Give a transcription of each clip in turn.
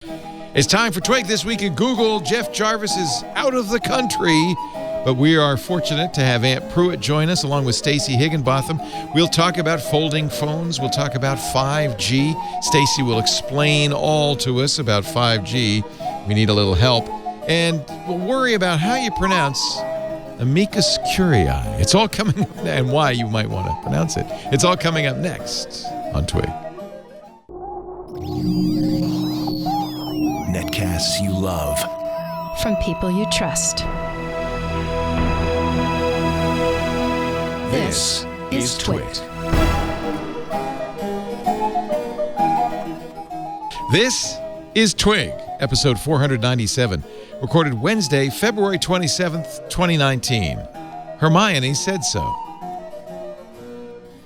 It's time for Twig This Week at Google. Jeff Jarvis is out of the country, but we are fortunate to have Aunt Pruitt join us along with Stacey Higginbotham. We'll talk about folding phones. We'll talk about 5G. Stacey will explain all to us about 5G. We need a little help. And we'll worry about how you pronounce Amicus Curiae. It's all coming up, and why you might want to pronounce it. It's all coming up next on Twig. Netcasts you love. From people you trust. This is Twig. This is Twig, episode 497, recorded Wednesday, February 27th, 2019. Hermione said so.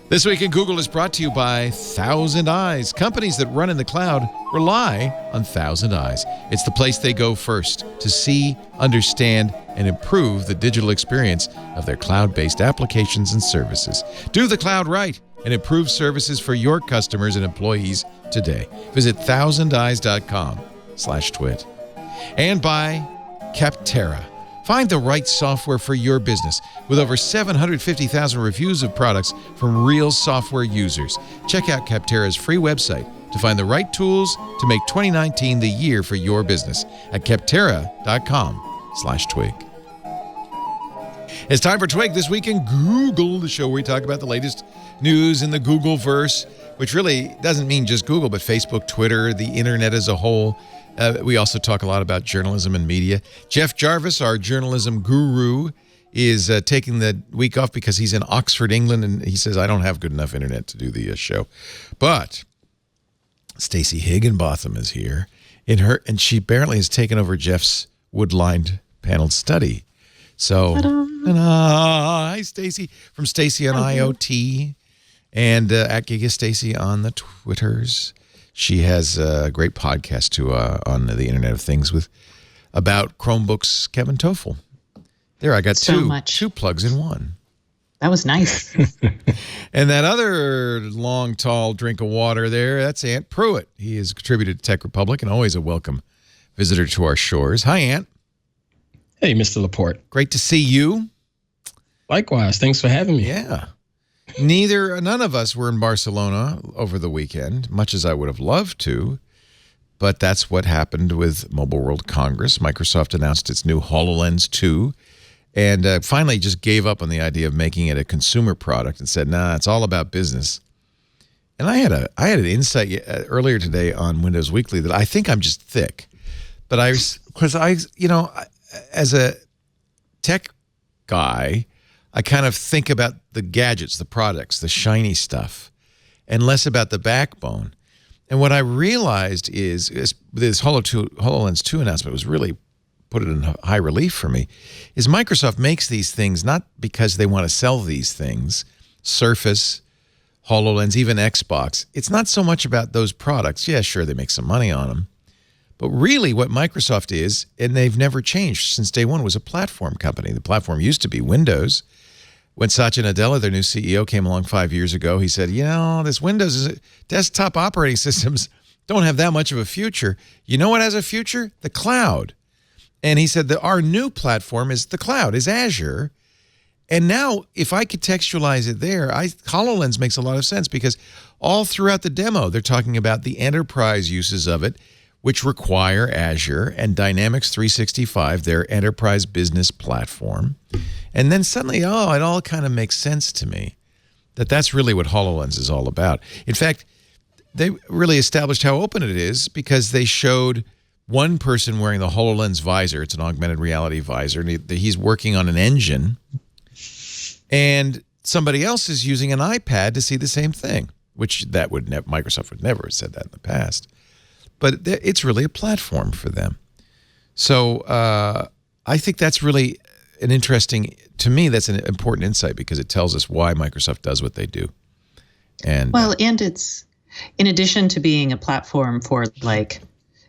This Week in Google is brought to you by Thousand Eyes. Companies that run in the cloud rely on Thousand Eyes. It's the place they go first to see, understand, and improve the digital experience of their cloud-based applications and services. Do the cloud right and improve services for your customers and employees today. Visit thousandeyes.com/twit. And by Capterra. Find the right software for your business with over 750,000 reviews of products from real software users. Check out Capterra's free website to find the right tools to make 2019 the year for your business at capterra.com/twig. It's time for Twig This Week in Google, the show where we talk about the latest news in the Google-verse, which really doesn't mean just Google, but Facebook, Twitter, the internet as a whole. We also talk a lot about journalism and media. Jeff Jarvis, our journalism guru, is taking the week off because he's in Oxford, England, and he says, I don't have good enough internet to do the show. But Stacey Higginbotham is here, and she apparently has taken over Jeff's wood-lined paneled study. So, hi, Stacey, from Stacey on IoT, and at Giga Stacey on the Twitters. She has a great podcast too on the Internet of Things about Chromebooks. Kevin Toffel. There, I got two plugs in one. That was nice. And that other long, tall drink of water there, that's Aunt Pruitt. He is contributed to Tech Republic and always a welcome visitor to our shores. Hi, Aunt. Hey, Mr. Laporte. Great to see you. Likewise. Thanks for having me. Yeah. None of us were in Barcelona over the weekend, much as I would have loved to, but that's what happened with Mobile World Congress. Microsoft announced its new HoloLens 2 and finally just gave up on the idea of making it a consumer product and said, nah, it's all about business. And I had an insight earlier today on Windows Weekly that I think I'm just thick, but as a tech guy, I kind of think about the gadgets, the products, the shiny stuff, and less about the backbone. And what I realized is this HoloLens 2 announcement was really put it in high relief for me, is Microsoft makes these things not because they want to sell these things, Surface, HoloLens, even Xbox. It's not so much about those products. Yeah, sure, they make some money on them. But really what Microsoft is, and they've never changed since day one, was a platform company. The platform used to be Windows. When Satya Nadella, their new CEO, came along 5 years ago, he said, this Windows desktop operating systems don't have that much of a future. You know what has a future? The cloud. And he said that our new platform is the cloud, is Azure. And now, if I contextualize it there, HoloLens makes a lot of sense because all throughout the demo, they're talking about the enterprise uses of it, which require Azure and Dynamics 365, their enterprise business platform. And then suddenly, it all kind of makes sense to me that that's really what HoloLens is all about. In fact, they really established how open it is because they showed one person wearing the HoloLens visor. It's an augmented reality visor. And he's working on an engine. And somebody else is using an iPad to see the same thing, which Microsoft would never have said that in the past. But it's really a platform for them. So I think that's really an interesting, to me, that's an important insight because it tells us why Microsoft does what they do. And and it's, in addition to being a platform for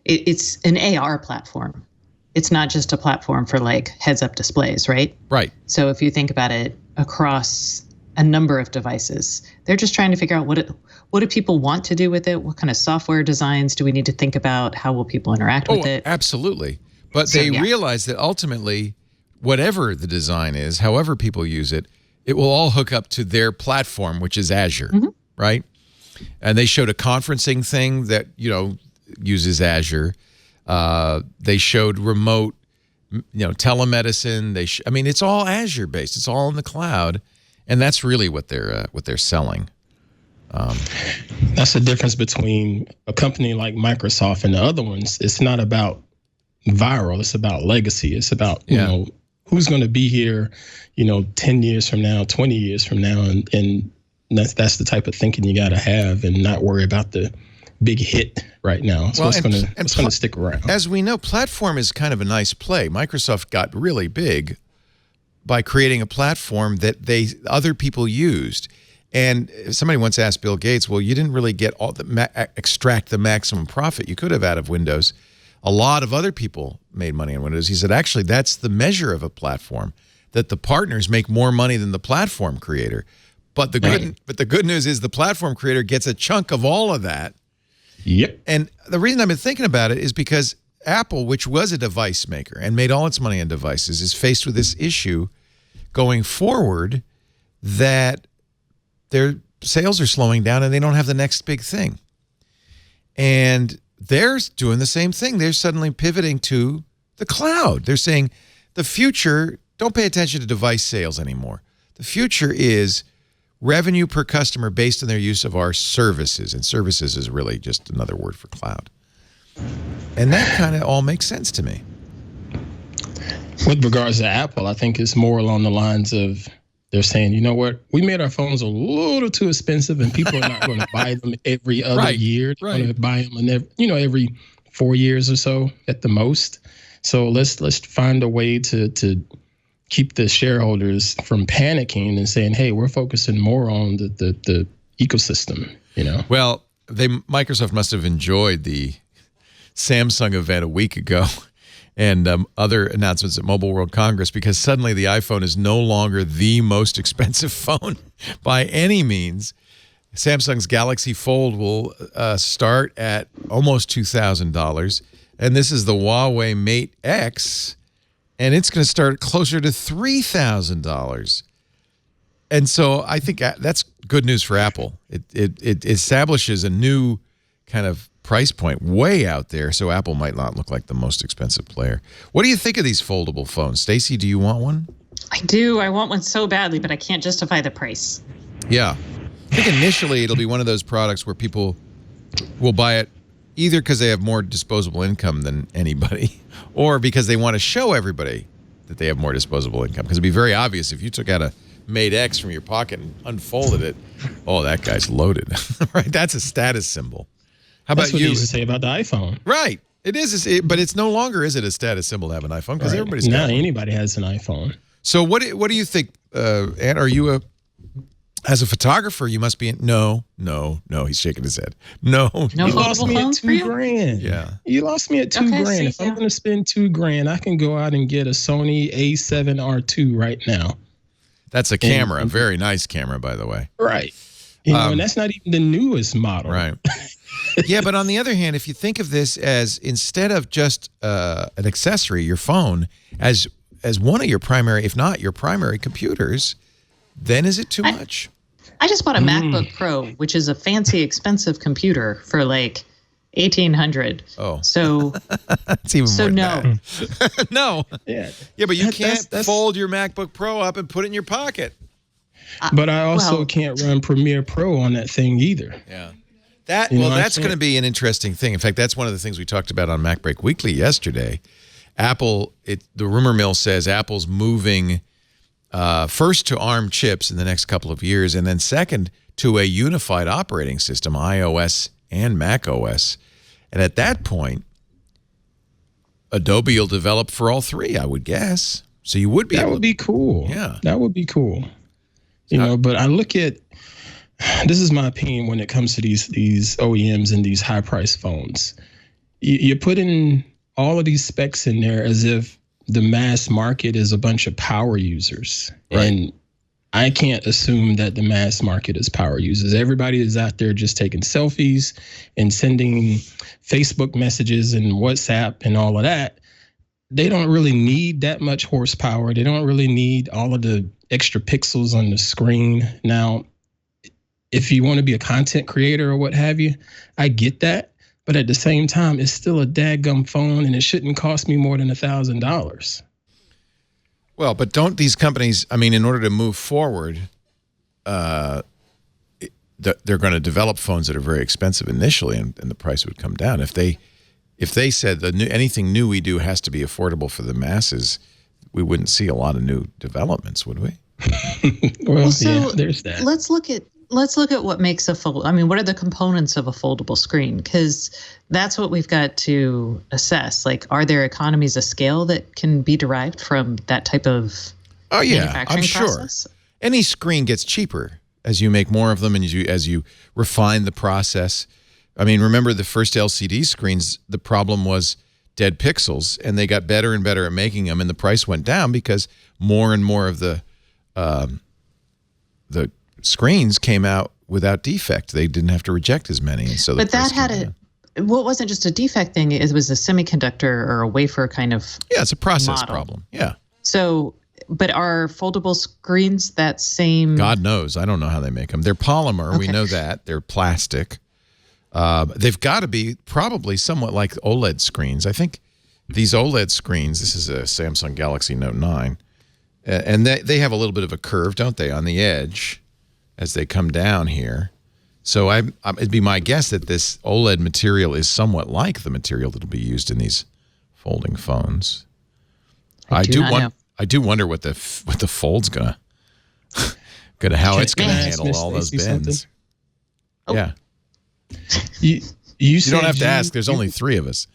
it's an AR platform. It's not just a platform for heads-up displays, right? Right. So if you think about it across a number of devices, they're just trying to figure out what what do people want to do with it? What kind of software designs do we need to think about? How will people interact with it? Absolutely. But they realize that ultimately, whatever the design is, however people use it, it will all hook up to their platform, which is Azure, right? And they showed a conferencing thing that, uses Azure. They showed remote, telemedicine. It's all Azure based. It's all in the cloud, and that's really what they're selling. That's the difference between a company like Microsoft and the other ones. It's not about viral. It's about legacy. It's about, who's going to be here, 10 years from now, 20 years from now. And that's the type of thinking you got to have and not worry about the big hit right now. So it's going to stick around. As we know, platform is kind of a nice play. Microsoft got really big by creating a platform that other people used. And somebody once asked Bill Gates, well, you didn't really get extract the maximum profit you could have out of Windows. A lot of other people made money on Windows. He said, actually, that's the measure of a platform, that the partners make more money than the platform creator. But the good news is the platform creator gets a chunk of all of that. Yep. And the reason I've been thinking about it is because Apple, which was a device maker and made all its money on devices, is faced with this issue going forward that their sales are slowing down and they don't have the next big thing. And they're doing the same thing. They're suddenly pivoting to the cloud. They're saying the future, don't pay attention to device sales anymore. The future is revenue per customer based on their use of our services. And services is really just another word for cloud. And that kind of all makes sense to me. With regards to Apple, I think it's more along the lines of they're saying, you know what, we made our phones a little too expensive and people are not going to buy them every other year. They're going to buy them every 4 years or so at the most. So let's find a way to keep the shareholders from panicking and saying, hey, we're focusing more on the ecosystem, Well, Microsoft must have enjoyed the Samsung event a week ago and other announcements at Mobile World Congress, because suddenly the iPhone is no longer the most expensive phone by any means. Samsung's Galaxy Fold will start at almost $2,000, and this is the Huawei Mate X, and it's going to start closer to $3,000. And so I think that's good news for Apple. It establishes a new kind of price point way out there, so Apple might not look like the most expensive player. What do you think of these foldable phones? Stacey, do you want one? I do. I want one so badly, but I can't justify the price. Yeah. I think initially it'll be one of those products where people will buy it either because they have more disposable income than anybody or because they want to show everybody that they have more disposable income. Because it'd be very obvious if you took out a Mate X from your pocket and unfolded it, oh, that guy's loaded, right? That's a status symbol. How about That's what you? They used to say about the iPhone. Right. It is, but it's no longer, is it, a status symbol to have an iPhone? Because everybody's now got one. Anybody has an iPhone. So what do you think, Ant? Are you as a photographer, you must be no, he's shaking his head. No. No You lost me at phones for you? $2,000. Yeah. You lost me at $2,000. see, If I'm going to spend $2,000, I can go out and get a Sony A7R2 right now. That's a camera, a very nice camera, by the way. Right. And that's not even the newest model. Right. Yeah, but on the other hand, if you think of this as instead of just an accessory, your phone, as one of your primary, if not your primary computers, then is it too much? I just bought a MacBook Pro, which is a fancy, expensive computer for like $1,800. Oh, so it's even more no. than that. No. Yeah. Yeah, but you That's- can't fold your MacBook Pro up and put it in your pocket. But I also can't run Premiere Pro on that thing either. Yeah. That's going to be an interesting thing. In fact, that's one of the things we talked about on MacBreak Weekly yesterday. Apple, the rumor mill says Apple's moving first to ARM chips in the next couple of years, and then second to a unified operating system, iOS and macOS. And at that point, Adobe will develop for all three, I would guess. So you would be That would be cool. Yeah. That would be cool. But I look at, this is my opinion when it comes to these OEMs and these high price phones. You're putting all of these specs in there as if the mass market is a bunch of power users. Right. And I can't assume that the mass market is power users. Everybody is out there just taking selfies and sending Facebook messages and WhatsApp and all of that. They don't really need that much horsepower. They don't really need all of the extra pixels on the screen. Now, if you want to be a content creator or what have you, I get that. But at the same time, it's still a dadgum phone, and it shouldn't cost me more than $1,000. Well, but don't these companies, I mean, in order to move forward, they're going to develop phones that are very expensive initially, and the price would come down. If they said anything new we do has to be affordable for the masses, we wouldn't see a lot of new developments, would we? Well, so yeah, there's that. Let's look at what makes a fold. I mean, what are the components of a foldable screen? Because that's what we've got to assess. Like, are there economies of scale that can be derived from that type of manufacturing I'm sure. process? Any screen gets cheaper as you make more of them and as you refine the process. I mean, remember the first LCD screens, the problem was dead pixels, and they got better and better at making them, and the price went down because more and more of the screens came out without defect. They didn't have to reject as many, and so. But that had well, it wasn't just a defect thing. It was a semiconductor or a wafer kind of. Yeah, it's a process model. problem. Yeah. So, but are foldable screens that same? God knows. I don't know how they make them. They're polymer. Okay. We know that. They're plastic. They've got to be probably somewhat like OLED screens. I think these OLED screens, this is a Samsung Galaxy Note 9, and they have a little bit of a curve, don't they, on the edge as they come down here. So it'd be my guess that this OLED material is somewhat like the material that will be used in these folding phones. I do wonder what the fold's gonna it's gonna handle all those bins. Oh. Yeah. You don't have to ask. There's only 3 of us.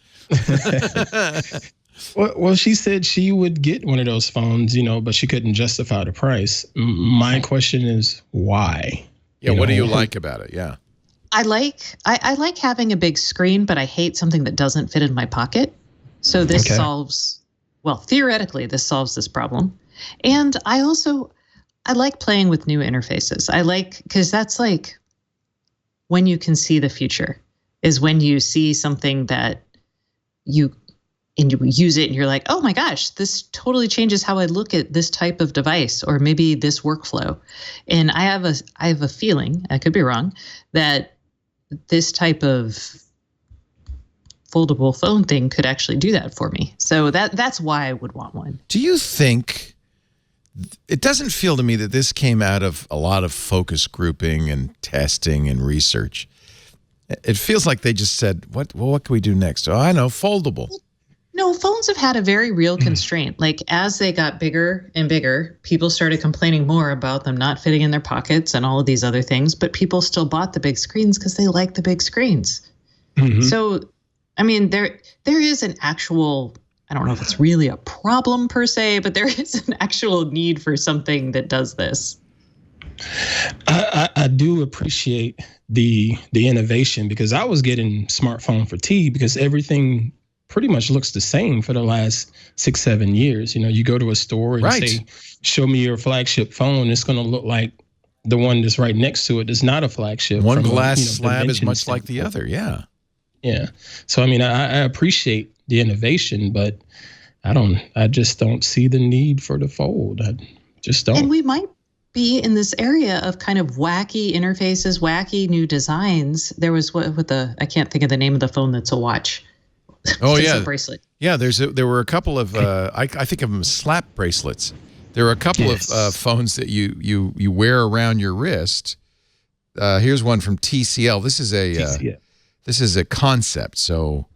Well, she said she would get one of those phones, but she couldn't justify the price. My question is why? Yeah, what do you like about it? Yeah. I like having a big screen, but I hate something that doesn't fit in my pocket. So this theoretically, this solves this problem. And I like playing with new interfaces. Because that's like when you can see the future, is when you see something that you use it and you're like, oh my gosh, this totally changes how I look at this type of device or maybe this workflow. And I have a feeling, I could be wrong, that this type of foldable phone thing could actually do that for me. So that's why I would want one. Do you think, it doesn't feel to me that this came out of a lot of focus grouping and testing and research. It feels like they just said, what can we do next? Oh, I know, foldable. No, phones have had a very real constraint. Like as they got bigger and bigger, people started complaining more about them not fitting in their pockets and all of these other things, but people still bought the big screens because they like the big screens. Mm-hmm. So, I mean, there is an actual, I don't know if it's really a problem per se, but there is an actual need for something that does this. I do appreciate the innovation because I was getting smartphone fatigue because everything pretty much looks the same for the last 6-7 years. You go to a store and say, show me your flagship phone. It's going to look like the one that's right next to it is not a flagship. One glass slab is much like the other. Yeah. Yeah. So, I mean, I appreciate the innovation, but I just don't see the need for the fold. I just don't. And we might be in this area of kind of wacky interfaces, wacky new designs. There was I can't think of the name of the phone that's a watch. Oh yeah, a bracelet. Yeah, there were a couple of I think of them as slap bracelets. There are a couple of phones that you wear around your wrist. Here's one from TCL. This is a concept, so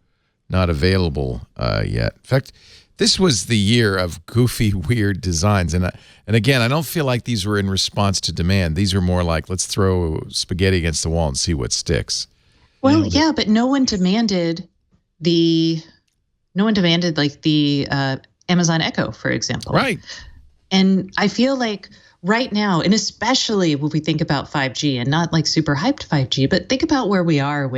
not available yet. In fact, this was the year of goofy, weird designs, and again, I don't feel like these were in response to demand. These are more like let's throw spaghetti against the wall and see what sticks. Well, yeah, but no one demanded the Amazon Echo, for example. Right. And I feel like right now, and especially when we think about 5G and not like super hyped 5G, but think about where we are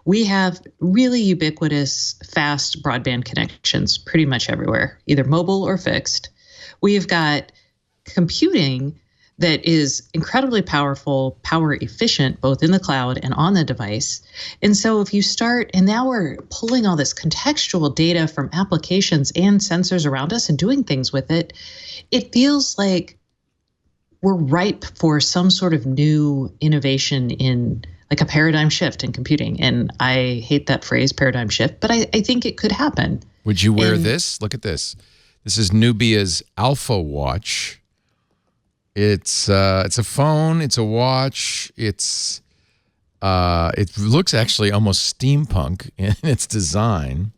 we have really ubiquitous, fast broadband connections pretty much everywhere, either mobile or fixed. We've got computing that is incredibly powerful, power efficient, both in the cloud and on the device. And so if you start, and now we're pulling all this contextual data from applications and sensors around us and doing things with it, it feels like we're ripe for some sort of new innovation in like a paradigm shift in computing. And I hate that phrase, paradigm shift, but I think it could happen. Would you wear this? Look at this. This is Nubia's Alpha Watch. It's a phone. It's a watch. It looks actually almost steampunk in its design.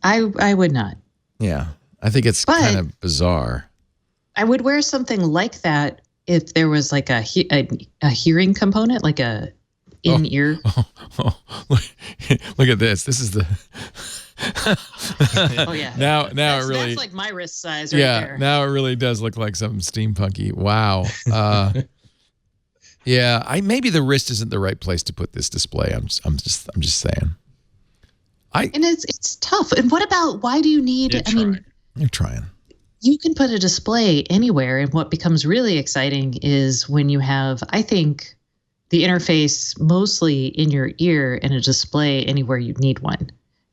I would not. Yeah, I think it's kind of bizarre. I would wear something like that if there was like a hearing component, like a in-ear. Look at this. This is the. Oh yeah. Now that's, it really. That's like my wrist size right there. Yeah. Now it really does look like something steampunky. Wow. Yeah. Maybe the wrist isn't the right place to put this display. I'm just saying. And it's tough. And what about why do you need? You're trying. You can put a display anywhere, and what becomes really exciting is when you have, I think, the interface mostly in your ear and a display anywhere you need one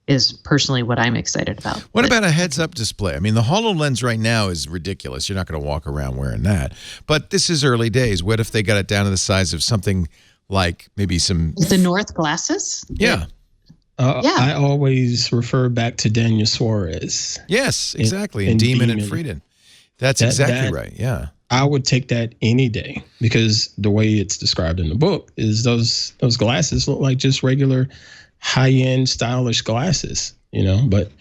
is personally what I'm excited about. What about a heads-up display? I mean, the HoloLens right now is ridiculous. You're not going to walk around wearing that. But this is early days. What if they got it down to the size of something like maybe some... The North glasses? Yeah. I always refer back to Daniel Suarez. Yes, exactly. In Demon and Freedom. That's exactly right. Yeah. I would take that any day because the way it's described in the book is those glasses look like just regular high-end stylish glasses, but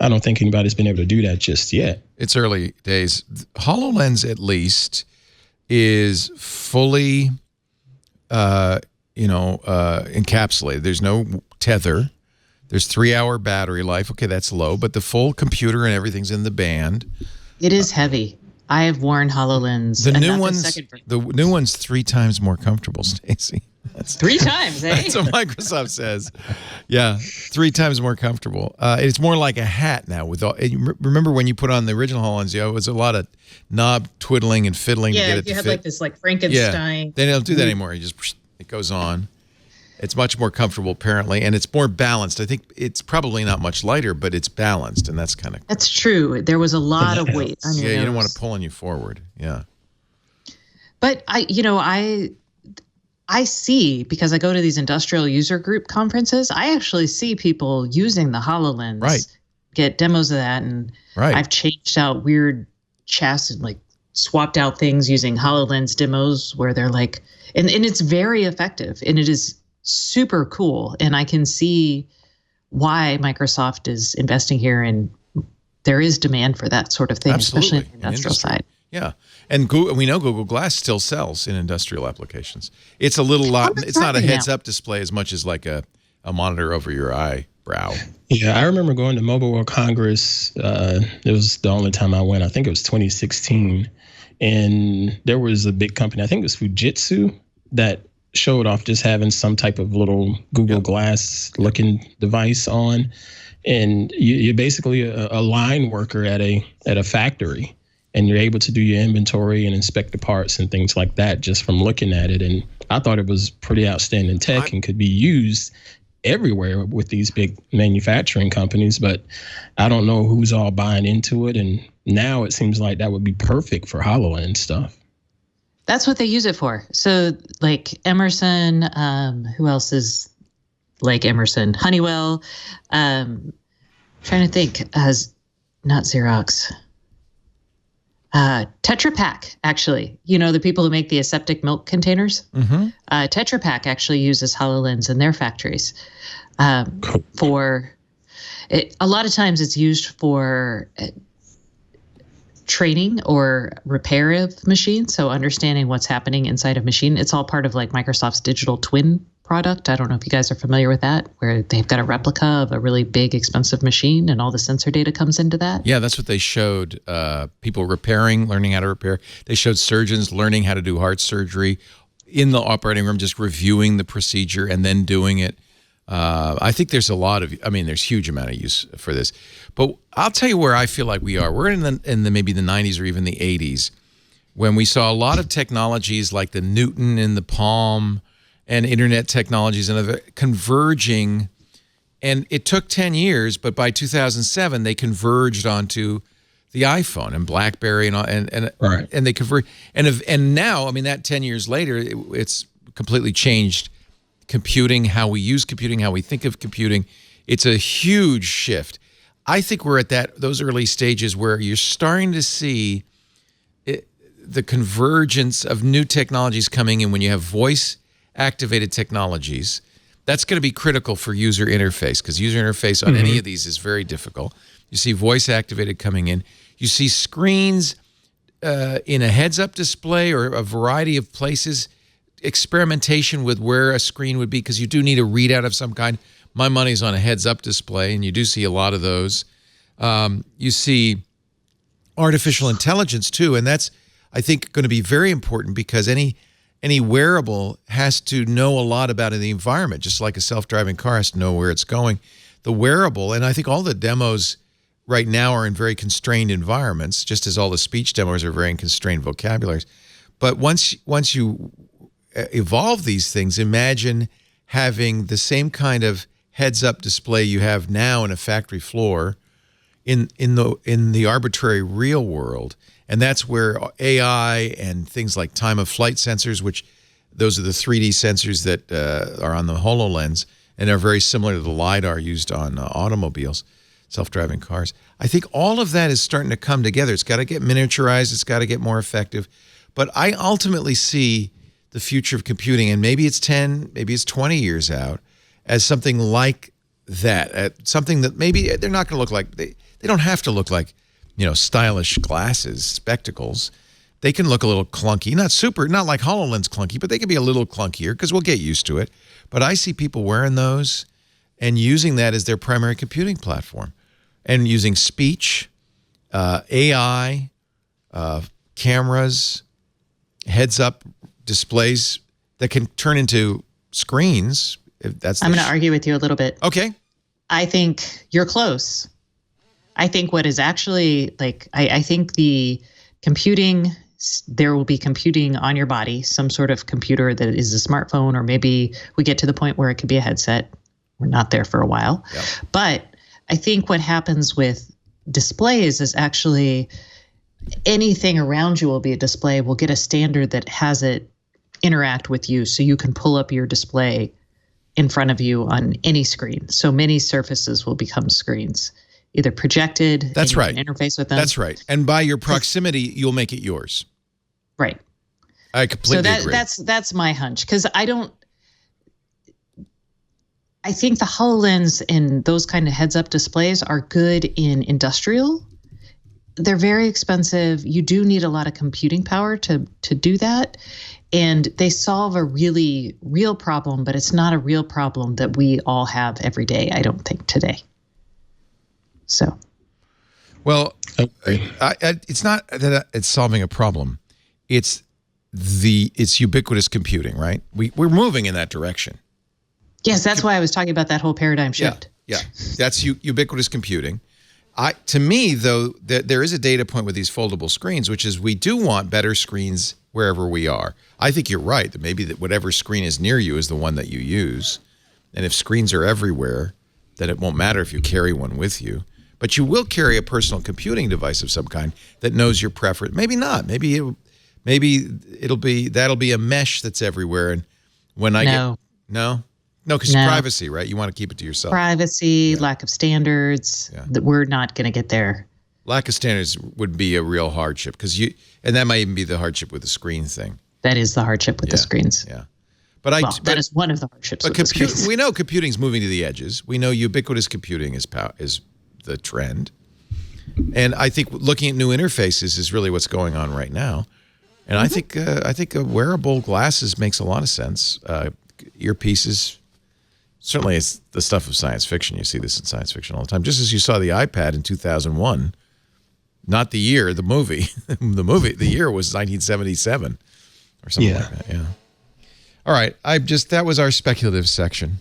I don't think anybody's been able to do that just yet. It's early days. HoloLens at least is fully encapsulated. There's no tether. There's 3-hour battery life. Okay, that's low, but the full computer and everything's in the band. It is heavy. I have worn HoloLens. The new one's 3 times more comfortable, Stacey. 3 times, eh? That's what Microsoft says. Yeah, 3 times more comfortable. It's more like a hat now. Remember when you put on the original HoloLens, it was a lot of knob twiddling and fiddling to get it to fit. Yeah, you had like this Frankenstein. Yeah, they don't do that anymore. It goes on. It's much more comfortable, apparently, and it's more balanced. I think it's probably not much lighter, but it's balanced, and that's kind of... That's true. There was a lot of weight on your nose. You don't want it pulling you forward. Yeah. But I see, because I go to these industrial user group conferences, I actually see people using the HoloLens. Right. Get demos of that, and I've changed out weird chassis, like swapped out things using HoloLens demos where they're like... And it's very effective, and it is super cool, and I can see why Microsoft is investing here, and there is demand for that sort of thing, Absolutely. especially on the industrial side. Yeah, and we know Google Glass still sells in industrial applications. It's a little lot. It's not a heads-up display as much as like a monitor over your eyebrow. Yeah, I remember going to Mobile World Congress. It was the only time I went. I think it was 2016, and there was a big company. I think it was Fujitsu that showed off just having some type of little Google Glass looking device on. And you're basically a line worker at a factory, and you're able to do your inventory and inspect the parts and things like that just from looking at it. And I thought it was pretty outstanding tech and could be used everywhere with these big manufacturing companies, but I don't know who's all buying into it. And now it seems like that would be perfect for HoloLens stuff. That's what they use it for. So like Emerson, who else is like Emerson? Honeywell. Trying to think, not Xerox. Tetra Pak, actually. The people who make the aseptic milk containers. Mm-hmm. Tetra Pak actually uses HoloLens in their factories. For it, a lot of times it's used for training or repair of machines. So understanding what's happening inside a machine. It's all part of like Microsoft's digital twin product. I don't know if you guys are familiar with that, where they've got a replica of a really big, expensive machine and all the sensor data comes into that. Yeah, that's what they showed. People learning how to repair. They showed surgeons learning how to do heart surgery in the operating room, just reviewing the procedure and then doing it. I think there's there's huge amount of use for this. But I'll tell you where I feel like we are. We're in the maybe the 90s or even the 80s, when we saw a lot of technologies like the Newton in the palm and internet technologies and other converging. And it took 10 years, but by 2007, they converged onto the iPhone and BlackBerry and they converge. And now, I mean, that 10 years later, it's completely changed computing, how we use computing, how we think of computing. It's a huge shift. I think we're at those early stages where you're starting to see the convergence of new technologies coming in. When you have voice-activated technologies, that's going to be critical for user interface, because user interface on any of these is very difficult. You see voice-activated coming in. You see screens in a heads-up display or a variety of places, experimentation with where a screen would be, because you do need a readout of some kind. My money's on a heads-up display, and you do see a lot of those. You see artificial intelligence, too, and that's, I think, going to be very important, because any wearable has to know a lot about the environment, just like a self-driving car has to know where it's going. The wearable, and I think all the demos right now are in very constrained environments, just as all the speech demos are very constrained vocabularies. But once you evolve these things, imagine having the same kind of heads-up display you have now in a factory floor in the arbitrary real world. And that's where AI and things like time-of-flight sensors, which those are the 3D sensors that are on the HoloLens and are very similar to the LiDAR used on automobiles, self-driving cars. I think all of that is starting to come together. It's got to get miniaturized. It's got to get more effective. But I ultimately see the future of computing, and maybe it's 10, maybe it's 20 years out, as something like that, something that maybe they're not going to look like, they don't have to look like, stylish glasses, spectacles. They can look a little clunky, not like HoloLens clunky, but they can be a little clunkier, because we'll get used to it. But I see people wearing those and using that as their primary computing platform, and using speech, AI, cameras, heads-up displays that can turn into screens. I'm going to argue with you a little bit. Okay. I think you're close. I think what is actually I think the computing, there will be computing on your body, some sort of computer that is a smartphone, or maybe we get to the point where it could be a headset. We're not there for a while. Yep. But I think what happens with displays is actually anything around you will be a display. We'll get a standard that has it interact with you, so you can pull up your display in front of you on any screen. So many surfaces will become screens, either projected. That's right. Interface with them. That's right. And by your proximity, you'll make it yours. Right. I completely agree. That's my hunch, because I think the HoloLens and those kind of heads-up displays are good in industrial. They're very expensive. You do need a lot of computing power to do that. And they solve a really real problem, but it's not a real problem that we all have every day, I don't think, today. So. Well, it's not that it's solving a problem. It's ubiquitous computing, right? We're moving in that direction. Yes, that's why I was talking about that whole paradigm shift. Yeah. That's ubiquitous computing. To me, though, there is a data point with these foldable screens, which is we do want better screens wherever we are. I think you're right, that maybe that whatever screen is near you is the one that you use. And if screens are everywhere, then it won't matter if you carry one with you. But you will carry a personal computing device of some kind that knows your preference. Maybe not. Maybe that'll be a mesh that's everywhere. And when I get because privacy, right? You want to keep it to yourself. Privacy, lack of standards. Yeah. That we're not going to get there. Lack of standards would be a real hardship, and that might even be the hardship with the screen thing. That is the hardship with the screens. Yeah. But that is one of the hardships. But we know computing's moving to the edges. We know ubiquitous computing is the trend, and I think looking at new interfaces is really what's going on right now. And I think wearable glasses makes a lot of sense. Earpieces, certainly it's the stuff of science fiction. You see this in science fiction all the time. Just as you saw the iPad in 2001, not the year, the movie. The year was 1977 or something like that. Yeah. All right. That was our speculative section.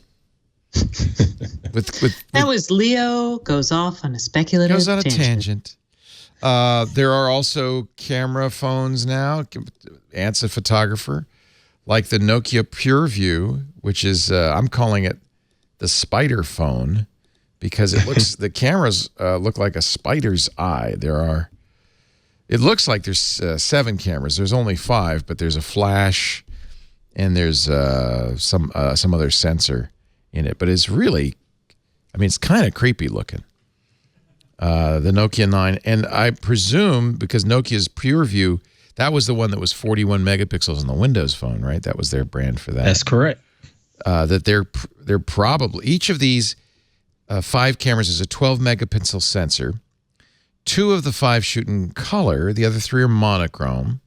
That was Leo goes off on a speculative tangent. There are also camera phones now. Ant's a photographer, like the Nokia PureView, which is I'm calling it the spider phone because it looks the cameras look like a spider's eye. It looks like there's 7 cameras. There's only 5, but there's a flash and there's some other sensor in it. But it's really, I mean, it's kind of creepy looking. The Nokia 9, and I presume because Nokia's PureView, that was the one that was 41 megapixels on the Windows Phone, right? That was their brand for that. That's correct. That they're probably, each of these 5 cameras is a 12 megapixel sensor. 2 of the 5 shoot in color. The other 3 are monochrome.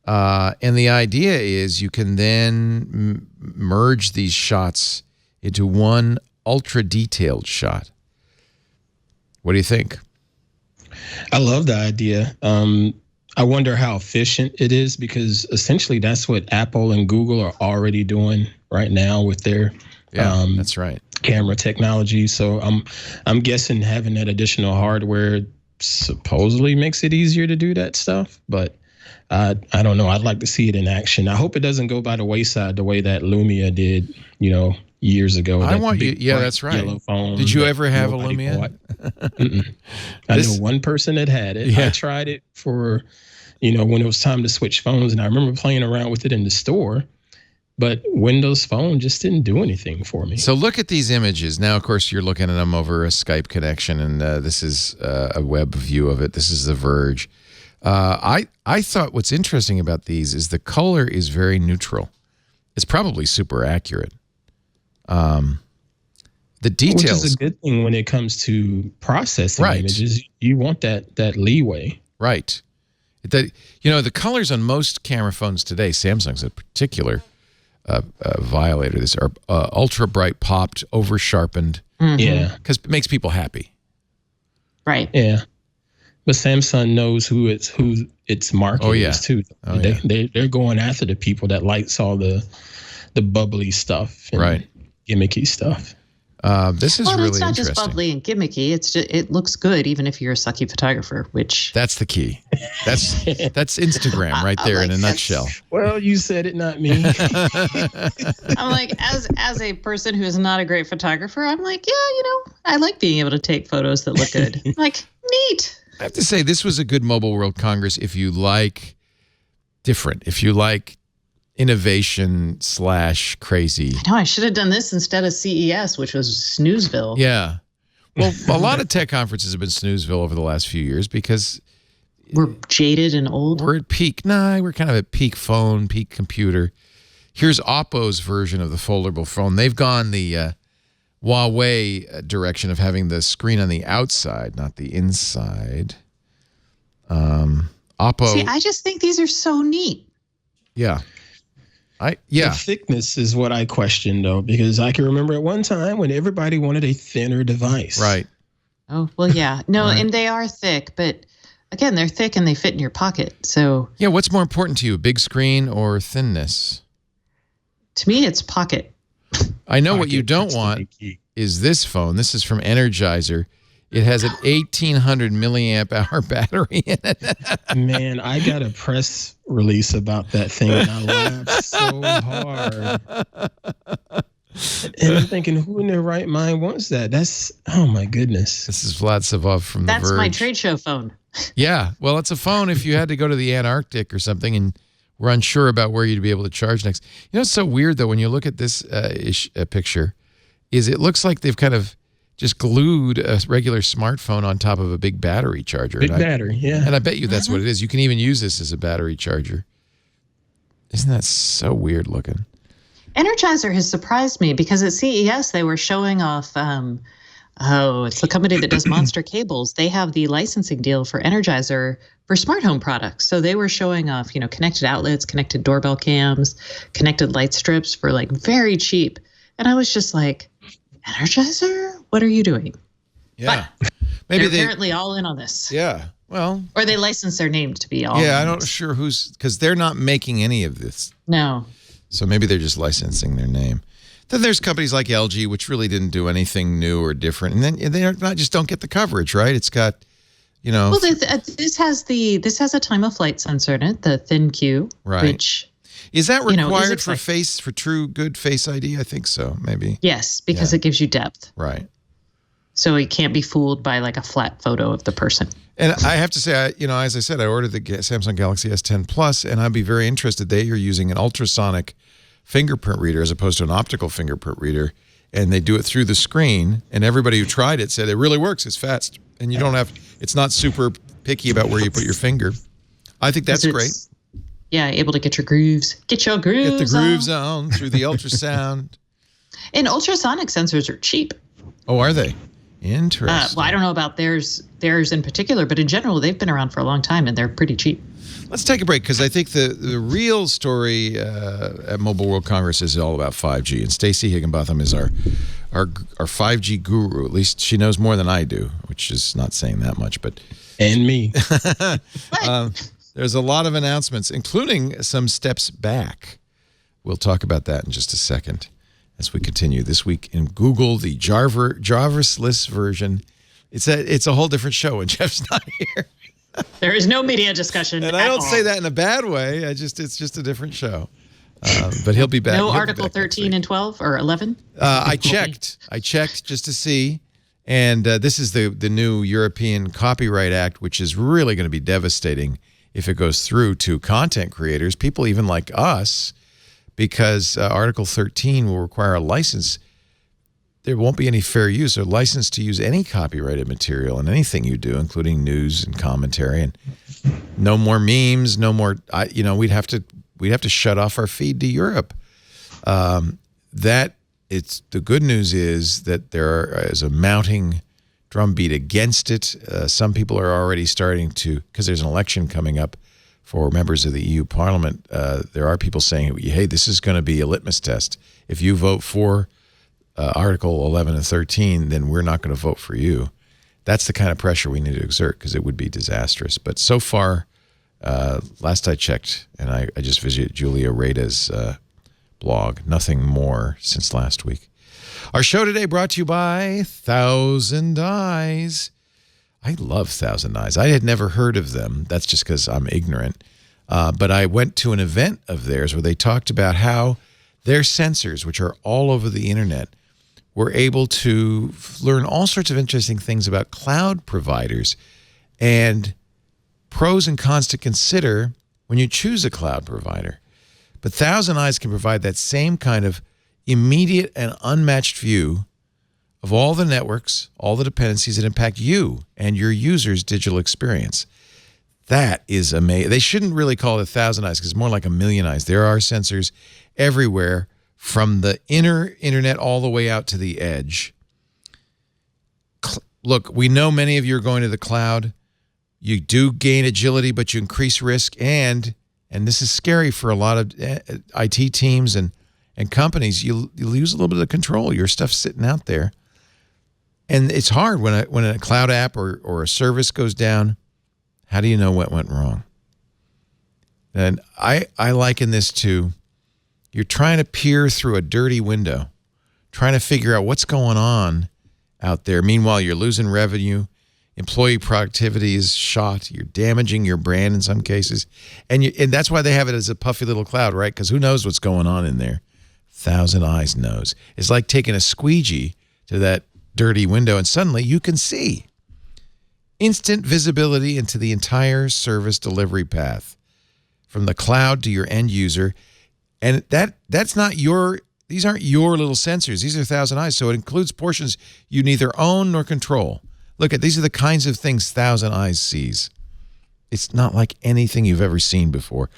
And the idea is you can then merge these shots into one ultra detailed shot. What do you think? I love the idea. I wonder how efficient it is because essentially that's what Apple and Google are already doing right now with their that's right. camera technology. So I'm guessing having that additional hardware supposedly makes it easier to do that stuff. But I don't know. I'd like to see it in action. I hope it doesn't go by the wayside the way that Lumia did, years ago. I want you. Yeah, that's right. Yellow phone. Did you ever have a Lumia? I know one person that had it. Yeah. I tried it for, when it was time to switch phones, and I remember playing around with it in the store. But Windows Phone just didn't do anything for me. So look at these images. Now, of course, you're looking at them over a Skype connection, and this is a web view of it. This is The Verge. I thought what's interesting about these is the color is very neutral. It's probably super accurate. The details, which is a good thing when it comes to processing images. You want that leeway, right? The colors on most camera phones today, Samsung's a particular violator. These are ultra bright, popped, over sharpened. Mm-hmm. Yeah, because it makes people happy, right? Yeah, but Samsung knows who its market is too. They're going after the people that likes all the bubbly stuff, and gimmicky stuff. This is really it's not interesting. just bubbly and gimmicky. It's just, it looks good even if you're a sucky photographer, which that's the key. That's Instagram right there in a nutshell. Well, you said it, not me. I'm like, as a person who is not a great photographer, I'm like, I like being able to take photos that look good. Like, neat. I have to say, this was a good Mobile World Congress if you like different, if you like innovation / crazy. I know, I should have done this instead of CES, which was Snoozeville. Yeah. Well, a lot of tech conferences have been Snoozeville over the last few years because we're jaded and old. We're at peak. We're kind of at peak phone, peak computer. Here's Oppo's version of the foldable phone. They've gone the Huawei direction of having the screen on the outside, not the inside. Oppo. See, I just think these are so neat. Yeah. The thickness is what I question, though, because I can remember at one time when everybody wanted a thinner device. Right. Oh, well, yeah. No, right. And they are thick, but again, they're thick and they fit in your pocket. So yeah, what's more important to you, big screen or thinness? To me, it's pocket. I know what you don't want is this phone. This is from Energizer. It has an 1,800 milliamp hour battery in it. Man, I got a press release about that thing, and I laughed so hard. And I'm thinking, who in their right mind wants that? Oh my goodness. This is Vlad Savov from The Verge. That's my trade show phone. Yeah, well, it's a phone if you had to go to the Antarctic or something and were unsure about where you'd be able to charge next. It's so weird, though, when you look at this picture, is it looks like they've kind of just glued a regular smartphone on top of a big battery charger. Battery, yeah. And I bet you that's what it is. You can even use this as a battery charger. Isn't that so weird looking? Energizer has surprised me because at CES they were showing off, it's the company that does Monster Cables. They have the licensing deal for Energizer for smart home products. So they were showing off, connected outlets, connected doorbell cams, connected light strips for like very cheap. And I was just like, Energizer? What are you doing? Yeah. But maybe they're apparently all in on this. Yeah. Well. Or they license their name to be all. Yeah, I'm not sure because they're not making any of this. No. So maybe they're just licensing their name. Then there's companies like LG, which really didn't do anything new or different. And then they don't get the coverage, right? It's got You know, well, this has a time of flight sensor in it, the thin Q, right? Which is that required is for true good Face ID? I think so, maybe. Yes, because it gives you depth, right? So it can't be fooled by like a flat photo of the person. And I have to say, as I said, I ordered the Samsung Galaxy S10 Plus, and I'd be very interested. They are using an ultrasonic fingerprint reader as opposed to an optical fingerprint reader, and they do it through the screen. And everybody who tried it said it really works. It's fast, and it's not super picky about where you put your finger. I think that's great. Yeah, able to get your grooves. Get your grooves. Get the grooves on through the ultrasound. And ultrasonic sensors are cheap. Oh, are they? Interesting. Well, I don't know about theirs in particular, but in general, they've been around for a long time and they're pretty cheap. Let's take a break because I think the real story at Mobile World Congress is all about 5G. And Stacey Higginbotham is our 5G guru. At least she knows more than I do, which is not saying that much. But and me. There's a lot of announcements, including some steps back. We'll talk about that in just a second. As we continue this week in Google, the Jarvis-less version. It's a whole different show when Jeff's not here. There is no media discussion. And I don't say that in a bad way. It's just a different show. But he'll be back. No Article 13 and 12 or 11? I checked just to see. And this is the new European Copyright Act, which is really going to be devastating if it goes through to content creators, people even like us, because Article 13 will require a license. There won't be any fair use or license to use any copyrighted material in anything you do, including news and commentary, and no more memes, no more. We'd have to shut off our feed to Europe. The good news is that there is a mounting drumbeat against it. Some people are already starting to, because there's an election coming up for members of the EU Parliament. There are people saying, hey, this is going to be a litmus test. If you vote for Article 11 and 13, then we're not going to vote for you. That's the kind of pressure we need to exert because it would be disastrous. But so far, last I checked, and I just visited Julia Rada's blog, nothing more since last week. Our show today brought to you by Thousand Eyes. I love Thousand Eyes. I had never heard of them. That's just because I'm ignorant. But I went to an event of theirs where they talked about how their sensors, which are all over the internet, were able to learn all sorts of interesting things about cloud providers and pros and cons to consider when you choose a cloud provider. But Thousand Eyes can provide that same kind of immediate and unmatched view of all the networks, all the dependencies that impact you and your user's digital experience. That is amazing. They shouldn't really call it 1,000 eyes because it's more like a million eyes. There are sensors everywhere from the inner internet all the way out to the edge. Look, we know many of you are going to the cloud. You do gain agility, but you increase risk. And this is scary for a lot of IT teams and companies. You lose a little bit of control. Your stuff's sitting out there. And it's hard when a cloud app or a service goes down. How do you know what went wrong? And I liken this to you're trying to peer through a dirty window, trying to figure out what's going on out there. Meanwhile, you're losing revenue. Employee productivity is shot. You're damaging your brand in some cases. And that's why they have it as a puffy little cloud, right? Because who knows what's going on in there? Thousand Eyes knows. It's like taking a squeegee to that dirty window and suddenly you can see. Instant visibility into the entire service delivery path from the cloud to your end user. And that's not these aren't your little sensors. These are Thousand Eyes. So it includes portions you neither own nor control. Look these are the kinds of things Thousand Eyes sees. It's not like anything you've ever seen before.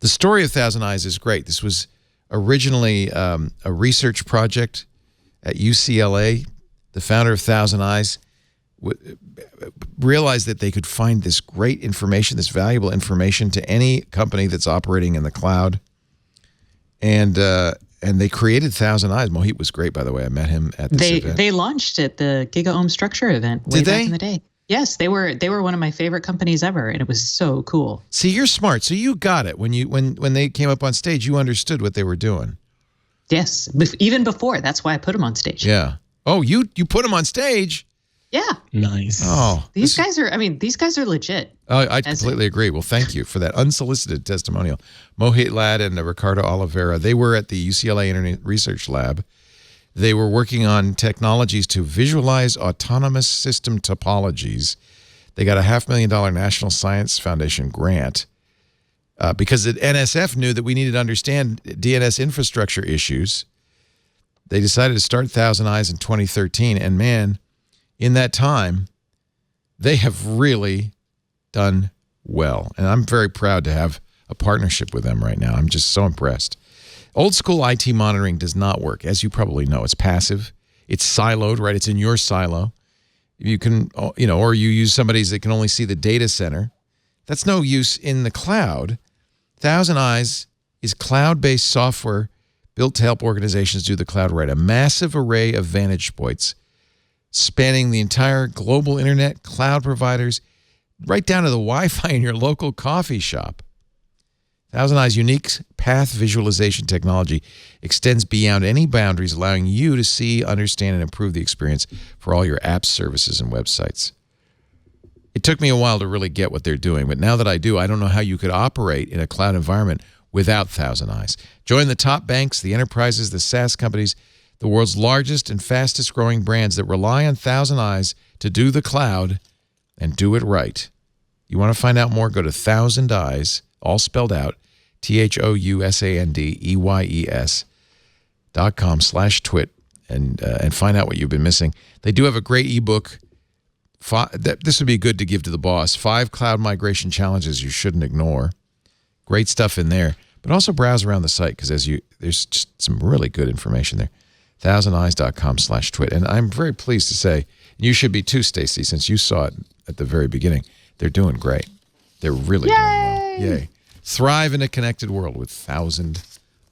The story of Thousand Eyes is great. This was originally a research project at UCLA. The founder of Thousand Eyes realized that they could find this great information, this valuable information to any company that's operating in the cloud. And they created Thousand Eyes. Mohit was great, by the way. I met him at this event. They launched at the GigaOM Structure event way back in the day. Yes, they were one of my favorite companies ever, and it was so cool. See, you're smart. So you got it. When they came up on stage, you understood what they were doing. Yes, even before. That's why I put them on stage. Yeah. Oh, you put them on stage? Yeah. Nice. Oh, These guys are legit. I completely agree. Well, thank you for that unsolicited testimonial. Mohit Lad and Ricardo Oliveira, they were at the UCLA Internet Research Lab. They were working on technologies to visualize autonomous system topologies. They got a $500,000 National Science Foundation grant because the NSF knew that we needed to understand DNS infrastructure issues. They decided to start Thousand Eyes in 2013, and man, in that time, they have really done well. And I'm very proud to have a partnership with them right now. I'm just so impressed. Old school IT monitoring does not work. As you probably know, it's passive. It's siloed, right? It's in your silo. You can, or you use somebody's that can only see the data center. That's no use in the cloud. Thousand Eyes is cloud-based software built to help organizations do the cloud right. A massive array of vantage points spanning the entire global internet, cloud providers, right down to the Wi-Fi in your local coffee shop. Thousand Eyes' unique path visualization technology extends beyond any boundaries, allowing you to see, understand, and improve the experience for all your apps, services, and websites. It took me a while to really get what they're doing, but now that I do, I don't know how you could operate in a cloud environment without Thousand Eyes. Join the top banks, the enterprises, the SaaS companies, the world's largest and fastest growing brands that rely on Thousand Eyes to do the cloud and do it right. You want to find out more? Go to Thousand Eyes, all spelled out, THOUSANDEYES.com/twit and find out what you've been missing. They do have a great ebook. This would be good to give to the boss. 5 cloud migration challenges you shouldn't ignore. Great stuff in there. But also browse around the site because there's just some really good information there. ThousandEyes.com/twit. And I'm very pleased to say, and you should be too, Stacey, since you saw it at the very beginning. They're doing great. They're really doing well. Yay. Thrive in a connected world with Thousand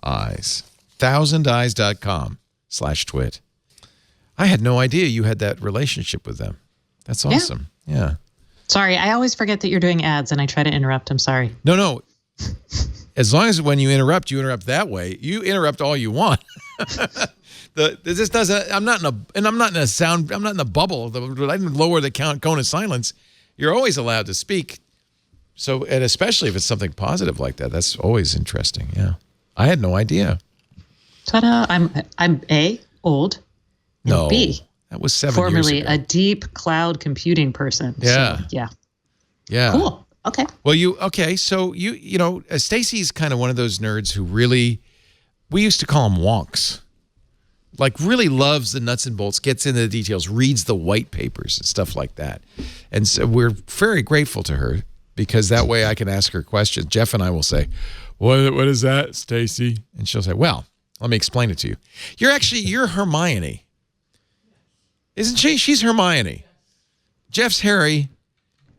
Eyes. ThousandEyes.com/twit. I had no idea you had that relationship with them. That's awesome. Yeah. Sorry, I always forget that you're doing ads and I try to interrupt. I'm sorry. No. As long as when you interrupt that way. You interrupt all you want. This doesn't. I'm not in a bubble. I didn't lower the cone of silence. You're always allowed to speak. So, and especially if it's something positive like that, that's always interesting. Yeah, I had no idea. Ta-da! I'm A, old. And no, B, that was 7 years formerly ago. a deep cloud computing person. Yeah, so, yeah. Cool. Okay. Well, so Stacey's kind of one of those nerds who really, we used to call him wonks. Like really loves the nuts and bolts, gets into the details, reads the white papers and stuff like that. And so we're very grateful to her because that way I can ask her questions. Jeff and I will say, what is that, Stacey? And she'll say, well, let me explain it to you. You're Hermione. Isn't she? She's Hermione. Jeff's Harry,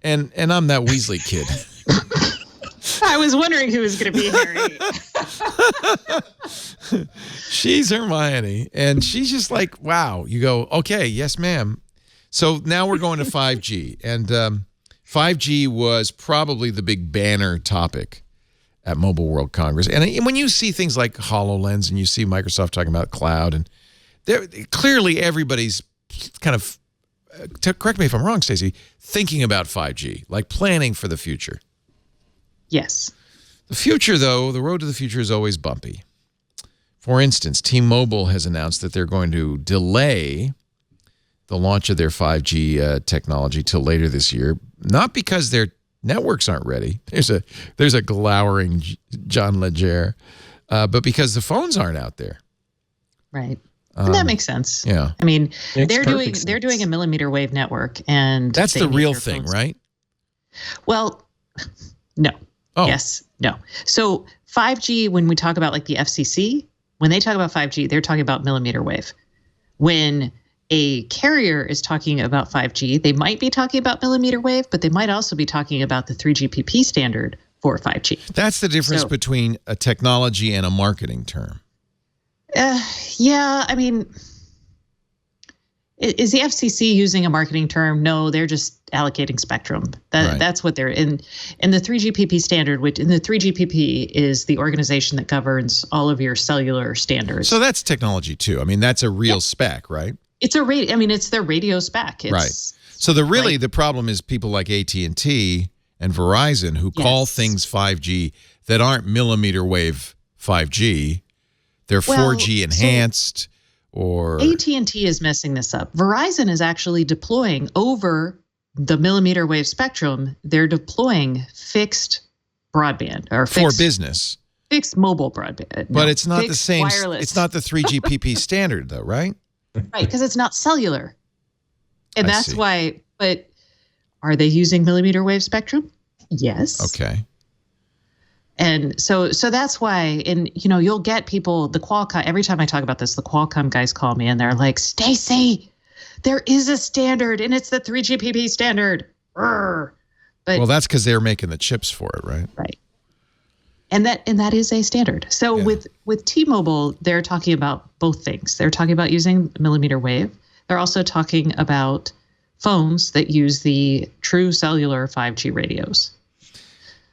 and I'm that Weasley kid. I was wondering who was going to be Harry. She's Hermione, and she's just like, wow. You go, okay, yes, ma'am. So now we're going to 5G, and 5G was probably the big banner topic at Mobile World Congress. And when you see things like HoloLens and you see Microsoft talking about cloud, and clearly everybody's kind of, correct me if I'm wrong, Stacey, thinking about 5G, like planning for the future. Yes. The future, though, the road to the future is always bumpy. For instance, T-Mobile has announced that they're going to delay the launch of their 5G technology till later this year, not because their networks aren't ready. There's a glowering John Legere, but because the phones aren't out there. Right. And that makes sense. Yeah. I mean, they're doing a millimeter wave network, and that's the real thing, phones. Right? Well, no. Oh. Yes. No. So 5G, when we talk about like the FCC, when they talk about 5G, they're talking about millimeter wave. When a carrier is talking about 5G, they might be talking about millimeter wave, but they might also be talking about the 3GPP standard for 5G. That's the difference between a technology and a marketing term. Yeah. I mean, is the FCC using a marketing term? No, they're just allocating spectrum. That's what they're in the 3GPP standard, which in the 3GPP is the organization that governs all of your cellular standards. So that's technology too. I mean, that's a real spec, right? It's a radio. I mean, it's their radio spec. Right. So the problem is people like AT&T and Verizon who call things 5G that aren't millimeter wave 5G. They're 4G enhanced or... AT&T is messing this up. Verizon is actually deploying over the millimeter wave spectrum. They're deploying fixed broadband or for business. Fixed mobile broadband. But it's not the same. Wireless. It's not the 3GPP standard though, right? Right, because it's not cellular. And that's why, but are they using millimeter wave spectrum? Yes. Okay. And so that's why, and you'll get people, the Qualcomm, every time I talk about this, the Qualcomm guys call me and they're like, Stacey, there is a standard and it's the 3GPP standard. But that's because they're making the chips for it, right? Right. And that is a standard. So with T-Mobile, they're talking about both things. They're talking about using millimeter wave. They're also talking about phones that use the true cellular 5G radios.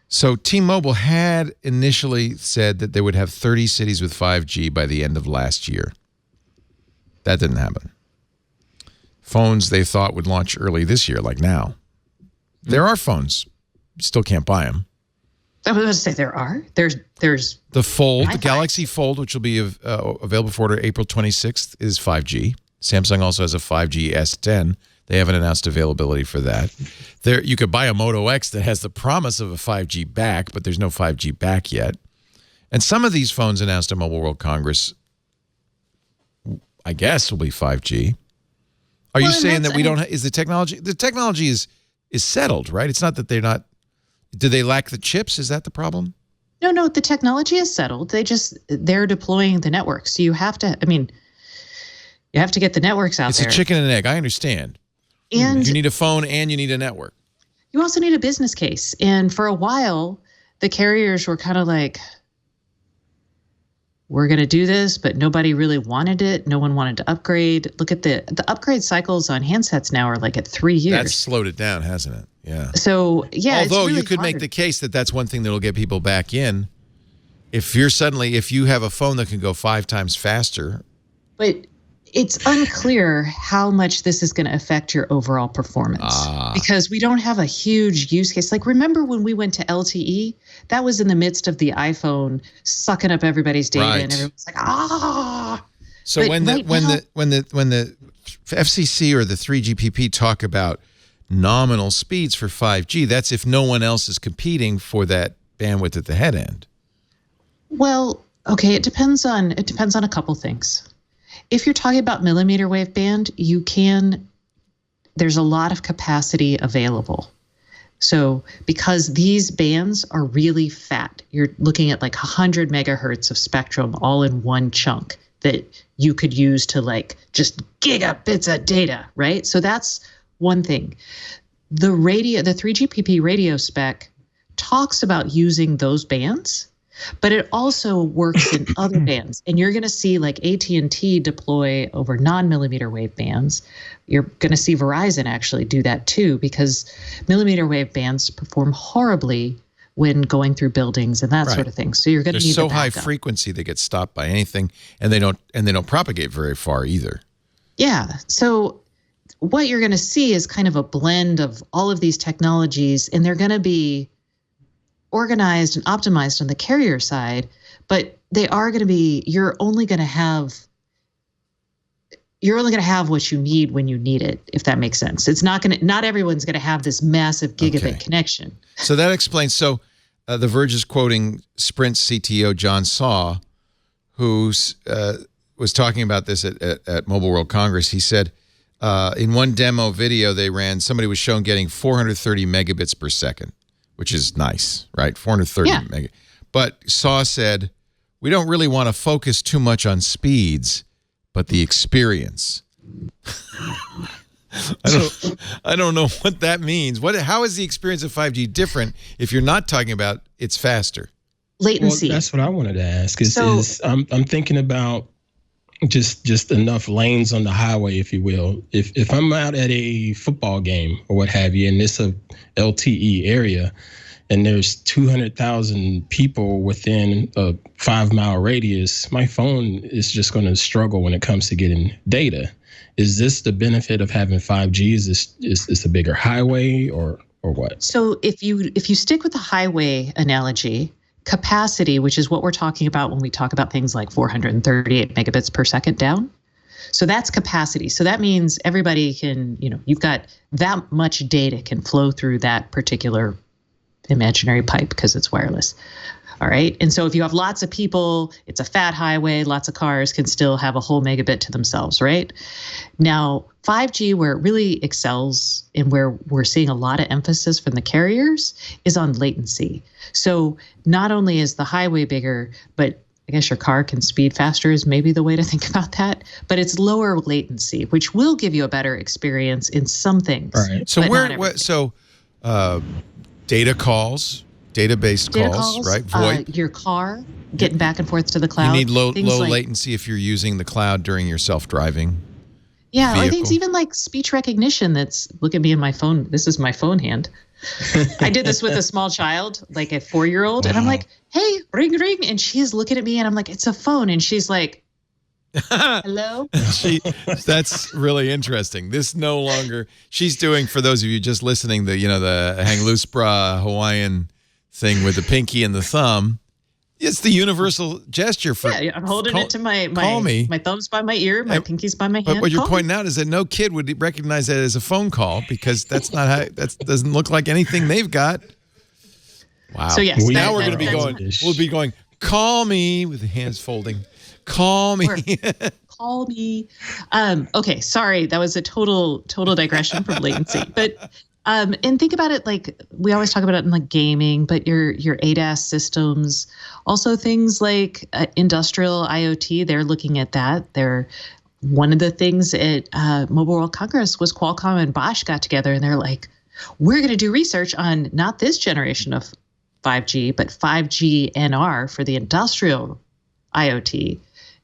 So T-Mobile had initially said that they would have 30 cities with 5G by the end of last year. That didn't happen. Phones they thought would launch early this year, like now. There are phones. You still can't buy them. I was going to say there are. There's the Fold, the Galaxy Fold, which will be available for order April 26th, is 5G. Samsung also has a 5G S10. They haven't announced availability for that. You could buy a Moto X that has the promise of a 5G back, but there's no 5G back yet. And some of these phones announced at Mobile World Congress, I guess, will be 5G. Are you saying that we don't? Is the technology? The technology is settled, right? It's not that they're not. Do they lack the chips? Is that the problem? No. The technology is settled. They're deploying the network. So you have to. I mean, you have to get the networks out there. It's a chicken and an egg. I understand. And you need a phone and you need a network. You also need a business case. And for a while, the carriers were kind of like, we're going to do this, but nobody really wanted it. No one wanted to upgrade. Look at the upgrade cycles on handsets now are like at 3 years. That's slowed it down, hasn't it? Yeah. So, yeah. Although it's really you could make the case that that's one thing that will get people back in. If you have a phone that can go 5 times faster. But it's unclear how much this is going to affect your overall performance because we don't have a huge use case. Like, remember when we went to LTE? That was in the midst of the iPhone sucking up everybody's data, and everyone's like, So when the FCC or the 3GPP talk about nominal speeds for 5G, that's if no one else is competing for that bandwidth at the head end. Well, okay, it depends on a couple things. If you're talking about millimeter wave band, there's a lot of capacity available. So because these bands are really fat, you're looking at like 100 megahertz of spectrum all in one chunk that you could use to like just gigabits of data, right? So that's one thing. The 3GPP radio spec talks about using those bands, but it also works in other bands. And you're going to see like AT&T deploy over non-millimeter wave bands. You're going to see Verizon actually do that too, because millimeter wave bands perform horribly when going through buildings and that sort of thing. So you're going to need so high frequency they get stopped by anything, and they don't propagate very far either. Yeah. So what you're going to see is kind of a blend of all of these technologies, and they're going to be organized and optimized on the carrier side, but they are going to be, you're only going to have what you need when you need it, if that makes sense. It's not everyone's going to have this massive gigabit connection. So that explains. So The Verge is quoting Sprint CTO John Saw, who was talking about this at Mobile World Congress. He said, in one demo video they ran, somebody was shown getting 430 megabits per second, which is nice, right? 430 meg. But Saw said, we don't really want to focus too much on speeds, but the experience. I don't know what that means. How is the experience of 5G different if you're not talking about it's faster? Latency. Well, that's what I wanted to ask. I'm thinking about just enough lanes on the highway, if you will. If I'm out at a football game or what have you, and it's a LTE area, and there's 200,000 people within a 5-mile radius, my phone is just going to struggle when it comes to getting data. Is this the benefit of having 5G? Is this a bigger highway or what? So if you stick with the highway analogy, capacity, which is what we're talking about when we talk about things like 438 megabits per second down. So that's capacity. So that means everybody can, you've got that much data can flow through that particular imaginary pipe because it's wireless. All right. And so if you have lots of people, it's a fat highway, lots of cars can still have a whole megabit to themselves, right? Now, 5G, where it really excels and where we're seeing a lot of emphasis from the carriers is on latency. So not only is the highway bigger, but I guess your car can speed faster is maybe the way to think about that, but it's lower latency, which will give you a better experience in some things. All right. So data calls, database calls, right? VoIP. Your car getting back and forth to the cloud. You need low latency if you're using the cloud during your self-driving. Yeah, vehicle. Or things even like speech recognition. Look at me in my phone. This is my phone hand. I did this with a small child, like a 4-year-old, and I'm like, "Hey, ring, ring," and she's looking at me, and I'm like, "It's a phone," and she's like, "Hello." That's really interesting. This no longer. She's doing, for those of you just listening, the hang loose bra Hawaiian thing with the pinky and the thumb. It's the universal gesture for. Yeah, I'm holding it to my thumb's by my ear, my pinky's by my hand. But what you're pointing out is that no kid would recognize that as a phone call because that's not how. That doesn't look like anything they've got. Wow. So yes, now we're going to be going. We'll be going. Call me with the hands folding. Call me. Call me. Okay, sorry, that was a total digression from latency, but. And think about it like we always talk about it in like gaming, but your ADAS systems, also things like industrial IoT, they're looking at that. They're one of the things at Mobile World Congress was Qualcomm and Bosch got together and they're like, we're going to do research on not this generation of 5G, but 5G NR for the industrial IoT.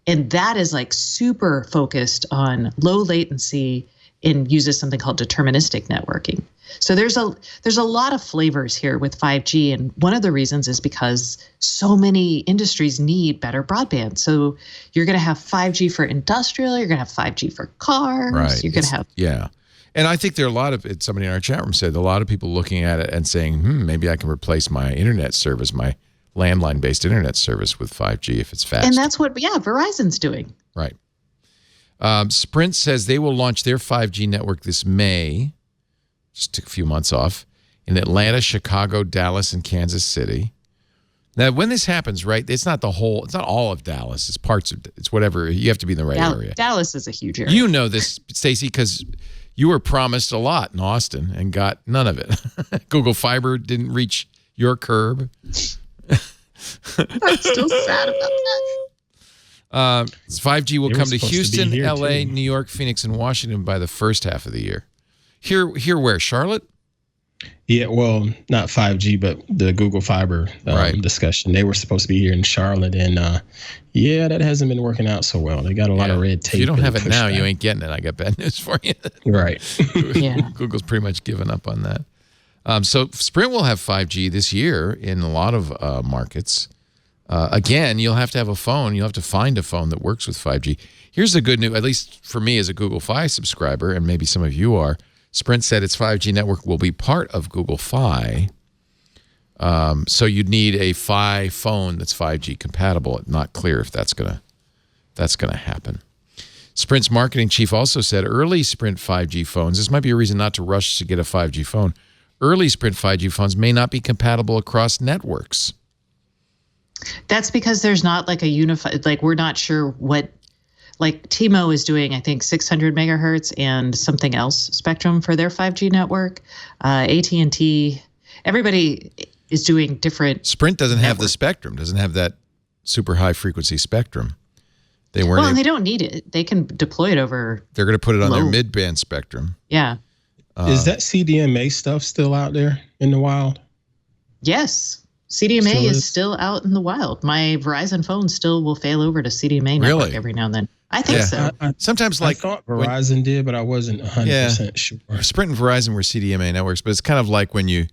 And that is like super focused on low latency and uses something called deterministic networking. So there's a lot of flavors here with 5G, and one of the reasons is because so many industries need better broadband. So you're going to have 5G for industrial, you're going to have 5G for cars, right. You're going to have And I think there are a lot of somebody in our chat room said a lot of people looking at it and saying, maybe I can replace my internet service, my landline-based internet service with 5G if it's fast. And that's what Verizon's doing. Right. Sprint says they will launch their 5G network this May. Just took a few months off, in Atlanta, Chicago, Dallas, and Kansas City. Now, when this happens, right, it's not all of Dallas. It's parts of it's whatever. You have to be in the right area. Dallas is a huge area. You know this, Stacey, because you were promised a lot in Austin and got none of it. Google Fiber didn't reach your curb. I'm still sad about that. 5G will come to Houston, LA, New York, Phoenix, and Washington by the first half of the year. Here where? Charlotte? Yeah, well, not 5G, but the Google Fiber discussion. They were supposed to be here in Charlotte, and that hasn't been working out so well. They got a lot of red tape. If you don't have it now, you ain't getting it. I got bad news for you. Right. Google's pretty much given up on that. So Sprint will have 5G this year in a lot of markets. Again, you'll have to have a phone. You'll have to find a phone that works with 5G. Here's the good news, at least for me as a Google Fi subscriber, and maybe some of you are. Sprint said its 5G network will be part of Google Fi. So you'd need a Fi phone that's 5G compatible. It's not clear if that's gonna happen. Sprint's marketing chief also said early Sprint 5G phones, this might be a reason not to rush to get a 5G phone, early Sprint 5G phones may not be compatible across networks. That's because there's not like a unified, like we're not sure what, like T-Mo is doing, I think 600 megahertz and something else spectrum for their 5G network. AT&T, everybody is doing different. Sprint doesn't have the spectrum, doesn't have that super high frequency spectrum. They don't need it. They can deploy it over. They're going to put it on their mid-band spectrum. Yeah. Is that CDMA stuff still out there in the wild? Yes. CDMA is still out in the wild. My Verizon phone still will fail over to CDMA network every now and then. I think so. Sometimes, I thought Verizon did, but I wasn't 100% sure. Sprint and Verizon were CDMA networks, but it's kind of like when you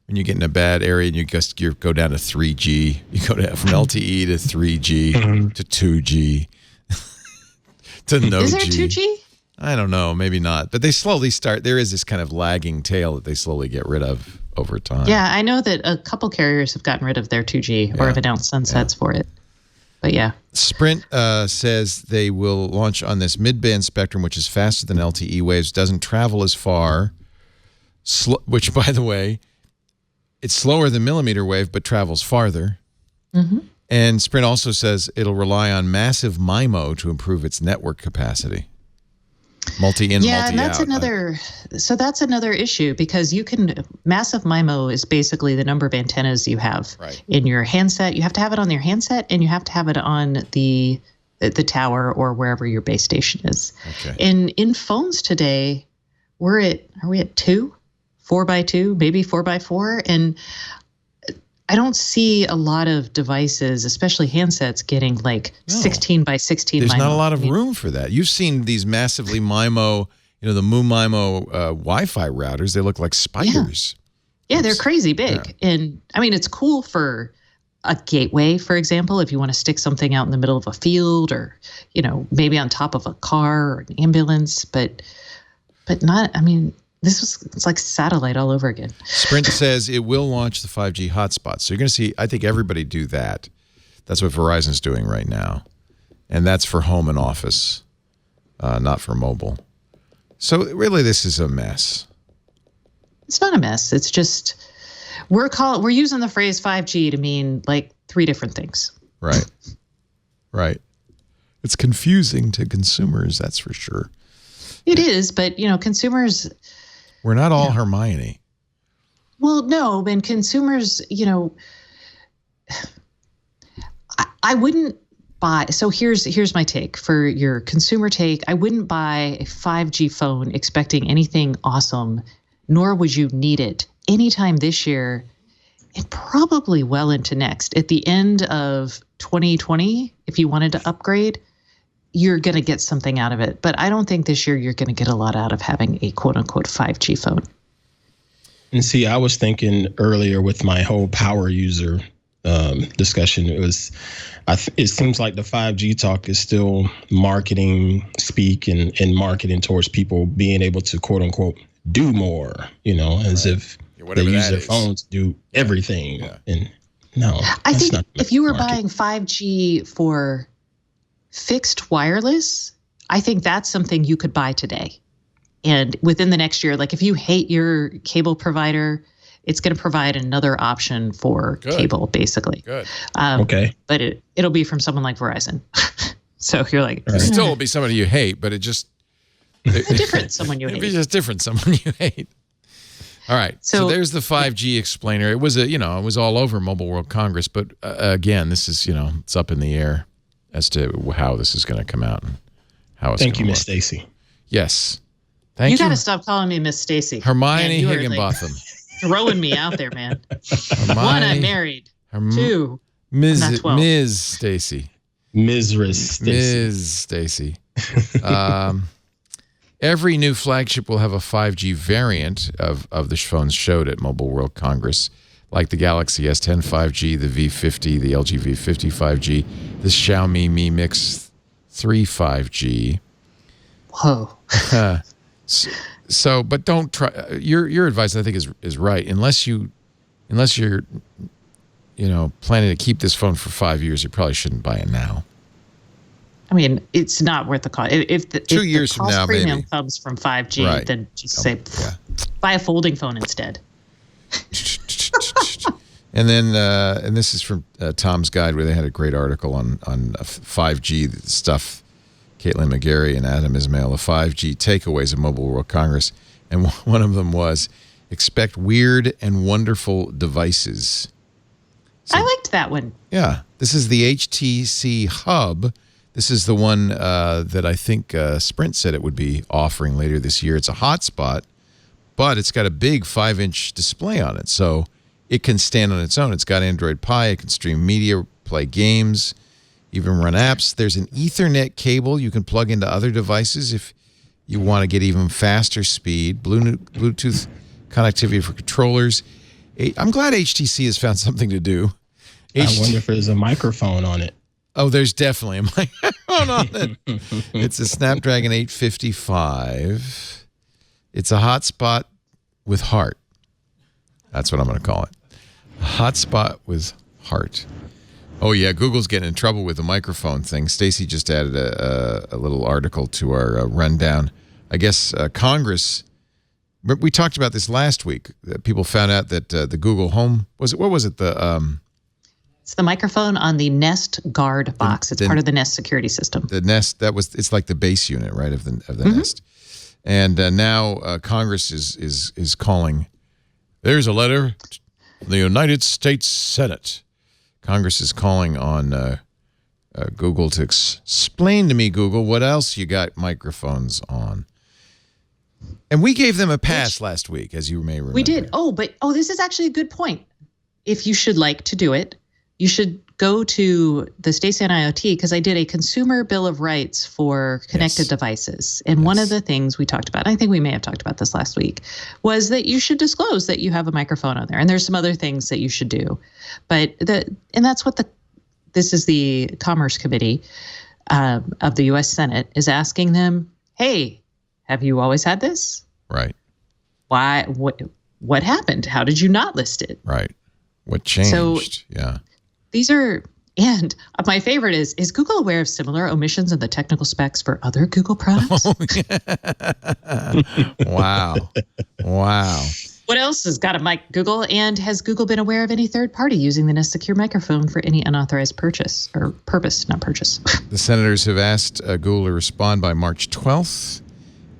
get in a bad area and you go down to 3G. You go from LTE to 3G to 2G to no G. Is there 2G? I don't know, maybe not. But they slowly start. There is this kind of lagging tail that they slowly get rid of over time. Yeah, I know that a couple carriers have gotten rid of their 2G or have announced sunsets for it. But yeah. Sprint says they will launch on this mid-band spectrum, which is faster than LTE waves, doesn't travel as far, which, by the way, it's slower than millimeter wave, but travels farther. Mm-hmm. And Sprint also says it'll rely on massive MIMO to improve its network capacity. Multi-in, multi-out. Yeah, and that's another issue because massive MIMO is basically the number of antennas you have in your handset. You have to have it on your handset and you have to have it on the tower or wherever your base station is. Okay. And in phones today, are we at 2, 4x2, maybe 4x4? And I don't see a lot of devices, especially handsets, getting 16 by 16 There's MIMO. not a lot of room for that. You've seen these massively MIMO, the Mu MIMO Wi-Fi routers. They look like spiders. Yeah, they're crazy big. Yeah. And I mean, it's cool for a gateway, for example, if you want to stick something out in the middle of a field or, maybe on top of a car or an ambulance, but not, I mean, it's like satellite all over again. Sprint says it will launch the 5G hotspots. So you're going to see, I think, everybody do that. That's what Verizon's doing right now. And that's for home and office, not for mobile. So really, this is a mess. It's not a mess. It's just, we're using the phrase 5G to mean 3 different things. Right. Right. It's confusing to consumers, that's for sure. It is, but, consumers... We're not all Hermione. Well, no, and consumers, I wouldn't buy. So here's my take for your consumer take. I wouldn't buy a 5G phone expecting anything awesome, nor would you need it anytime this year and probably well into next. At the end of 2020, if you wanted to upgrade, you're going to get something out of it. But I don't think this year you're going to get a lot out of having a quote-unquote 5G phone. And see, I was thinking earlier with my whole power user discussion, it seems like the 5G talk is still marketing speak and marketing towards people being able to quote-unquote do more, as if they use their phones to do everything. Yeah. And no, I think if you were buying 5G for fixed wireless, I think that's something you could buy today. And within the next year, if you hate your cable provider, it's going to provide another option for cable, basically. Good. Okay. But it'll be from someone like Verizon. So you're like... It still will be somebody you hate, but it just... a different someone you hate. It'll be just different someone you hate. All right. So there's the 5G explainer. It was it was all over Mobile World Congress, but again, this is, it's up in the air as to how this is going to come out and how it's going to work. Thank you, Miss Stacey. Yes. Thank you. You got to stop calling me Miss Stacey. Hermione Higginbotham. Throwing me out there, man. One, I'm married. 2, Ms. Stacey. Ms. Stacey. Every new flagship will have a 5G variant of the phones showed at Mobile World Congress, like the Galaxy S10 5G, the V50, the LG V50 5G, the Xiaomi Mi Mix 3 5G. Whoa. So, but don't try. Your advice, I think, is right. Unless you're, planning to keep this phone for 5 years, you probably shouldn't buy it now. I mean, it's not worth the cost. If 2 years from now, premium maybe comes from 5G, then just buy a folding phone instead. And then, and this is from Tom's Guide, where they had a great article on 5G stuff. Caitlin McGarry and Adam Ismail, the 5G takeaways of Mobile World Congress. And one of them was, expect weird and wonderful devices. So, I liked that one. Yeah. This is the HTC Hub. This is the one that I think Sprint said it would be offering later this year. It's a hotspot, but it's got a big 5-inch display on it. So it can stand on its own. It's got Android Pie. It can stream media, play games, even run apps. There's an Ethernet cable you can plug into other devices if you want to get even faster speed. Bluetooth connectivity for controllers. I'm glad HTC has found something to do. I wonder if there's a microphone on it. Oh, there's definitely a microphone on it. It's a Snapdragon 855. It's a hotspot with heart. That's what I'm going to call it. A hotspot with heart. Oh, yeah, Google's getting in trouble with the microphone thing. Stacey just added a little article to our rundown. I guess Congress, we talked about this last week. People found out that the Google Home, what was it? It's the microphone on the Nest Guard box. It's part of the Nest security system. The Nest, it's like the base unit, right, of the Nest. And now Congress is calling, there's a letter from the United States Senate. Congress is calling on Google to explain to me, Google, what else you got microphones on. And we gave them a pass last week, as you may remember. We did. This is actually a good point. If you should like to do it, you should go to the Stacey and IoT, because I did a consumer bill of rights for connected devices. And one of the things we talked about, I think we may have talked about this last week, was that you should disclose that you have a microphone on there. And there's some other things that you should do. But that's what this is the Commerce Committee of the U.S. Senate is asking them, hey, have you always had this? Right. Why? What happened? How did you not list it? Right. What changed? So, yeah. These are, and my favorite is Google aware of similar omissions in the technical specs for other Google products? Oh, yeah. Wow. What else has got a mic, Google? And has Google been aware of any third party using the Nest Secure microphone for any unauthorized purchase or purpose, not purchase? The senators have asked Google to respond by March 12th,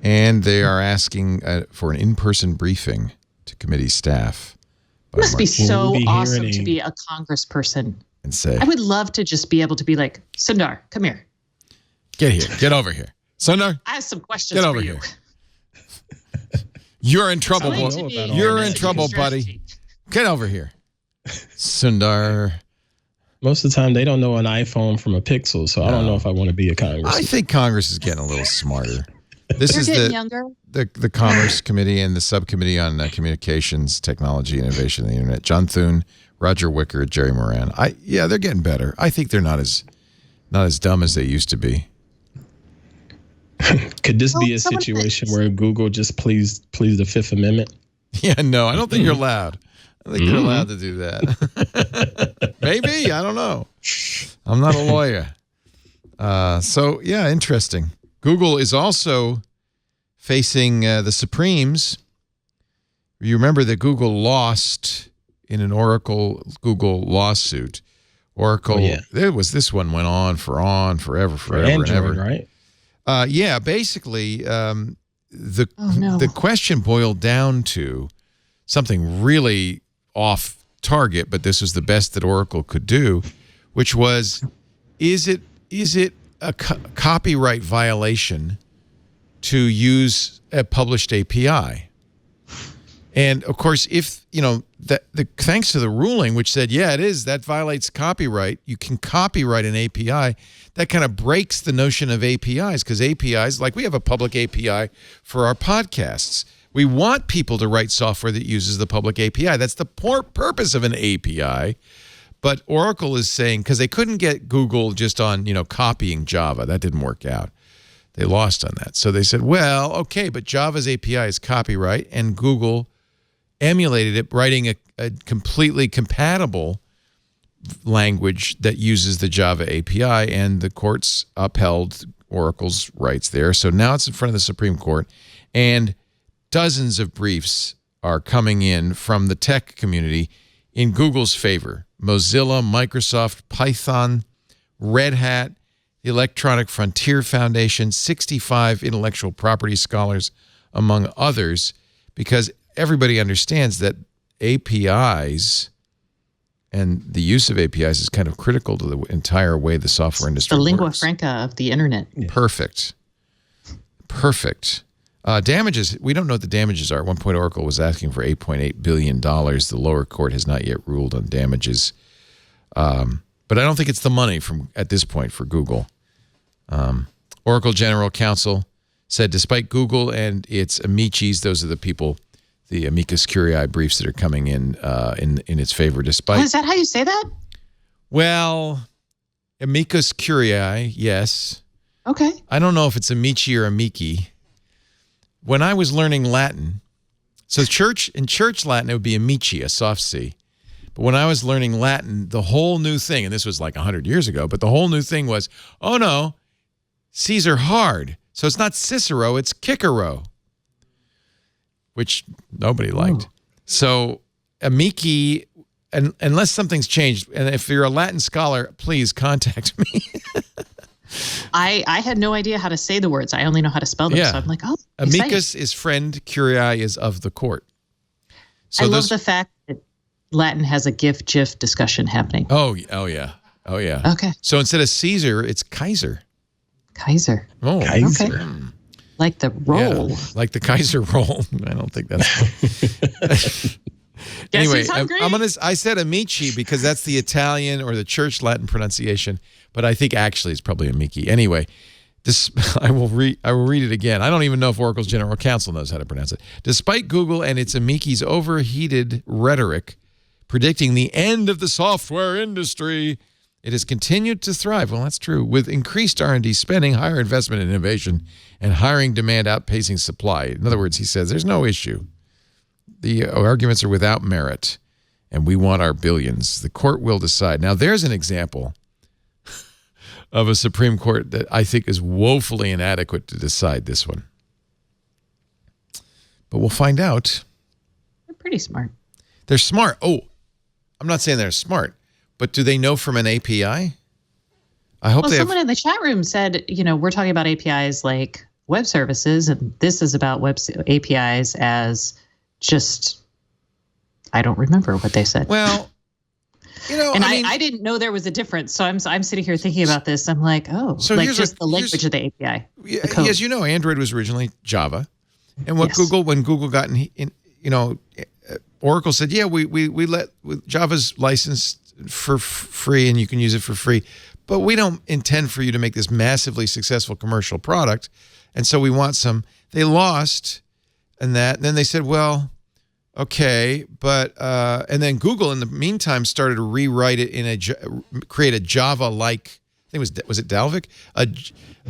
and they are asking for an in-person briefing to committee staff. It must be so awesome to be a congressperson. And say, I would love to just be able to be like, Sundar, come here. Get here. Get over here. Sundar, I have some questions get over for you. Here. You're in trouble, boy. You're in trouble, buddy. Get over here. Sundar. Most of the time, they don't know an iPhone from a Pixel, so I don't know if I want to be a congressman. I think Congress is getting a little smarter. This is younger. the Commerce Committee and the Subcommittee on Communications, Technology, Innovation, and the Internet. John Thune, Roger Wicker, Jerry Moran. They're getting better. I think they're not as dumb as they used to be. Could this be a situation where Google just pleads the Fifth Amendment? Yeah, no, I don't think you're allowed. I think you're allowed to do that. Maybe, I don't know. I'm not a lawyer. Interesting. Google is also facing the Supremes. You remember that Google lost in an Oracle-Google lawsuit. Oracle, this one went on forever Android, and ever. Right? Basically, the question boiled down to something really off target, but this was the best that Oracle could do, which was, is it a copyright violation to use a published API? And of course, if thanks to the ruling, which said, it is, that violates copyright. You can copyright an API. That kind of breaks the notion of APIs, because APIs, like we have a public API for our podcasts. We want people to write software that uses the public API. That's the purpose of an API. But Oracle is saying, because they couldn't get Google just on, copying Java. That didn't work out. They lost on that. So they said, well, okay, but Java's API is copyright, and Google emulated it, writing a completely compatible language that uses the Java API, and the courts upheld Oracle's rights there. So now it's in front of the Supreme Court, and dozens of briefs are coming in from the tech community in Google's favor. Mozilla, Microsoft, Python, Red Hat, the Electronic Frontier Foundation, 65 intellectual property scholars, among others, because everybody understands that APIs and the use of APIs is kind of critical to the entire way the software industry works. The lingua franca of the internet. Yeah. Perfect. Damages, we don't know what the damages are. At one point, Oracle was asking for $8.8 billion. The lower court has not yet ruled on damages. But I don't think it's the money at this point for Google. Oracle General Counsel said, despite Google and its amicis, those are the people, the amicus curiae briefs that are coming in its favor, despite... Oh, is that how you say that? Well, amicus curiae, yes. Okay. I don't know if it's amici or amici. When I was learning Latin, so in church Latin, it would be amici, a soft C. But when I was learning Latin, the whole new thing, and this was like 100 years ago, but the whole new thing was, oh no, C's are hard. So it's not Cicero, it's Cicero, which nobody liked. So amici, unless something's changed, and if you're a Latin scholar, please contact me. I had no idea how to say the words. I only know how to spell them. Yeah. So I'm like, oh, Amicus exciting. is friend, curiae is of the court. So I love the fact that Latin has a GIF discussion happening. Oh yeah. Okay. So instead of Caesar, it's Kaiser. Kaiser. Oh, Kaiser. Okay. Like the roll. Yeah, like the Kaiser roll. I don't think that's. Anyway, who's hungry? I said amici because that's the Italian or the church Latin pronunciation, but I think actually it's probably amici. Anyway, I will read it again. I don't even know if Oracle's General Counsel knows how to pronounce it. Despite Google and its amici's overheated rhetoric predicting the end of the software industry, it has continued to thrive. Well, that's true. With increased R&D spending, higher investment in innovation, and hiring demand outpacing supply. In other words, he says there's no issue. The arguments are without merit, and we want our billions. The court will decide. Now, there's an example of a Supreme Court that I think is woefully inadequate to decide this one. But we'll find out. They're pretty smart. They're smart. Oh, I'm not saying they're smart, but do they know from an API? I hope they have. Someone in the chat room said, we're talking about APIs like web services, and this is about web APIs as just, I don't remember what they said. Well, and I didn't know there was a difference. So I'm sitting here thinking about this. I'm like, so like just the language of the API. As you know, Android was originally Java, and when Google got in, Oracle said, yeah, we let Java's licensed for free, and you can use it for free, but we don't intend for you to make this massively successful commercial product, and so we want some. They lost. And then they said, well, okay, but and then Google in the meantime started to rewrite it create a Java-like. I think was it Dalvik,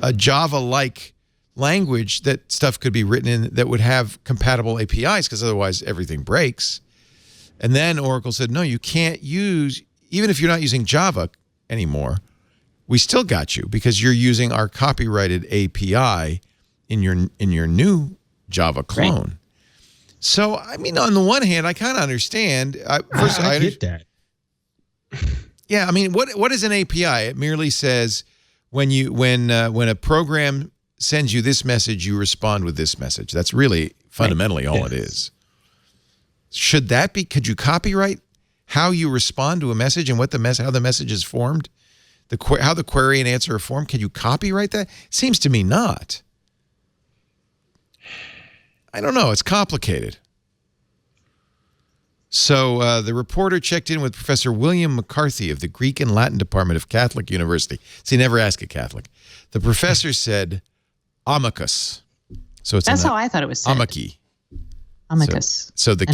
a Java-like language that stuff could be written in that would have compatible APIs because otherwise everything breaks. And then Oracle said, no, you can't use, even if you're not using Java anymore, we still got you because you're using our copyrighted API in your new Java clone. Right. So, I mean, on the one hand, I kind of understand. I get that. Yeah, I mean, what is an API? It merely says when a program sends you this message, you respond with this message. That's really fundamentally all it is. Should that be? Could you copyright how you respond to a message and how the message is formed, how the query and answer are formed? Can you copyright that? Seems to me not. I don't know. It's complicated. So the reporter checked in with Professor William McCarthy of the Greek and Latin Department of Catholic University. See, never ask a Catholic. The professor said amicus. So that's how I thought it was said. Amici. Amicus. So the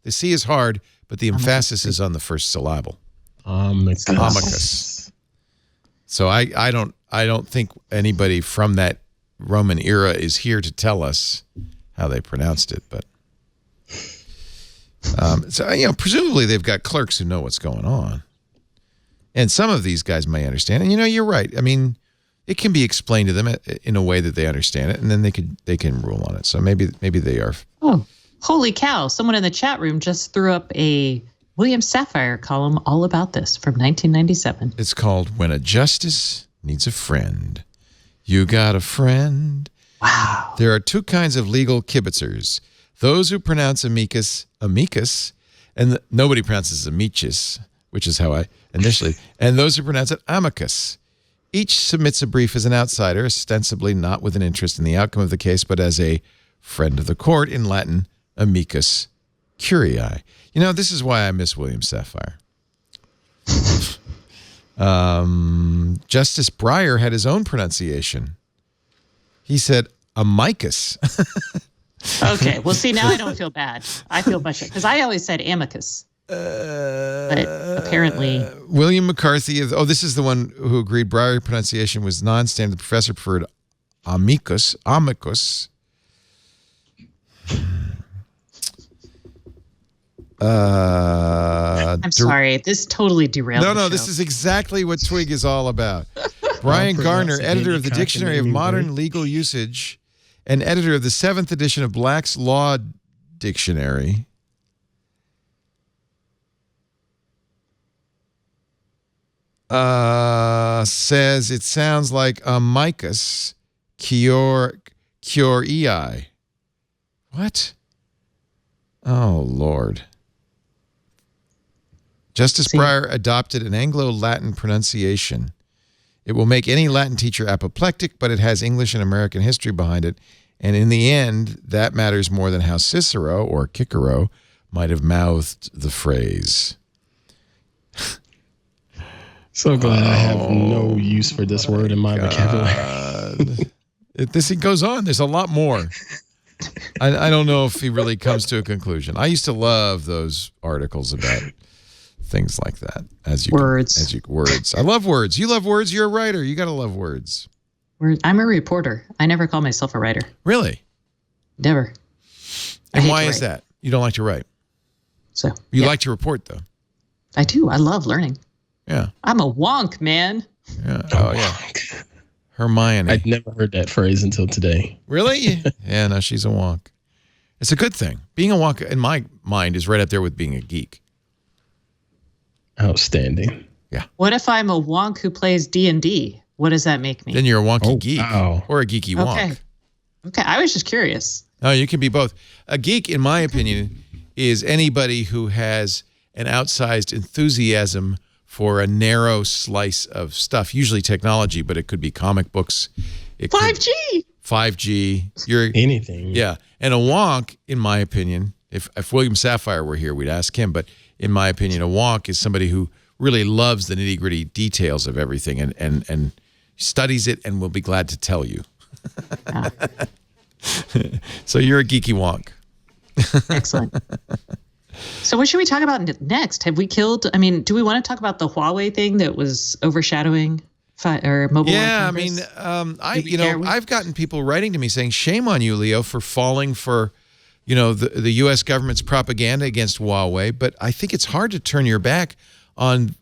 C is hard, but the emphasis is on the first syllable. Amicus. So I don't think anybody from that Roman era is here to tell us how they pronounced it, but presumably they've got clerks who know what's going on, and some of these guys may understand. And you're right. I mean, it can be explained to them in a way that they understand it, and then they can rule on it. So maybe they are. Oh, holy cow! Someone in the chat room just threw up a William Safire column all about this from 1997. It's called "When a Justice Needs a Friend." You got a friend. Wow. There are two kinds of legal kibitzers. Those who pronounce amicus, and nobody pronounces amicus, which is how I initially, and those who pronounce it amicus. Each submits a brief as an outsider, ostensibly not with an interest in the outcome of the case, but as a friend of the court, in Latin, amicus curiae. This is why I miss William Safire. Justice Breyer had his own pronunciation. He said amicus. Okay. Well, see, now I don't feel bad. I feel much because I always said amicus. But apparently, William McCarthy. This is the one who agreed Breyer pronunciation was non-standard. The professor preferred amicus. I'm sorry, this totally derailed. No, the show. this is exactly what Twig is all about. Brian Garner, editor of the Dictionary of Modern Legal Usage and editor of the 7th edition of Black's Law Dictionary, says it sounds like amicus curiae. What? Oh, Lord. Justice Breyer adopted an Anglo-Latin pronunciation. It will make any Latin teacher apoplectic, but it has English and American history behind it. And in the end, that matters more than how Cicero or Cicero might have mouthed the phrase. So glad I have no use for this word in my vocabulary. It goes on. There's a lot more. I don't know if he really comes to a conclusion. I used to love those articles about things like that. Words. I love words. You love words. You're a writer. You got to love words. I'm a reporter. I never call myself a writer. Really? Never. And why is that? You don't like to write? So you like to report, though? I do. I love learning. Yeah. I'm a wonk, man. Yeah. Oh, yeah. Hermione. I'd never heard that phrase until today. Really? Yeah, no, she's a wonk. It's a good thing. Being a wonk, in my mind, is right up there with being a geek. Outstanding. Yeah. What if I'm a wonk who plays D&D? What does that make me? Then you're a wonky geek. Wow. Or a geeky wonk. Okay. I was just curious. No, you can be both. A geek, in my opinion, is anybody who has an outsized enthusiasm for a narrow slice of stuff, usually technology, but it could be comic books. 5G. You're anything. Yeah. And a wonk, in my opinion, if William Safire were here, we'd ask him. But in my opinion, a wonk is somebody who really loves the nitty-gritty details of everything and studies it and will be glad to tell you. So you're a geeky wonk. Excellent. So what should we talk about next? Have we killed? I mean, do we want to talk about the Huawei thing that was overshadowing mobile? Yeah, I mean, I've gotten people writing to me saying, "Shame on you, Leo, for falling for, the U.S. government's propaganda against Huawei." But I think it's hard to turn your back on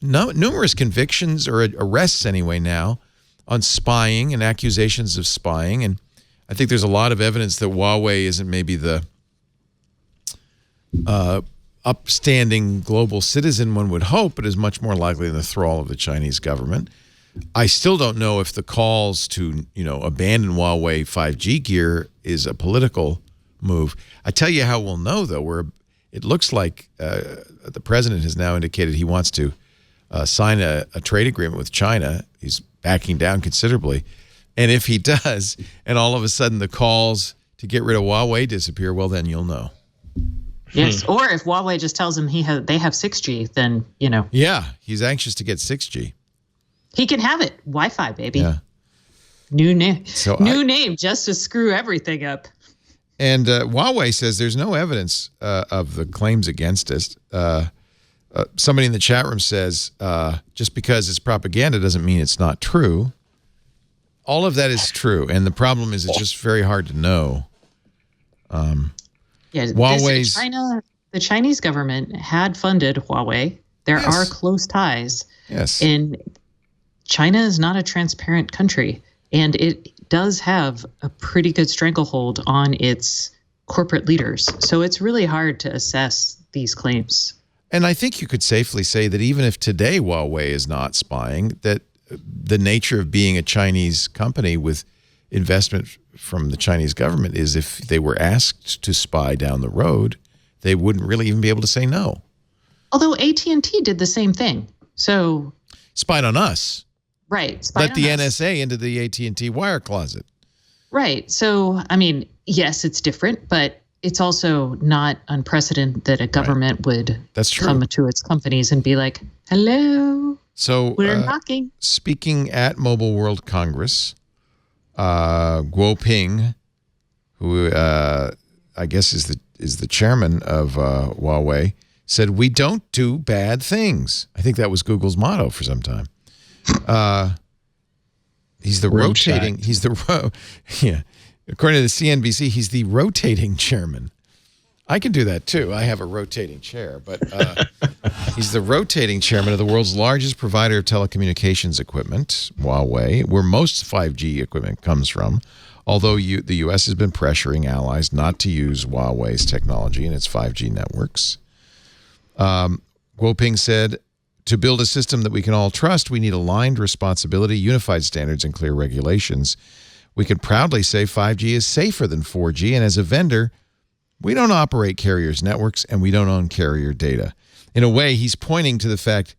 numerous convictions or arrests anyway now on spying and accusations of spying, and I think there's a lot of evidence that Huawei isn't maybe the upstanding global citizen one would hope, but is much more likely in the thrall of the Chinese government. I still don't know if the calls to, abandon Huawei 5G gear is a political move. I tell you how we'll know, though, where it looks like the president has now indicated he wants to sign a trade agreement with China. He's backing down considerably. And if he does, and all of a sudden the calls to get rid of Huawei disappear, well, then you'll know. Yes, or if Huawei just tells him they have 6G, then, Yeah, he's anxious to get 6G. He can have it. Wi-Fi, baby. Yeah. New name. Name just to screw everything up. And Huawei says there's no evidence of the claims against us. Somebody in the chat room says just because it's propaganda doesn't mean it's not true. All of that is true, and the problem is it's just very hard to know. Huawei's the Chinese government had funded Huawei. There are close ties. Yes. And China is not a transparent country, and it does have a pretty good stranglehold on its corporate leaders. So it's really hard to assess these claims. And I think you could safely say that even if today Huawei is not spying, that the nature of being a Chinese company with investment from the Chinese government is if they were asked to spy down the road, they wouldn't really even be able to say no. Although AT&T did the same thing. So spied on us. Right. Let the NSA into the AT&T wire closet. Right. So, I mean, yes, it's different, but it's also not unprecedented that a government would come to its companies and be like, hello, so we're knocking. Speaking at Mobile World Congress, Guo Ping, who I guess is the chairman of Huawei, said, "We don't do bad things." I think that was Google's motto for some time. He's the rotating. He's the yeah. According to the CNBC, he's the rotating chairman. I can do that too. I have a rotating chair, but he's the rotating chairman of the world's largest provider of telecommunications equipment, Huawei, where most 5G equipment comes from. Although the U.S. has been pressuring allies not to use Huawei's technology in its 5G networks. Guoping said, "To build a system that we can all trust, we need aligned responsibility, unified standards, and clear regulations. We can proudly say 5G is safer than 4G, and as a vendor, we don't operate carriers' networks, and we don't own carrier data." In a way, he's pointing to the fact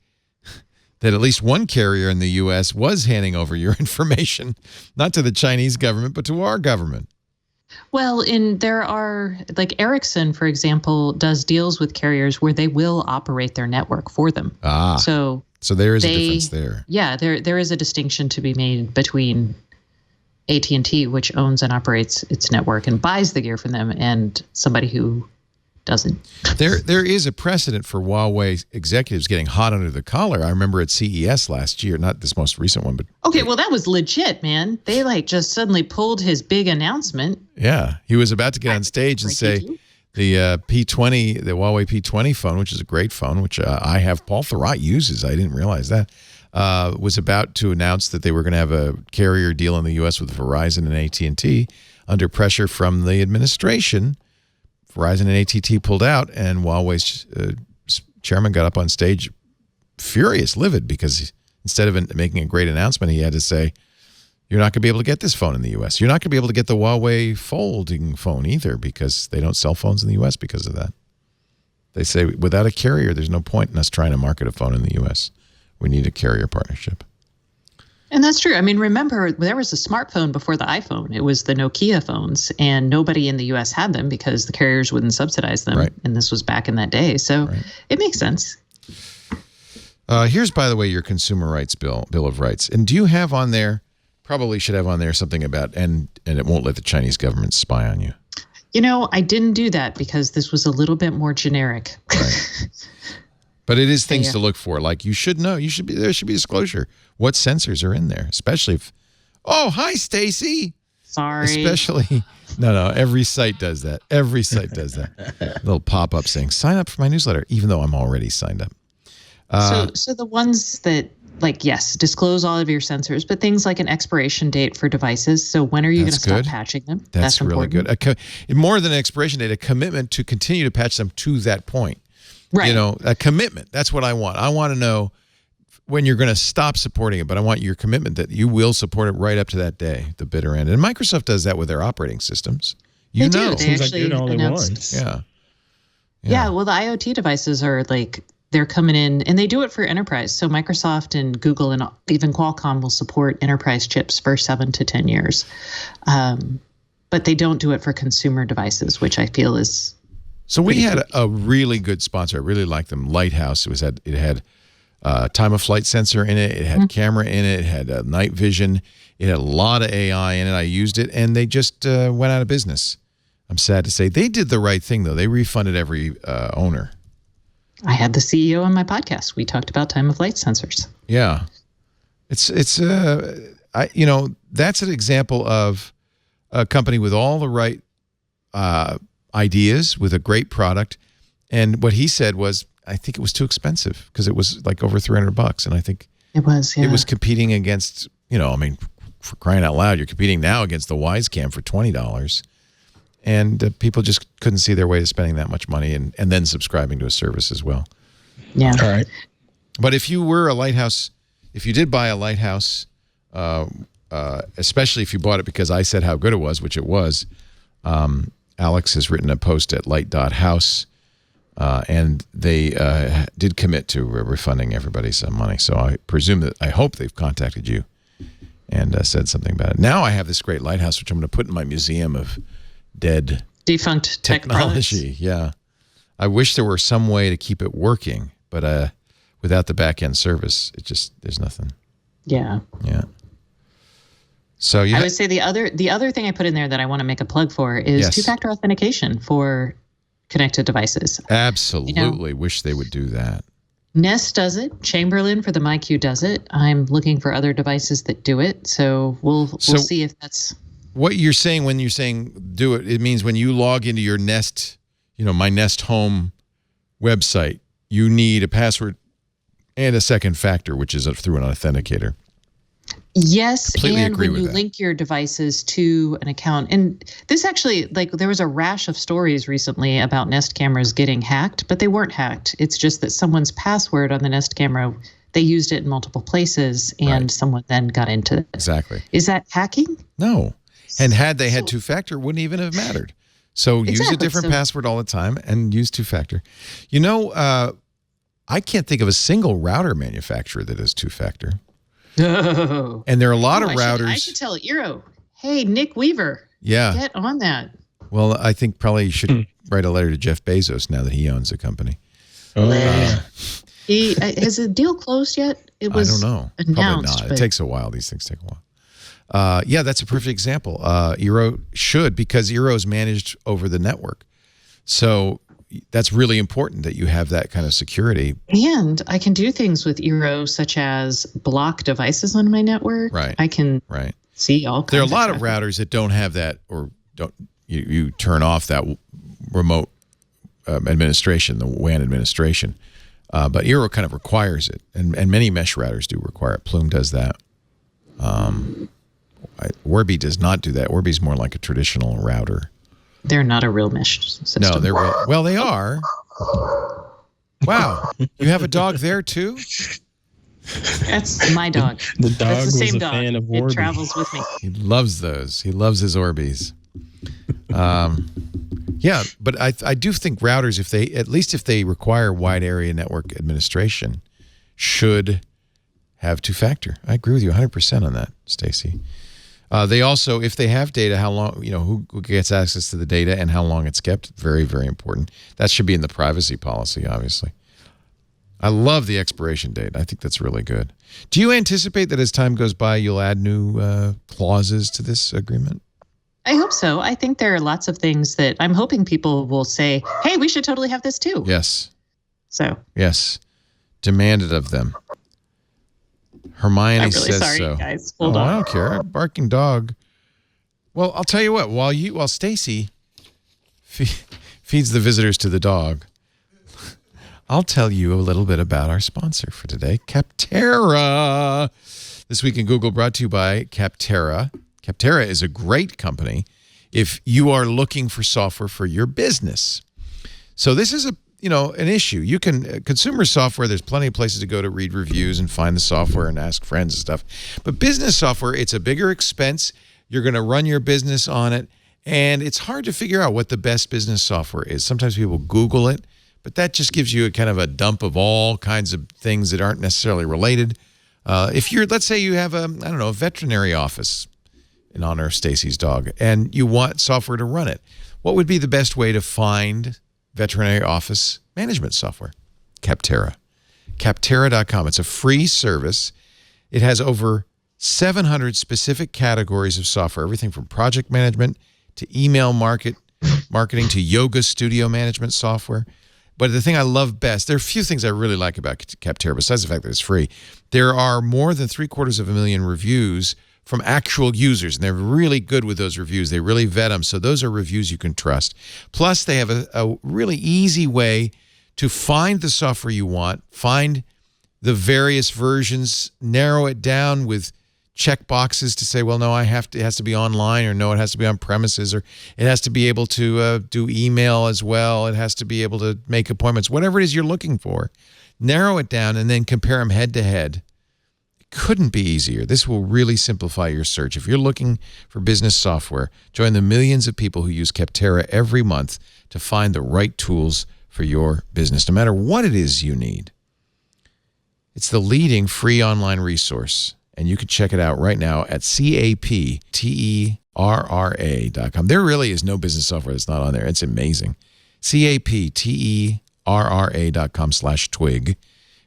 that at least one carrier in the U.S. was handing over your information, not to the Chinese government, but to our government. Well, there are, like Ericsson, for example, does deals with carriers where they will operate their network for them. So there is a difference there. Yeah, there is a distinction to be made between AT&T, which owns and operates its network and buys the gear from them, and somebody who doesn't. There is a precedent for Huawei executives getting hot under the collar. I remember at CES last year, not this most recent one, but okay, well that was legit, man. They just suddenly pulled his big announcement. Yeah, he was about to get on stage and say the P20, the Huawei P20 phone, which is a great phone, which I have. Paul Thurrott uses. I didn't realize that. Was about to announce that they were going to have a carrier deal in the U.S. with Verizon and AT&T. Under pressure from the administration, Verizon and AT&T pulled out, and Huawei's chairman got up on stage furious, livid, because instead of making a great announcement, he had to say, "You're not going to be able to get this phone in the U.S. You're not going to be able to get the Huawei folding phone either, because they don't sell phones in the U.S. because of that." They say, without a carrier, there's no point in us trying to market a phone in the U.S. We need a carrier partnership. And that's true. I mean, remember, there was a smartphone before the iPhone. It was the Nokia phones, and nobody in the U.S. had them because the carriers wouldn't subsidize them. Right. And this was back in that day. So It makes sense. Here's, by the way, your consumer rights bill of rights. And do you have on there, probably should have on there something about, and it won't let the Chinese government spy on you. You know, I didn't do that because this was a little bit more generic. Right. But it is things to look for. Like, you should know. There should be disclosure. What sensors are in there, especially if. Oh, hi, Stacey. Sorry. Especially. No. Every site does that. Every site does that. Little pop up saying, "Sign up for my newsletter," even though I'm already signed up. So the ones that, like, yes, disclose all of your sensors, but things like an expiration date for devices. So when are you going to stop patching them? That's really important. good. More than an expiration date, a commitment to continue to patch them to that point. Right. You know, a commitment. That's what I want. I want to know when you're going to stop supporting it, but I want your commitment that you will support it right up to that day, the bitter end. And Microsoft does that with their operating systems. They do. They actually like only announced. once. Yeah. Well, the IoT devices are like, they're coming in, and they do it for enterprise. So Microsoft and Google and even Qualcomm will support enterprise chips for 7 to 10 years. But they don't do it for consumer devices, which I feel is. So we had a really good sponsor. I really liked them. Lighthouse. It had time of flight sensor in it. It had camera in it. It had night vision. It had a lot of AI in it. I used it, and they just went out of business. I'm sad to say. They did the right thing, though. They refunded every owner. I had the CEO on my podcast. We talked about time of flight sensors. Yeah, it's that's an example of a company with all the right ideas, with a great product. And what he said was, I think it was too expensive because it was like over $300, and I think it was. Yeah. It was competing against, I mean, for crying out loud, you're competing now against the Wise Cam for $20. And people just couldn't see their way to spending that much money and then subscribing to a service as well. Yeah. All right. But if you were a Lighthouse, if you did buy a Lighthouse, especially if you bought it because I said how good it was, which it was, Alex has written a post at light.house, and they did commit to refunding everybody some money. So I hope they've contacted you and said something about it. Now I have this great Lighthouse, which I'm going to put in my museum of defunct technology. Yeah. I wish there were some way to keep it working, but without the back end service, there's nothing. Yeah. Yeah. So I would say the other thing I put in there that I want to make a plug for is two-factor authentication for connected devices. Absolutely. Wish they would do that. Nest does it. Chamberlain for the MyQ does it. I'm looking for other devices that do it. So we'll see if that's... What you're saying when you're saying do it, it means when you log into your Nest, my Nest Home website, you need a password and a second factor, which is through an authenticator. Yes, Completely and agree when with you that. link your devices to an account, and this actually, there was a rash of stories recently about Nest cameras getting hacked, but they weren't hacked. It's just that someone's password on the Nest camera, they used it in multiple places, and someone then got into it. Exactly. Is that hacking? No. And had they had two-factor, it wouldn't even have mattered. So use a different password all the time and use two-factor. I can't think of a single router manufacturer that has two-factor. No. And there are a lot of routers. I should tell Eero, hey, Nick Weaver, get on that. Well, I think probably you should write a letter to Jeff Bezos now that he owns the company. Has the deal closed yet? It was I don't know. announced. Probably not. It takes a while. These things take a while. Yeah, that's a perfect example. Eero should, because Eero is managed over the network. So that's really important that you have that kind of security. And I can do things with Eero, such as block devices on my network. Right. I can see all kinds. There are a lot of routers that don't have that, or don't. You turn off that remote administration, the WAN administration. But Eero kind of requires it, and many mesh routers do require it. Plume does that. Orbi does not do that. Orbi's more like a traditional router. They're not a real mesh system. No, they're real. Well, they are. Wow, you have a dog there too? That's my dog. The dog That's the was same a dog. fan of Orbi. It travels with me. He loves those. He loves his Orbeez. Yeah, but I do think routers, if they require wide area network administration, should have two-factor. I agree with you 100% on that, Stacey. They also, if they have data, how long, who gets access to the data and how long it's kept, very, very important. That should be in the privacy policy, obviously. I love the expiration date. I think that's really good. Do you anticipate that as time goes by, you'll add new clauses to this agreement? I hope so. I think there are lots of things that I'm hoping people will say, hey, we should totally have this too. Yes. So. Yes. Demand it of them. Hermione I'm really says sorry, so. guys. Hold on. I don't care. Barking dog. Well, I'll tell you what. While Stacey feeds the visitors to the dog, I'll tell you a little bit about our sponsor for today, Capterra. This Week in Google brought to you by Capterra. Capterra is a great company if you are looking for software for your business. So this is an issue. You can consumer software, there's plenty of places to go to read reviews and find the software and ask friends and stuff. But business software, it's a bigger expense. You're going to run your business on it, and it's hard to figure out what the best business software is. Sometimes people Google it, but that just gives you a kind of a dump of all kinds of things that aren't necessarily related. Let's say you have a veterinary office in honor of Stacey's dog, and you want software to run it. What would be the best way to find veterinary office management software? Capterra. Capterra.com. It's a free service. It has over 700 specific categories of software, everything from project management to email marketing to yoga studio management software. But the thing I love best, there are a few things I really like about Capterra, besides the fact that it's free. There are more than 750,000 reviews from actual users, and they're really good with those reviews. They really vet them, so those are reviews you can trust. Plus, they have a really easy way to find the software you want, find the various versions, narrow it down with check boxes to say, well, no, it has to be online, or no, it has to be on premises, or it has to be able to do email as well. It has to be able to make appointments, whatever it is you're looking for. Narrow it down and then compare them head to head. Couldn't be easier. This will really simplify your search. If you're looking for business software, join the millions of people who use Capterra every month to find the right tools for your business, no matter what it is you need. It's the leading free online resource, and you can check it out right now at capterra.com. There really is no business software that's not on there. It's amazing. capterra.com/twig.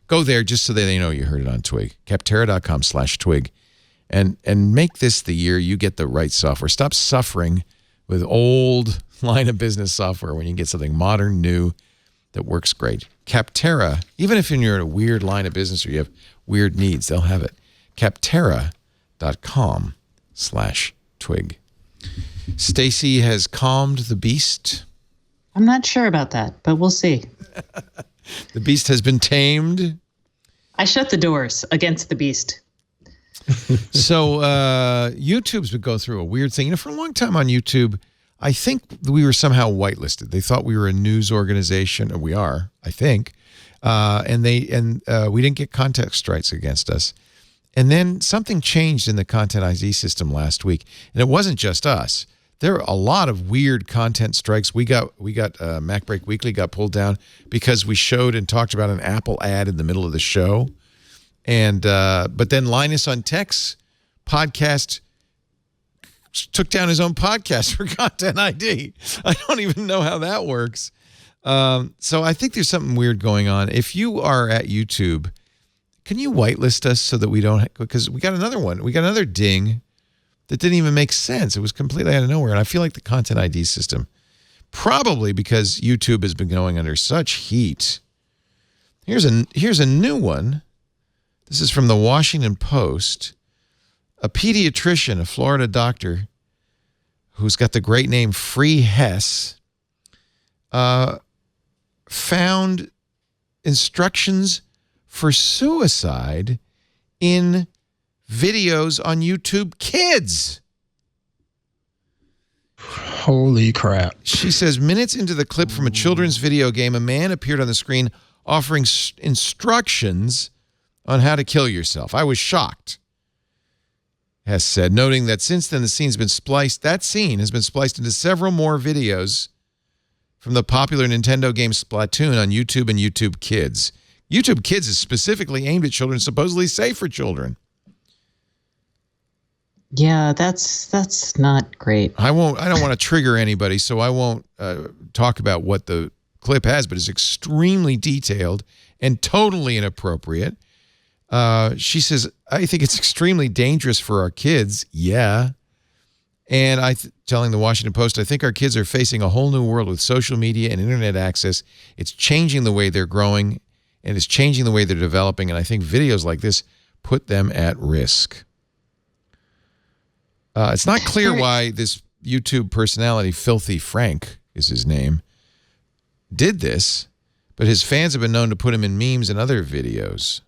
Go there just so that they know you heard it on Twig. Capterra.com/twig. And make this the year you get the right software. Stop suffering with old line of business software when you can get something modern, new, that works great. Capterra, even if you're in a weird line of business or you have weird needs, they'll have it. Capterra.com/twig. Stacey has calmed the beast. I'm not sure about that, but we'll see. The beast has been tamed. I shut the doors against the beast. So YouTube's would go through a weird thing. For a long time on YouTube, I think we were somehow whitelisted. They thought we were a news organization, and we are, I think. And we didn't get content strikes against us. And then something changed in the Content ID system last week, and it wasn't just us. There were a lot of weird content strikes. We got MacBreak Weekly got pulled down because we showed and talked about an Apple ad in the middle of the show. And but then Linus on Tech's podcast took down his own podcast for Content ID. I don't even know how that works. So I think there's something weird going on. If you are at YouTube, can you whitelist us so that we don't, because we got another one. We got another ding that didn't even make sense. It was completely out of nowhere. And I feel like the Content ID system, probably because YouTube has been going under such heat. Here's a new one. This is from the Washington Post. A pediatrician, a Florida doctor, who's got the great name Free Hess, found instructions for suicide in videos on YouTube Kids. Holy crap. She says, minutes into the clip from a children's video game, a man appeared on the screen offering instructions on how to kill yourself. I was shocked, Hess said, noting that since then the scene has been spliced into several more videos from the popular Nintendo game Splatoon on YouTube and YouTube Kids. YouTube Kids is specifically aimed at children, supposedly safe for children. Yeah, that's not great. I don't want to trigger anybody, so I won't talk about what the clip has, but it's extremely detailed and totally inappropriate. She says, I think it's extremely dangerous for our kids. Yeah. And telling the Washington Post, I think our kids are facing a whole new world with social media and internet access. It's changing the way they're growing, and it's changing the way they're developing. And I think videos like this put them at risk. It's not clear why this YouTube personality, Filthy Frank is his name, did this, but his fans have been known to put him in memes and other videos.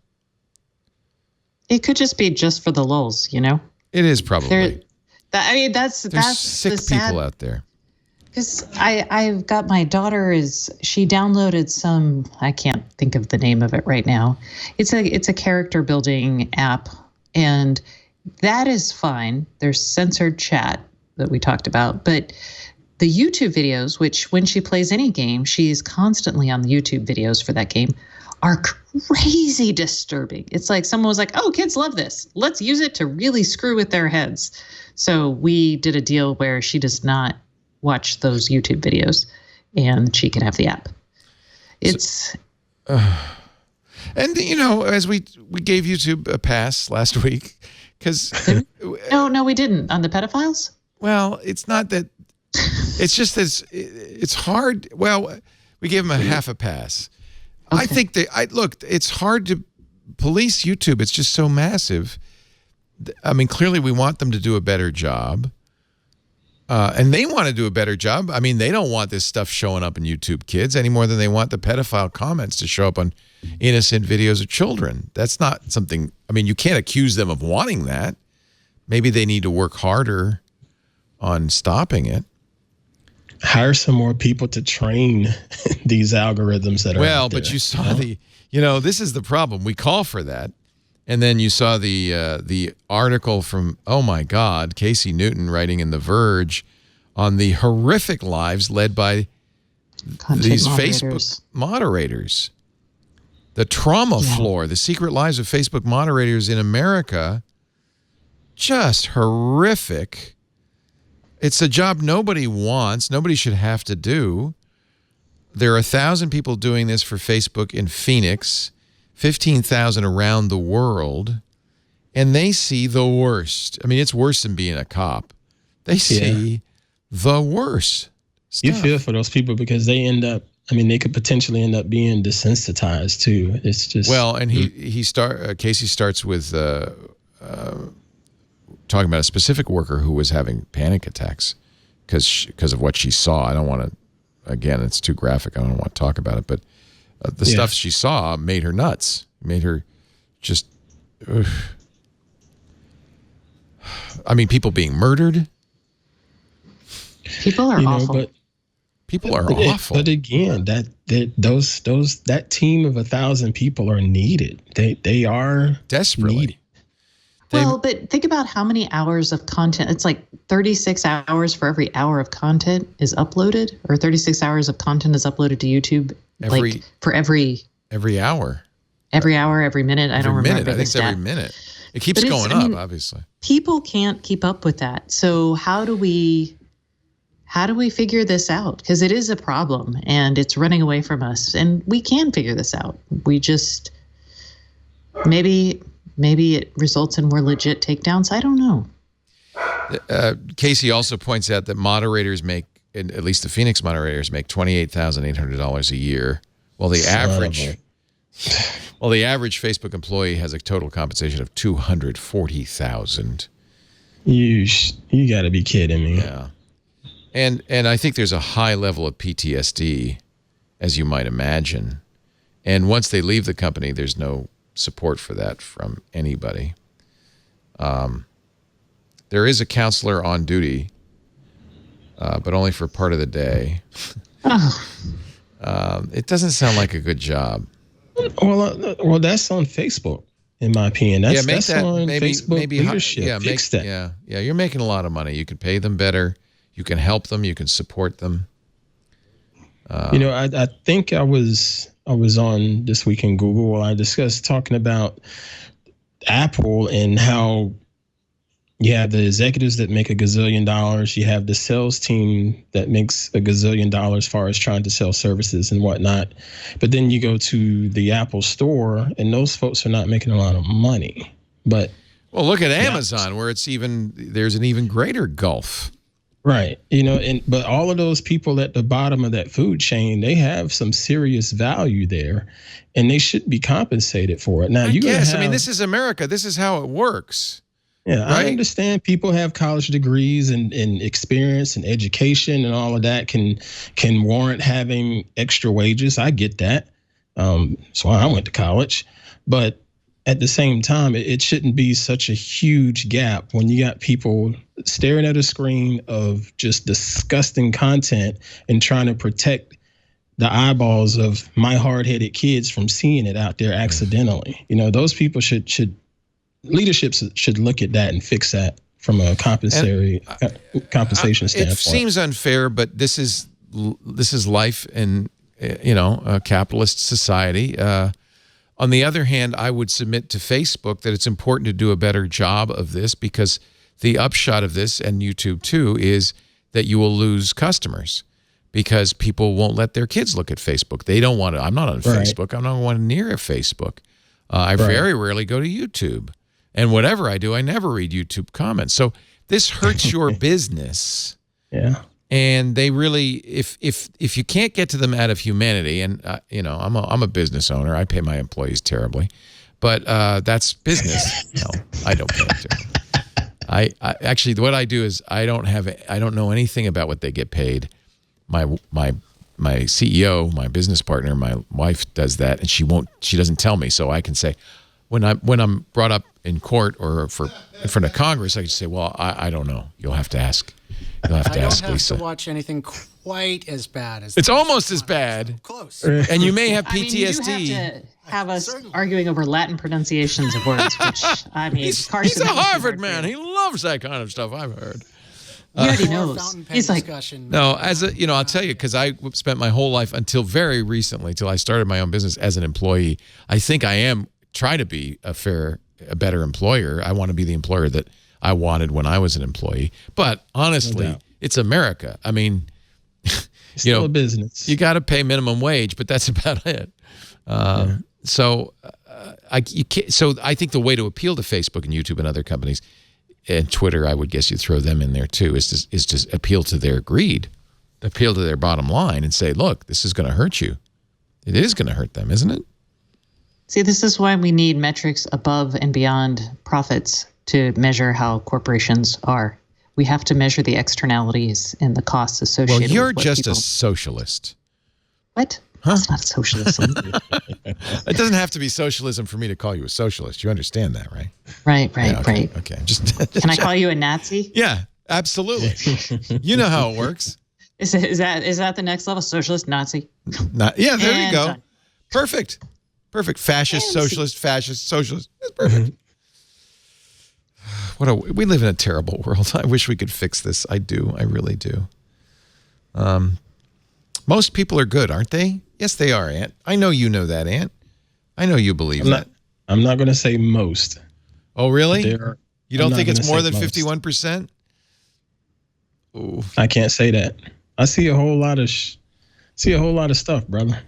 It could just be just for the lulz, you know? It is probably. There's sick people out there. Because I've got my daughter she downloaded some, I can't think of the name of it right now. It's a character building app, and that is fine. There's censored chat that we talked about, but the YouTube videos, which when she plays any game, she's constantly on the YouTube videos for that game, are crazy disturbing. It's like someone was like, oh, kids love this. Let's use it to really screw with their heads. So we did a deal where she does not watch those YouTube videos and she can have the app. It's... and, you know, as we gave YouTube a pass last week, because... No, we didn't. On the pedophiles? Well, it's not that... It's just that it's hard. Well, we gave them a half a pass. Okay. I think it's hard to police YouTube. It's just so massive. I mean, clearly we want them to do a better job. And they want to do a better job. I mean, they don't want this stuff showing up in YouTube Kids any more than they want the pedophile comments to show up on innocent videos of children. That's not something, I mean, you can't accuse them of wanting that. Maybe they need to work harder on stopping it. Hire some more people to train these algorithms that are out there. But you saw this is the problem. We call for that. And then you saw the article from, oh my God, Casey Newton writing in The Verge on the horrific lives led by these Facebook moderators. The trauma floor, the secret lives of Facebook moderators in America, just horrific. It's a job nobody wants. Nobody should have to do. There are 1,000 people doing this for Facebook in Phoenix, 15,000 around the world, and they see the worst. I mean, it's worse than being a cop. They see the worst stuff. You feel for those people because they end up. I mean, they could potentially end up being desensitized too. It's just and Casey starts with talking about a specific worker who was having panic attacks because of what she saw. I don't want to. Again, it's too graphic. I don't want to talk about it, but the stuff she saw made her nuts. Made her just. I mean, people being murdered. People are awful. But people are awful. But again, that team of 1,000 people are needed. They are desperately needed. Well, but think about how many hours of content. It's like 36 hours for every hour of content is uploaded, or 36 hours of content is uploaded to YouTube. For every hour. Every hour, every minute. I don't remember. I think it's every minute. It keeps going up, obviously. People can't keep up with that. So how do we figure this out? Because it is a problem and it's running away from us, and we can figure this out. We just maybe it results in more legit takedowns. I don't know. Casey also points out that moderators make, at least the Phoenix moderators make $28,800 a year, while the average Facebook employee has a total compensation of $240,000. You got to be kidding me. Yeah, and I think there's a high level of PTSD, as you might imagine, and once they leave the company, there's no support for that from anybody. There is a counselor on duty, but only for part of the day. It doesn't sound like a good job. Well, that's on Facebook, in my opinion. That's on Facebook leadership. Fix that. Yeah. You're making a lot of money. You can pay them better. You can help them. You can support them. I think I was on This Week in Google while I discussed talking about Apple and how you have the executives that make $1 gazillion. You have the sales team that makes $1 gazillion as far as trying to sell services and whatnot. But then you go to the Apple store and those folks are not making a lot of money. But look at Amazon, where there's an even greater gulf. Right. But all of those people at the bottom of that food chain, they have some serious value there and they should be compensated for it. Now, this is America. This is how it works. Yeah, right? I understand people have college degrees and experience and education and all of that can warrant having extra wages. I get that. That's why I went to college. But at the same time, it shouldn't be such a huge gap when you got people staring at a screen of just disgusting content and trying to protect the eyeballs of my hard-headed kids from seeing it out there accidentally. Those people leadership should look at that and fix that from a compensation standpoint. It seems unfair, but this is life in a capitalist society. On the other hand, I would submit to Facebook that it's important to do a better job of this, because the upshot of this, and YouTube too, is that you will lose customers because people won't let their kids look at Facebook. They don't want to. I'm not on Facebook. I'm not one near a Facebook. I very rarely go to YouTube. And whatever I do, I never read YouTube comments. So this hurts your business. Yeah. And they really, if you can't get to them out of humanity, and I'm a business owner, I pay my employees terribly, but that's business. No, I don't pay them terribly. I actually, what I do is I don't know anything about what they get paid. My CEO, my business partner, my wife does that, and she doesn't tell me, so I can say, when I'm brought up in court or in front of Congress, I can say, well, I don't know. You'll have to ask. You'll have to ask Lisa. I don't have to watch anything quite as bad as. It's almost as bad. Close. And you may have PTSD. You have to have us arguing over Latin pronunciations of words, which he's a Harvard man. He loves that kind of stuff. I've heard. He already knows. He's like, no, I'll tell you, because I spent my whole life until very recently, till I started my own business as an employee. I think I try to be a better employer. I want to be the employer that I wanted when I was an employee. But honestly, it's America. I mean, still a business. You got to pay minimum wage, but that's about it. So I think the way to appeal to Facebook and YouTube and other companies and Twitter, I would guess you throw them in there too, is to appeal to their greed. appeal to their bottom line and say, look, this is going to hurt you. It is going to hurt them, isn't it? See, this is why we need metrics above and beyond profits to measure how corporations are. We have to measure the externalities and the costs associated with Well, you're what just people... a socialist. What? Huh? That's not socialism. It doesn't have to be socialism for me to call you a socialist. You understand that, right? Right. Okay. Can I call you a Nazi? Yeah, absolutely. You know how it works. Is that the next level? Socialist, Nazi? Yeah, there you go. Done. Perfect. Fascist, socialist, fascist, socialist. That's perfect. We live in a terrible world. I wish we could fix this. I do. I really do. Most people are good, aren't they? Yes, they are, Ant. I know you know that, Ant. I know you believe that. I'm not going to say most. Oh, really? You don't think it's more than most. 51%? Ooh. I can't say that. I see a whole lot of stuff, brother.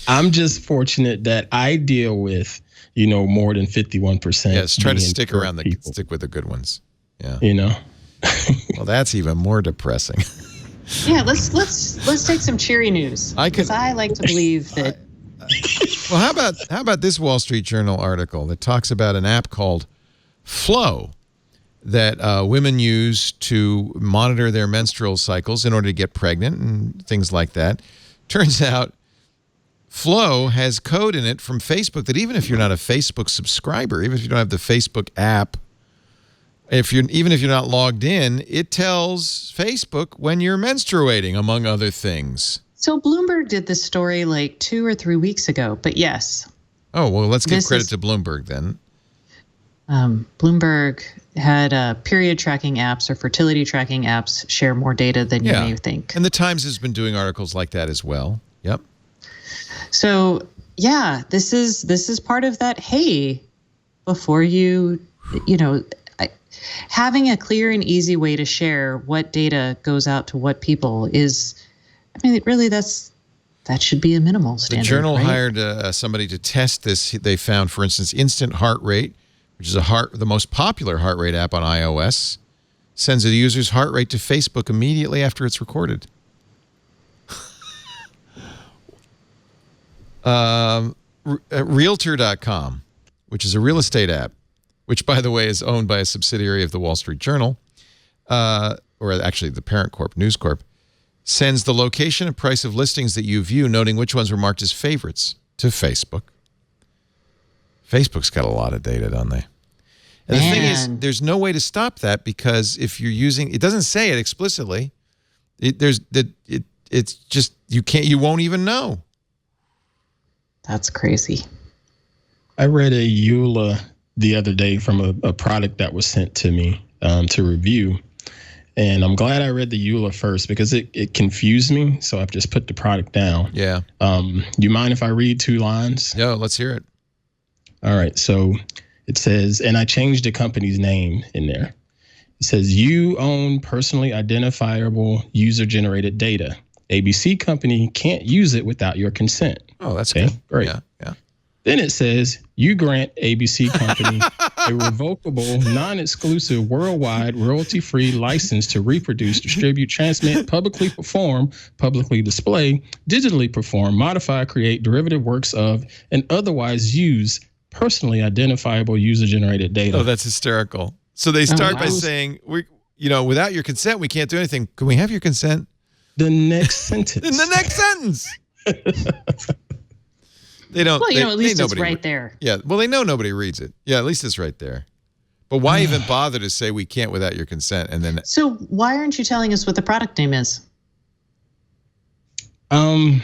I'm just fortunate that I deal with, more than 51%. Yes, try to stick with the good ones. Yeah. Well, that's even more depressing. Yeah, let's take some cheery news. Because I like to believe that. Well, how about this Wall Street Journal article that talks about an app called Flow that women use to monitor their menstrual cycles in order to get pregnant and things like that. Turns out Flow has code in it from Facebook that even if you're not a Facebook subscriber, even if you don't have the Facebook app, even if you're not logged in, it tells Facebook when you're menstruating, among other things. So Bloomberg did this story like 2 or 3 weeks ago, but yes. Oh, well, let's give credit to Bloomberg then. Bloomberg had period tracking apps or fertility tracking apps share more data than you may think. And the Times has been doing articles like that as well. Yep. So, yeah, this is part of that. Hey, before having a clear and easy way to share what data goes out to what people is, really that should be a minimal standard. The Journal right? hired somebody to test this. They found, for instance, instant heart rate, which is the most popular heart rate app on iOS, sends a user's heart rate to Facebook immediately after it's recorded. Realtor.com, which is a real estate app, which, by the way, is owned by a subsidiary of the Wall Street Journal, or actually the parent corp, News Corp, sends the location and price of listings that you view, noting which ones were marked as favorites, to Facebook. Facebook's got a lot of data, don't they? And the thing is, there's no way to stop that because if you're using, it doesn't say it explicitly. It's just you won't even know. That's crazy. I read a EULA the other day from a product that was sent to me to review. And I'm glad I read the EULA first because it confused me. So I've just put the product down. Yeah. You mind if I read 2 lines? Yeah, let's hear it. All right. So it says, and I changed the company's name in there. It says, you own personally identifiable user-generated data. ABC company can't use it without your consent. Oh, that's good. Great. Yeah. Then it says, you grant ABC company a revocable, non-exclusive, worldwide, royalty-free license to reproduce, distribute, transmit, publicly perform, publicly display, digitally perform, modify, create derivative works of, and otherwise use personally identifiable user-generated data. Oh, that's hysterical. So they start by saying, without your consent, we can't do anything. Can we have your consent? The next sentence. In the next sentence. They don't. Well, at least it's right there. Yeah. Well, they know nobody reads it. Yeah, at least it's right there. But why even bother to say we can't without your consent? And then. So why aren't you telling us what the product name is? I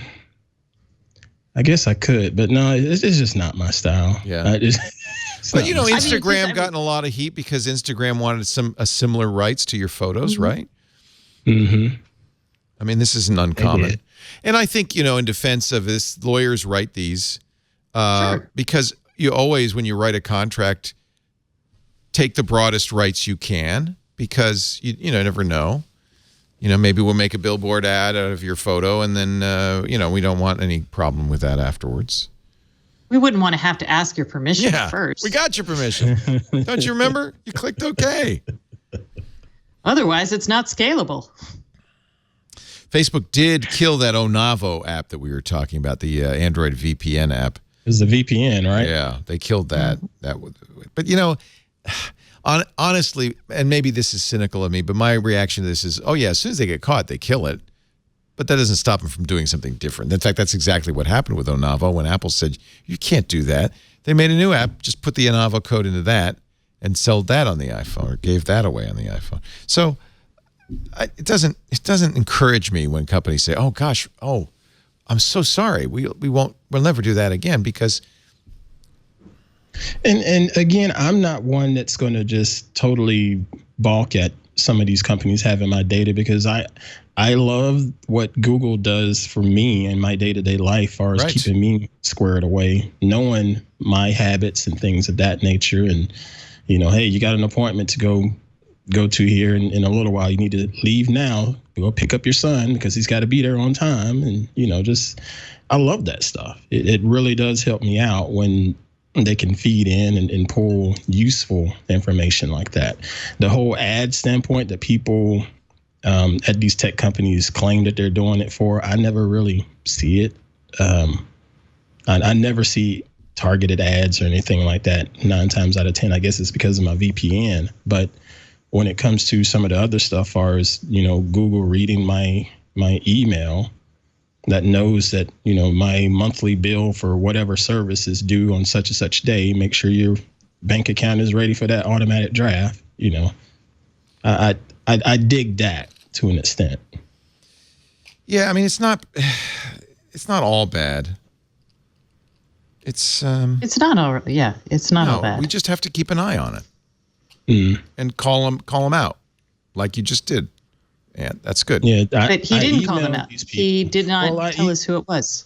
guess I could, but no, it's just not my style. Yeah. But Instagram got in a lot of heat because Instagram wanted a similar rights to your photos, right? Mm-hmm. I mean, this isn't uncommon. And I think, in defense of this, lawyers write these because you always, when you write a contract, take the broadest rights you can because you never know. Maybe we'll make a billboard ad out of your photo and then, we don't want any problem with that afterwards. We wouldn't want to have to ask your permission first. We got your permission. Don't you remember? You clicked OK. Otherwise, it's not scalable. Facebook did kill that Onavo app that we were talking about, the Android VPN app. It was the VPN, right? Yeah, they killed that. But you know, honestly, and maybe this is cynical of me, but my reaction to this is, oh yeah, as soon as they get caught, they kill it. But that doesn't stop them from doing something different. In fact, that's exactly what happened with Onavo when Apple said, you can't do that. They made a new app, just put the Onavo code into that and sold that on the iPhone, or gave that away on the iPhone. So it doesn't encourage me when companies say, oh gosh, oh, I'm so sorry. We'll never do that again, because. And again, I'm not one that's going to just totally balk at some of these companies having my data, because I love what Google does for me in my day-to-day life, as far as keeping me squared away, knowing my habits and things of that nature. And, you know, hey, you got an appointment to go to here in a little while. You need to leave now. Go pick up your son because he's got to be there on time. And, you know, I love that stuff. It really does help me out when they can feed in and pull useful information like that. The whole ad standpoint that people at these tech companies claim that they're doing it for, I never really see it. I never see targeted ads or anything like that 9 times out of 10. I guess it's because of my VPN. But when it comes to some of the other stuff, as far as, you know, Google reading my email, that knows that, you know, my monthly bill for whatever service is due on such and such day, make sure your bank account is ready for that automatic draft. You know, I dig that to an extent. Yeah, I mean, it's not all bad. It's not all. Yeah, it's not all bad. We just have to keep an eye on it and call them out, like you just did. Yeah, that's good. Yeah, but he didn't call them out. He did not tell us who it was.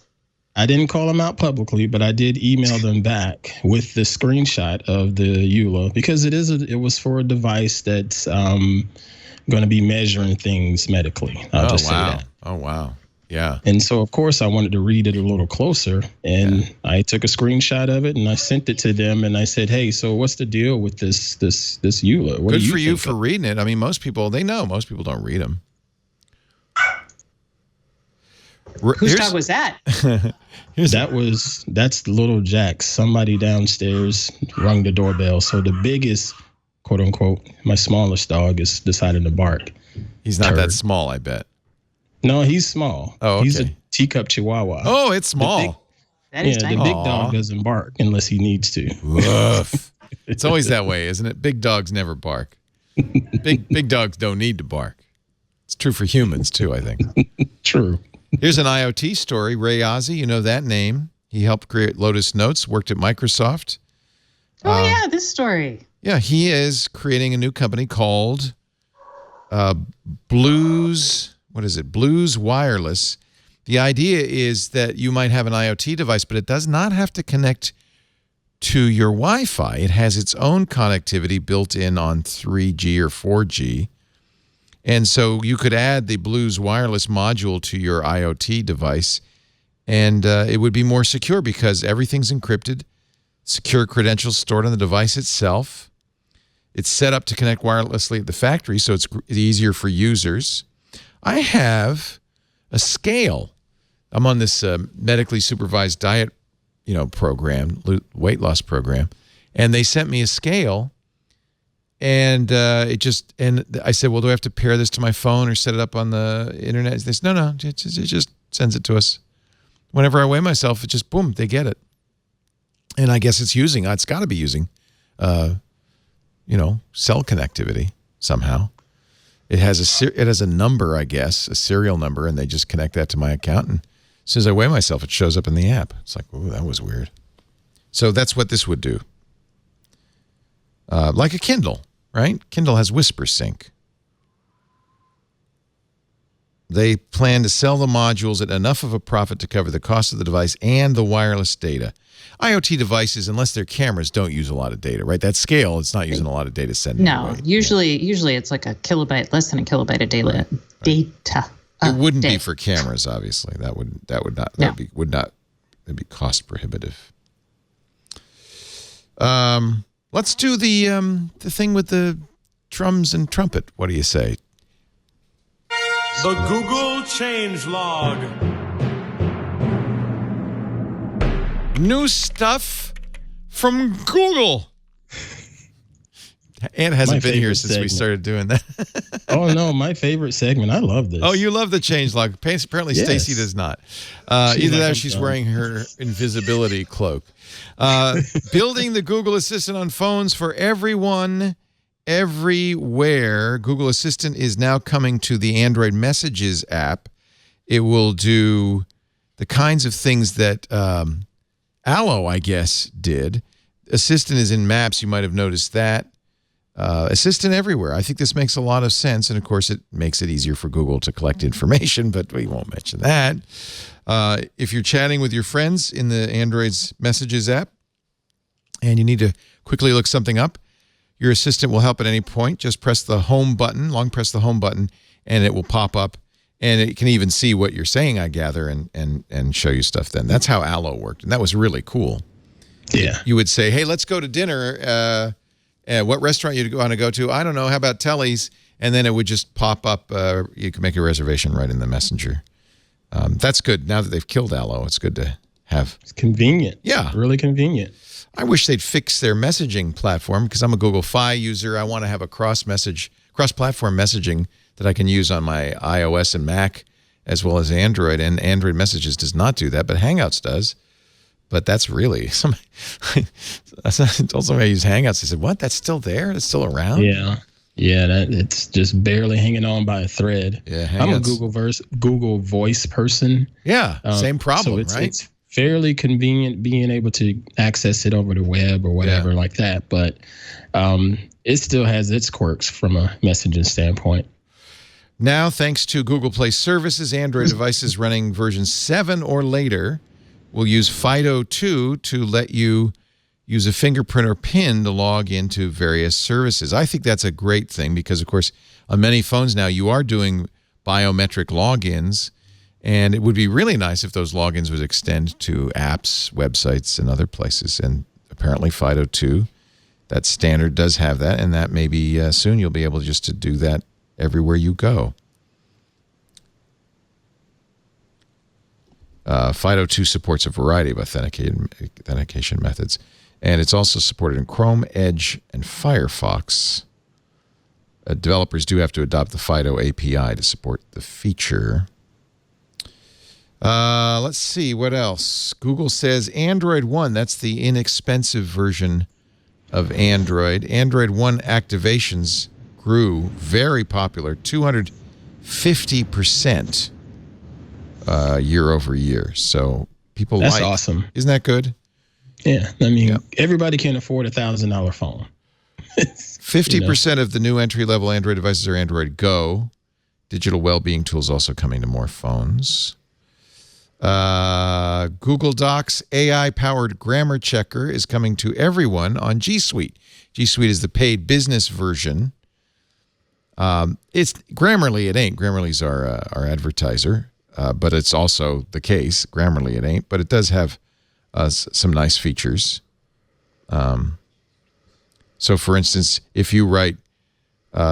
I didn't call them out publicly, but I did email them back with the screenshot of the EULA, because it was for a device that's going to be measuring things medically. I'll just say that. Oh, wow. Yeah. And so, of course, I wanted to read it a little closer, and I took a screenshot of it and I sent it to them, and I said, hey, so what's the deal with this EULA? What Good for you for reading it. I mean, most people don't read them. Whose dog was that? That's little Jack. Somebody downstairs rung the doorbell. So the biggest, quote unquote, my smallest dog is deciding to bark. He's not that small, I bet. No, he's small. Oh, okay. He's a teacup chihuahua. Oh, it's small. That is tiny. The big dog doesn't bark unless he needs to. Woof. It's always that way, isn't it? Big dogs never bark. Big dogs don't need to bark. It's true for humans too, I think. True. Here's an IoT story. Ray Ozzie, you know that name. He helped create Lotus Notes, worked at Microsoft. Oh, yeah, this story. Yeah, he is creating a new company called Blues Wireless. The idea is that you might have an IoT device, but it does not have to connect to your Wi-Fi. It has its own connectivity built in on 3G or 4G. And so you could add the Blues Wireless module to your IoT device, and it would be more secure because everything's encrypted, secure credentials stored on the device itself. It's set up to connect wirelessly at the factory, so it's easier for users. I have a scale. I'm on this medically supervised diet, program, weight loss program, and they sent me a scale. And I said, well, do I have to pair this to my phone or set it up on the internet? They said, no, it just sends it to us. Whenever I weigh myself, it just, boom, they get it. And I guess it's got to be using, cell connectivity somehow. It has a number, I guess, a serial number, and they just connect that to my account. And as soon as I weigh myself, it shows up in the app. It's like, oh, that was weird. So that's what this would do. Like a Kindle, right? Kindle has Whisper Sync. They plan to sell the modules at enough of a profit to cover the cost of the device and the wireless data. IoT devices, unless they're cameras, don't use a lot of data, right? That scale, it's not using a lot of data sending. No, away. Usually it's like a kilobyte, less than a kilobyte of data. Right. Data. It wouldn't be for cameras, obviously. That'd be cost prohibitive. Let's do the thing with the drums and trumpet. What do you say? The Google changelog. New stuff from Google. Ant hasn't been here since we started doing that. Oh, no, my favorite segment. I love this. Oh, you love the changelog. Apparently, Yes. Stacey does not. Either that or she's wearing her invisibility cloak. Building the Google Assistant on phones for everyone, everywhere. Google Assistant is now coming to the Android Messages app. It will do the kinds of things that Allo, I guess, did. Assistant is in Maps. You might have noticed that. Assistant everywhere. I think this makes a lot of sense. And, of course, it makes it easier for Google to collect information, but we won't mention that. If you're chatting with your friends in the Android's Messages app and you need to quickly look something up, your assistant will help at any point. Just press the home button, long press the home button, and it will pop up. And it can even see what you're saying, I gather, and show you stuff then. That's how Allo worked, and that was really cool. Yeah. You would say, hey, let's go to dinner. What restaurant you want to go to? I don't know. How about Telly's? And then it would just pop up. You can make a reservation right in the messenger. That's good. Now that they've killed Allo, it's good to have. It's convenient. Yeah. Really convenient. I wish they'd fix their messaging platform because I'm a Google Fi user. I want to have a cross-platform messaging that I can use on my iOS and Mac as well as Android. And Android Messages does not do that, but Hangouts does. But that's really I told somebody I use Hangouts. They said, "What? That's still there? It's still around?" Yeah. It's just barely hanging on by a thread. Yeah, I'm a Hangouts. Google Voice person. Yeah, same problem, so right? It's fairly convenient being able to access it over the web or whatever like that. But it still has its quirks from a messaging standpoint. Now, thanks to Google Play Services, Android devices running version 7 or later will use FIDO2 to let you use a fingerprint or PIN to log into various services. I think that's a great thing because, of course, on many phones now, you are doing biometric logins, and it would be really nice if those logins would extend to apps, websites, and other places. And apparently FIDO2, that standard does have that, and that maybe soon you'll be able just to do that everywhere you go. FIDO2 supports a variety of authentication methods, and it's also supported in Chrome, Edge, and Firefox. Developers do have to adopt the FIDO API to support the feature. Let's see, what else? Google says Android One, that's the inexpensive version of Android. Android One activations grew very popular, 250% year over year. So people That's awesome. Isn't that good? Yeah. I mean, everybody can afford $1,000 phone. 50% of the new entry-level Android devices are Android Go. Digital well-being tools also coming to more phones. Google Docs AI-powered grammar checker is coming to everyone on G Suite. G Suite is the paid business version. It's Grammarly. It ain't. Grammarly's our advertiser, but it's also the case. Grammarly, it ain't, but it does have some nice features. So, for instance, if you write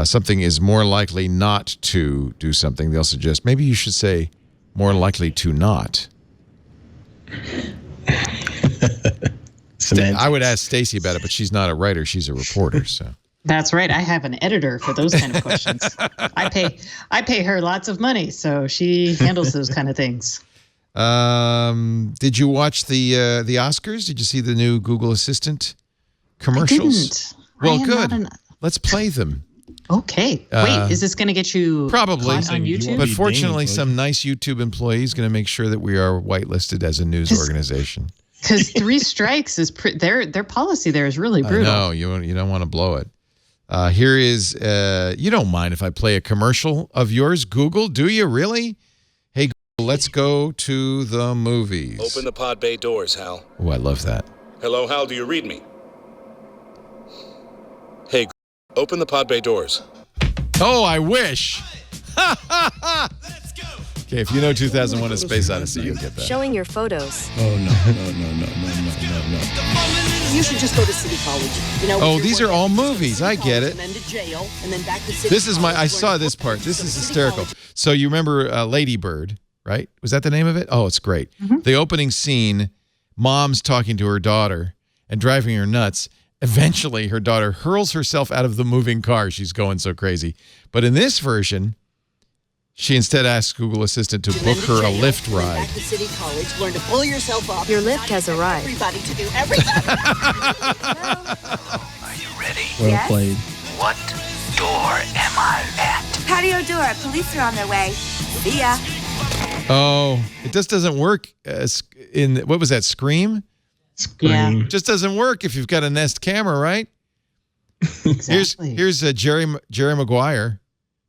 something is more likely not to do something, they'll suggest maybe you should say more likely to not. I would ask Stacey about it, but she's not a writer; she's a reporter. So that's right. I have an editor for those kind of questions. I pay her lots of money, so she handles those kind of things. Did you watch the Oscars? Did you see the new Google Assistant commercials? Well, good. Let's play them. Okay. Wait, is this going to get you probably on YouTube? But fortunately, some nice YouTube employee is going to make sure that we are whitelisted as a news organization. Because 3 strikes is their policy there is really brutal. No, you don't want to blow it. Here is you don't mind if I play a commercial of yours, Google? Do you really? Hey, Google, let's go to the movies. Open the pod bay doors, Hal. Oh, I love that. Hello, Hal. Do you read me? Hey, open the pod bay doors. Oh, I wish. Okay, if you know 2001: A Space Odyssey, you'll get that. Showing your photos. Oh, no. You should just go to City College. You know, Oh, these are all movies. I get it. And then to jail, and then back to City This is College, I saw this part. This is hysterical. So you remember Lady Bird, right? Was that the name of it? Oh, it's great. The opening scene, mom's talking to her daughter and driving her nuts. Eventually, her daughter hurls herself out of the moving car. She's going so crazy. But in this version, she instead asks Google Assistant to book her a Lyft ride. Back to City College, learn to pull yourself up. Your Lyft has arrived. Everybody to do everything. Are you ready? Well played. What door am I at? Patio door. Police are on their way. See ya. Oh, it just doesn't work in, what was that, Scream? Yeah. It just doesn't work if you've got a Nest camera, right? Exactly. Here's Jerry Maguire.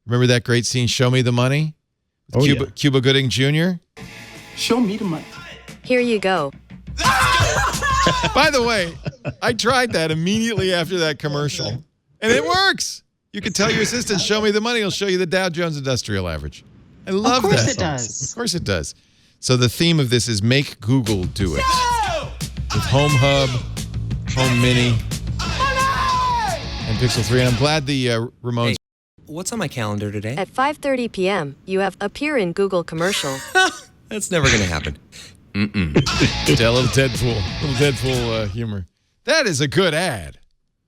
Remember that great scene, Show Me the Money? With Cuba Gooding Jr.? Show me the money. Here you go. By the way, I tried that immediately after that commercial, and it works. You can tell your assistant, show me the money. It'll show you the Dow Jones Industrial Average. I love that. Of course it does. Of course it does. So the theme of this is make Google do it. With Home Hub, Home Mini, and Pixel 3. And I'm glad the Ramones... Hey, what's on my calendar today? At 5:30 p.m., you have appear in Google commercial. That's never going to happen. A little Deadpool humor. That is a good ad.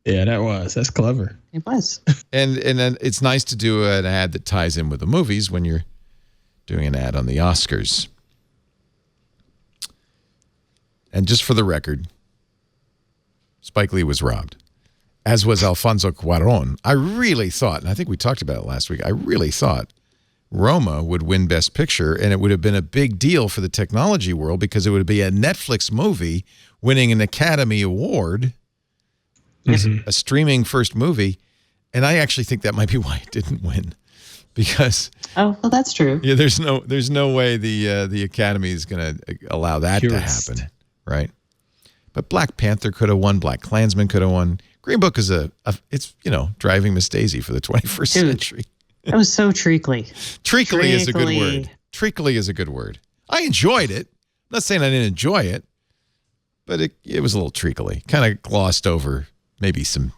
Yeah, that's clever. It was. And then it's nice to do an ad that ties in with the movies when you're doing an ad on the Oscars. And just for the record, Spike Lee was robbed, as was Alfonso Cuarón. I really thought, and I think we talked about it last week, I really thought Roma would win Best Picture, and it would have been a big deal for the technology world because it would be a Netflix movie winning an Academy Award, a streaming first movie, and I actually think that might be why it didn't win, because well, that's true. Yeah, there's no way the Academy is going to allow that to happen, right? But Black Panther could have won, Black Klansman could have won. Green Book is it's driving Miss Daisy for the 21st century. That was so treacly. Treacly is a good word. Treacly is a good word. I enjoyed it. I'm not saying I didn't enjoy it, but it was a little treacly. Kind of glossed over maybe some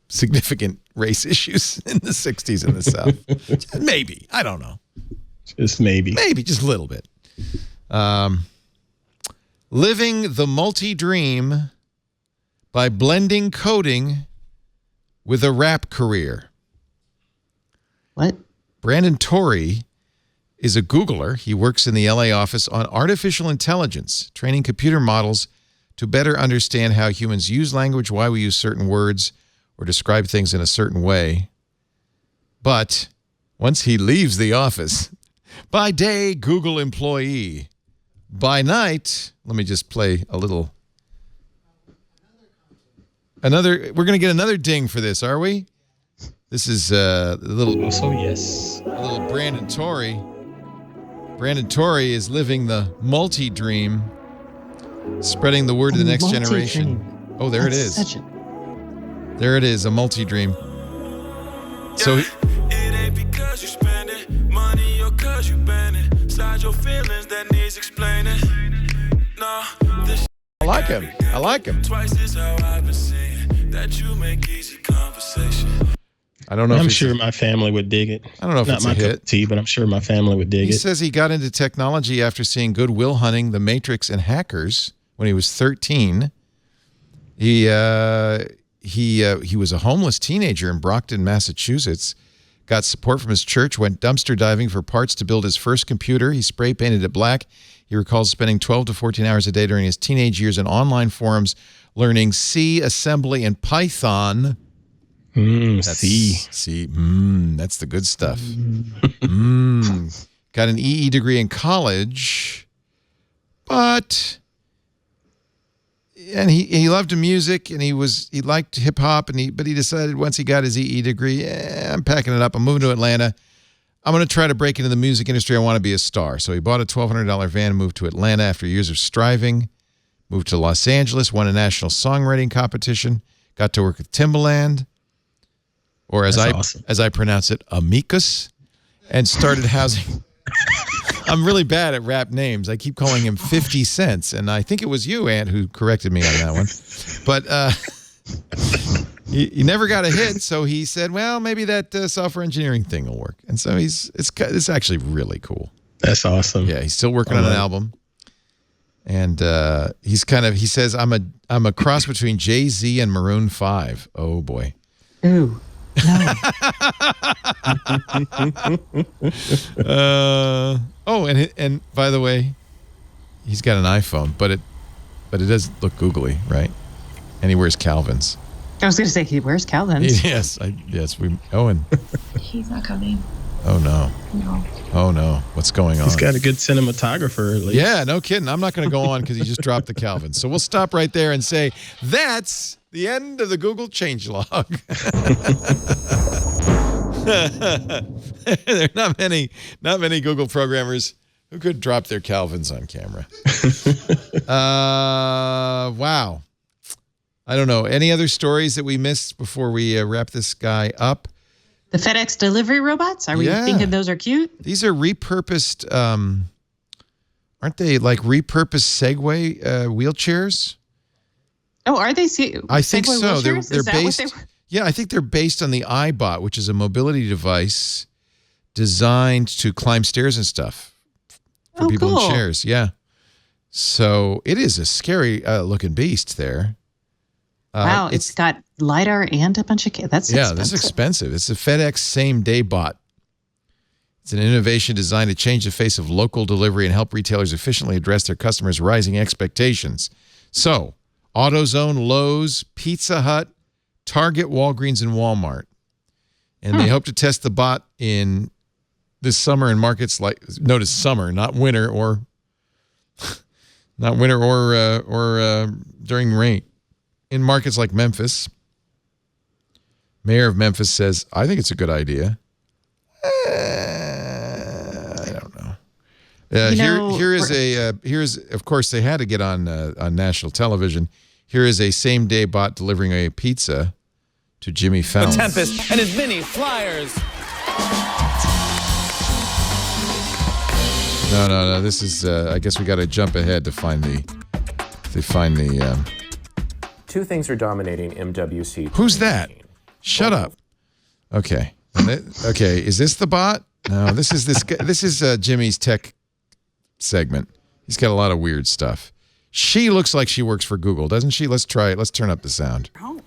significant race issues in the 60s in the South. Maybe. I don't know. Just maybe. Maybe, just a little bit. Living the multi-dream by blending coding with a rap career. What? Brandon Torrey is a Googler. He works in the LA office on artificial intelligence, training computer models to better understand how humans use language, why we use certain words, or describe things in a certain way. But once he leaves the office, by day, Google employee. By night, let me just play a little. We're going to get another ding for this, are we? This is a little. Also, yes. A little Brandon Torrey. Brandon Torrey is living the multi-dream, spreading the word to the next generation. Oh, there it is. There it is, a multi-dream. So it ain't because you spend it, money or cause you bend it. Slide your feelings that needs explaining. No, I like him. I like him. Twice is how I've been seeing that you make easy conversation. I don't know. I'm sure my family would dig it. I don't know if it's a hit. Not my cup of tea, but I'm sure my family would dig it. He says he got into technology after seeing Good Will Hunting, The Matrix, and Hackers when he was 13. He was a homeless teenager in Brockton, Massachusetts. Got support from his church, went dumpster diving for parts to build his first computer. He spray painted it black. He recalls spending 12 to 14 hours a day during his teenage years in online forums learning C, assembly, and Python. C. That's the good stuff. Got an EE degree in college, but he loved music and he liked hip hop but he decided once he got his EE degree, I'm packing it up. I'm moving to Atlanta. I'm going to try to break into the music industry. I want to be a star. So he bought a $1,200 van and moved to Atlanta after years of striving. Moved to Los Angeles, won a national songwriting competition, got to work with Timbaland. Or as I pronounce it, Amicus, and started housing I'm really bad at rap names. I keep calling him 50 Cents, and I think it was you, Ant, who corrected me on that one. But he never got a hit, so he said, well, maybe that software engineering thing will work. And so it's actually really cool. That's awesome. Yeah, he's still working on an album. And he says, I'm a cross between Jay-Z and Maroon 5. Oh, boy. Ooh. No. And by the way, he's got an iPhone, but it does look googly, right? And he wears Calvins. I was going to say he wears Calvins. Yes. He's not coming. Oh no. No. Oh no. What's going on? He's got a good cinematographer, at least. Yeah, no kidding. I'm not going to go on because he just dropped the Calvins. So we'll stop right there and say that's the end of the Google changelog. There are not many Google programmers who could drop their Calvins on camera. Wow. I don't know. Any other stories that we missed before we wrap this guy up? The FedEx delivery robots? Are we thinking those are cute? These are repurposed, aren't they like repurposed Segway wheelchairs? Oh, are they? I think Segway so. wheelchairs? They're based. Yeah, I think they're based on the iBot, which is a mobility device designed to climb stairs and stuff for people in chairs. Yeah. So it is a scary looking beast there. Wow, it's got LiDAR and a bunch of... That's expensive. That's expensive. It's a FedEx same-day bot. It's an innovation designed to change the face of local delivery and help retailers efficiently address their customers' rising expectations. So, AutoZone, Lowe's, Pizza Hut, Target, Walgreens, and Walmart. And they hope to test the bot in this summer in markets like... Notice summer, not winter or... during rain. In markets like Memphis, Mayor of Memphis says, I think it's a good idea. I don't know. Here's of course they had to get on national television. Here is a same-day bot delivering a pizza to Jimmy Fallon. The Tempest and his mini flyers. No. This is. I guess we got to jump ahead to find the. Two things are dominating MWC. Who's that? Shut up. Okay. Okay. Is this the bot? No. This is Jimmy's tech segment. He's got a lot of weird stuff. She looks like she works for Google, doesn't she? Let's try it. Let's turn up the sound. Home.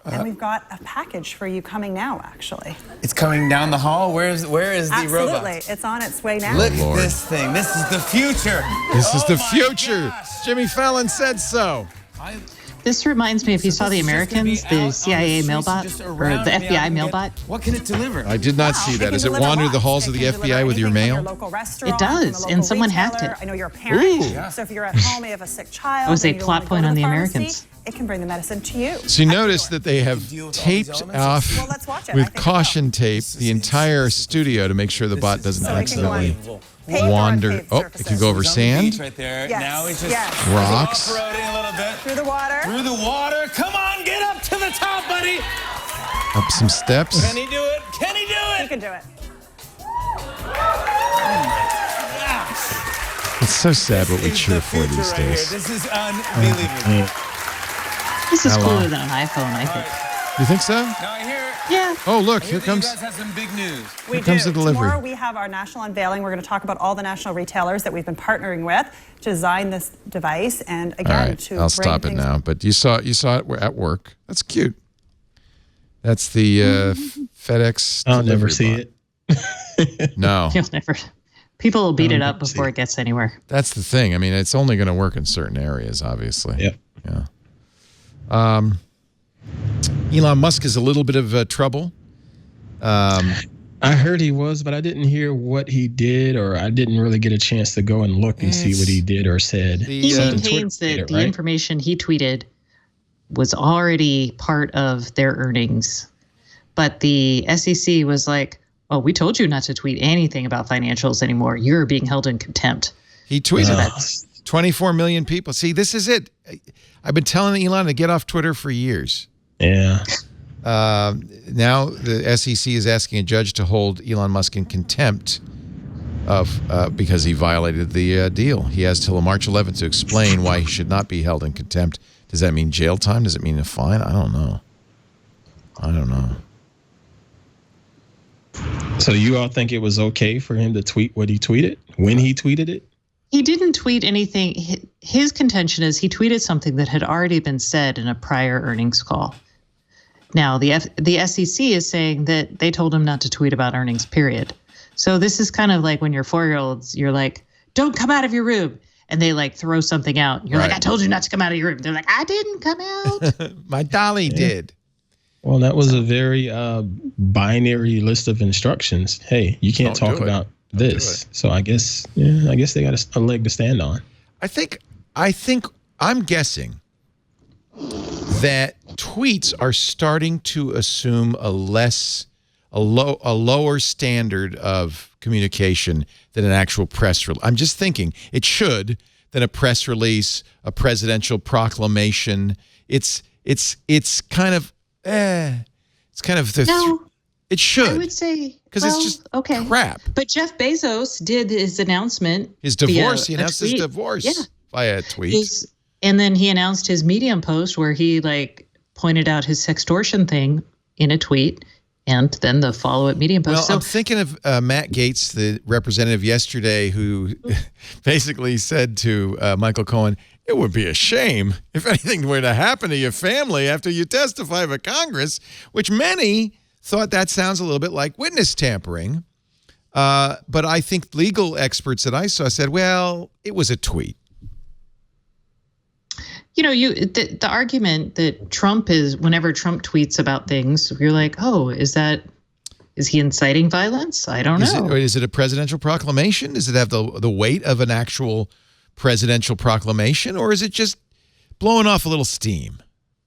And we've got a package for you coming now, actually. It's coming down the hall. Where is the robot? Absolutely. It's on its way now. Look at this thing. This is the future. This is the future. Gosh. Jimmy Fallon said so. This reminds me, if you saw The Americans, the CIA mailbot, or the FBI mailbot. What can it deliver? I did not see that. Does it wander the halls of the FBI with your mail? It does, and someone hacked it. I know you're a parent, so if you're at home, you have a sick child. It was a plot point on The Americans. It can bring the medicine to you. So you notice that they have taped off with caution tape the entire studio to make sure the bot doesn't accidentally wander. Oh, it can go over sand. Right there. Yes. Now he's just rocks. off-roading a little bit. Through the water. Through the water. Come on, get up to the top, buddy. Up some steps. Can he do it? Can he do it? He can do it. It's so sad what we cheer for these days. This is unbelievable. This is cooler than an iPhone, I think. You think so? Now I hear. Yeah. Oh, look, here comes. You guys have some big news. We comes the delivery. Tomorrow we have our national unveiling. We're going to talk about all the national retailers that we've been partnering with to design this device, and again, All right, to I'll stop it now. But you saw it at work. That's cute. That's the FedEx. I'll never see it. No. You'll never. People will beat it up before it gets anywhere. That's the thing. I mean, it's only going to work in certain areas, obviously. Yep. Yeah. Elon Musk is a little bit of trouble. I heard he was, but I didn't hear what he did, or I didn't really get a chance to go and look and see what he did or said. He maintains that the information he tweeted was already part of their earnings. But the SEC was like, oh, we told you not to tweet anything about financials anymore. You're being held in contempt. He tweeted 24 million people. See, this is it. I've been telling Elon to get off Twitter for years. Yeah. Now the SEC is asking a judge to hold Elon Musk in contempt because he violated the deal. He has till March 11th to explain why he should not be held in contempt. Does that mean jail time? Does it mean a fine? I don't know. So you all think it was okay for him to tweet what he tweeted when he tweeted it? He didn't tweet anything. His contention is he tweeted something that had already been said in a prior earnings call. Now, the SEC is saying that they told him not to tweet about earnings, period. So this is kind of like when you're 4-year-olds, you're like, don't come out of your room. And they like throw something out. You're like, I told you not to come out of your room. They're like, I didn't come out. My dolly did. Well, that was a very binary list of instructions. Hey, you can't talk about this. So I guess they got a leg to stand on. I'm guessing that tweets are starting to assume a lower standard of communication than an actual press release. I'm just thinking it should than a press release, a presidential proclamation. It's kind of it's kind of the it should. I would say because it's just crap. But Jeff Bezos did his announcement. His divorce. He announced his divorce via a tweet. And then he announced his Medium post where he like pointed out his sextortion thing in a tweet. And then the follow-up Medium post. Well, I'm thinking of Matt Gaetz, the representative yesterday, who basically said to Michael Cohen, it would be a shame if anything were to happen to your family after you testify for Congress, which many thought that sounds a little bit like witness tampering. But I think legal experts that I saw said, well, it was a tweet. You know, the argument that Trump is, whenever Trump tweets about things, you're like, oh, is he inciting violence? I don't know. Is it a presidential proclamation? Does it have the weight of an actual presidential proclamation, or is it just blowing off a little steam?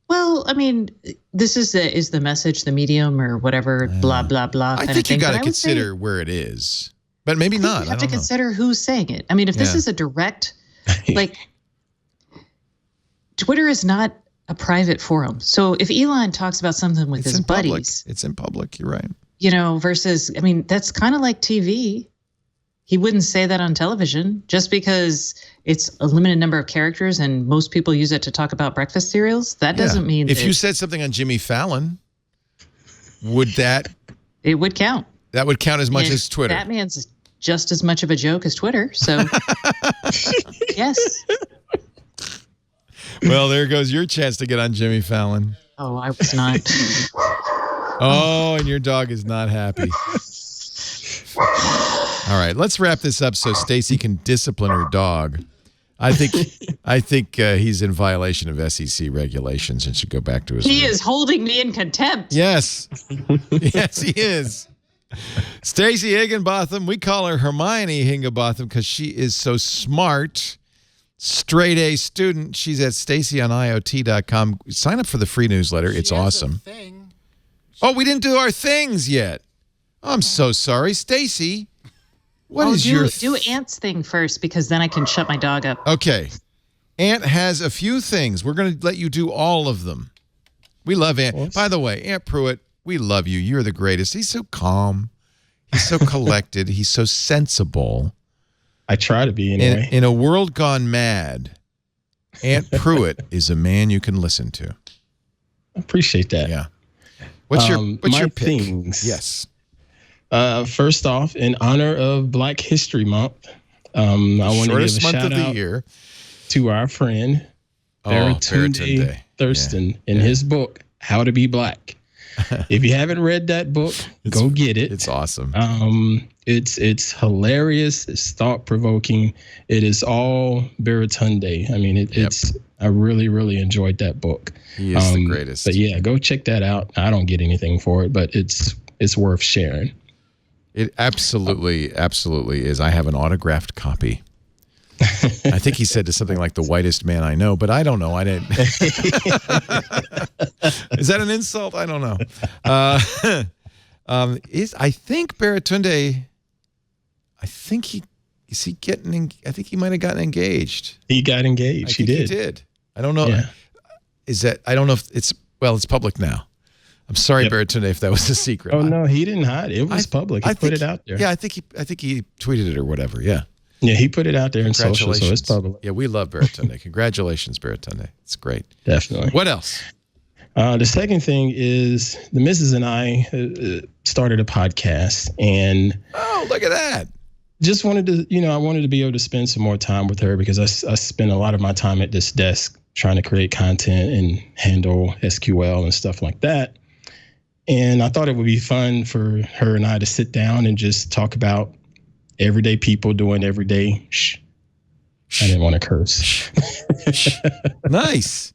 Well, I mean, this is the message, the medium or whatever, blah, blah, blah. I think you got to consider where it is, but maybe not. You have to consider who's saying it. I mean, if this is a direct, like, Twitter is not a private forum. So if Elon talks about something with his buddies, it's in public. You're right. You know, versus, I mean, that's kind of like TV. He wouldn't say that on television just because it's a limited number of characters and most people use it to talk about breakfast cereals. That doesn't mean if you said something on Jimmy Fallon, would that? It would count. That would count as much as Twitter. Batman's just as much of a joke as Twitter. So, yes. Well, there goes your chance to get on Jimmy Fallon. Oh, I was not. Oh, and your dog is not happy. All right, let's wrap this up so Stacey can discipline her dog. I think he's in violation of SEC regulations and should go back to his room. He is holding me in contempt. Yes. Yes, he is. Stacey Higginbotham, we call her Hermione Higginbotham because she is so smart. Straight A student. She's at StaceyOnIoT.com. Sign up for the free newsletter. It's awesome. Oh, we didn't do our things yet. I'm so sorry. Stacey, what is your... Do Ant's thing first because then I can shut my dog up. Okay. Ant has a few things. We're going to let you do all of them. We love Ant. By the way, Ant Pruitt, we love you. You're the greatest. He's so calm. He's so collected. He's so sensible. I try to be anyway. In a world gone mad, Ant Pruitt is a man you can listen to. I appreciate that. Yeah. What's your pick? Things? Yes. First off, in honor of Black History Month, I want to give a shout out to our friend Baratunde Thurston in his book, How to Be Black. If you haven't read that book, go get it. It's awesome. It's hilarious. It's thought provoking. It is all Baratunde. I mean, I really, really enjoyed that book. He is the greatest. But yeah, go check that out. I don't get anything for it, but it's worth sharing. It absolutely is. I have an autographed copy. I think he said to something like the whitest man I know, but I don't know. I didn't. Is that an insult? I don't know. I think Baratunde, I think he might have gotten engaged. He got engaged. He did. I don't know. Yeah. I don't know if it's public now. I'm sorry, Baritone, if that was a secret. Oh no, he didn't hide it. It was public. He put it out there. Yeah, I think he tweeted it or whatever. Yeah. Yeah, he put it out there in social, so it's public. Yeah, we love Baritone. Congratulations, Baritone. It's great. Definitely. What else? The second thing is the missus and I started a podcast, and look at that. Just wanted to, I wanted to be able to spend some more time with her because I spend a lot of my time at this desk trying to create content and handle SQL and stuff like that. And I thought it would be fun for her and I to sit down and just talk about everyday people doing everyday shh. I didn't want to curse. Nice.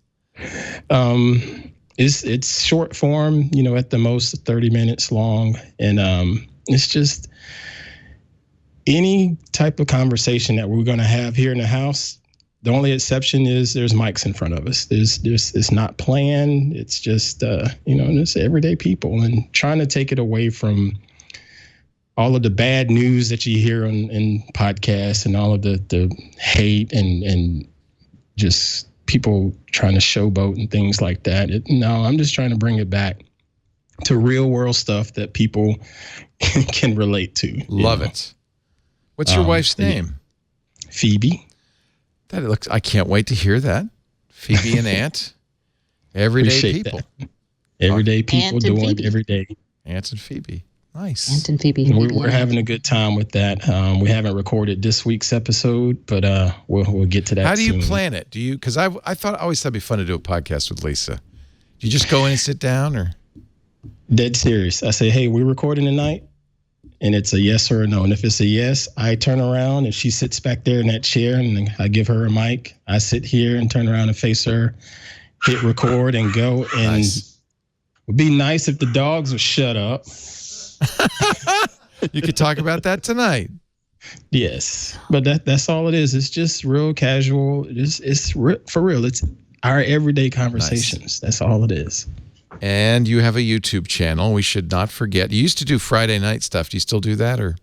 It's short form, at the most 30 minutes long. And it's just any type of conversation that we're going to have here in the house. The only exception is there's mics in front of us. It's not planned. It's just, just everyday people, and trying to take it away from all of the bad news that you hear in podcasts and all of the hate and just people trying to showboat and things like that. I'm just trying to bring it back to real world stuff that people can relate to. Love it. What's your wife's name? Phoebe. I can't wait to hear that. Phoebe and Ant. Everyday people. That. Everyday people doing every day. Ant and Phoebe. Nice. Ant and Phoebe. We're having a good time with that. We haven't recorded this week's episode, but we'll get to that. How do you soon. plan it? Because I always thought it'd be fun to do a podcast with Lisa. Do you just go in and sit down, or? Dead serious. I say, hey, we're recording tonight. And it's a yes or a no. And if it's a yes, I turn around and she sits back there in that chair and I give her a mic. I sit here and turn around and face her, hit record and go. And It would be nice if the dogs would shut up. You could talk about that tonight. Yes. But that's all it is. It's just real casual. It's for real. It's our everyday conversations. Nice. That's all it is. And you have a YouTube channel. We should not forget. You used to do Friday night stuff. Do you still do that, or?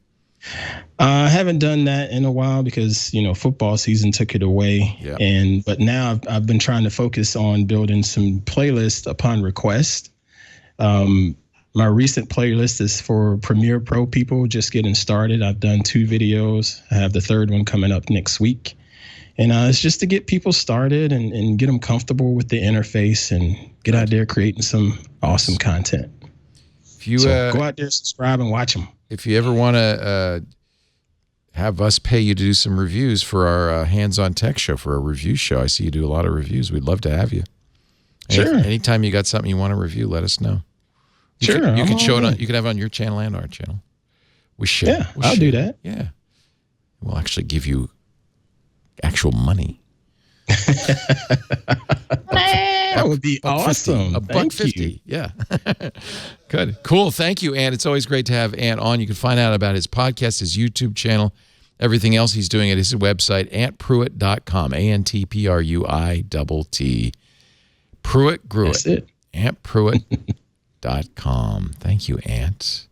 I haven't done that in a while because football season took it away. Yeah. But now I've been trying to focus on building some playlists upon request. My recent playlist is for Premiere Pro people just getting started. I've done 2 videos. I have the 3rd one coming up next week. And it's just to get people started and get them comfortable with the interface and get out there creating some awesome content. If you go out there, subscribe, and watch them. If you ever want to have us pay you to do some reviews for our hands-on tech show, for a review show, I see you do a lot of reviews. We'd love to have you. Sure. Anytime you got something you want to review, let us know. You can show it on. You can have it on your channel and our channel. We share. Yeah, I'll do that. Yeah, we'll actually give you actual money. That would be awesome. $1.50. Yeah. Good. Cool. Thank you, Ant. It's always great to have Ant on. You can find out about his podcast, his YouTube channel, everything else he's doing at his website, antpruitt.com. ANTPRUITT. Pruitt grew That's it. AntPruitt.com. Thank you, Ant.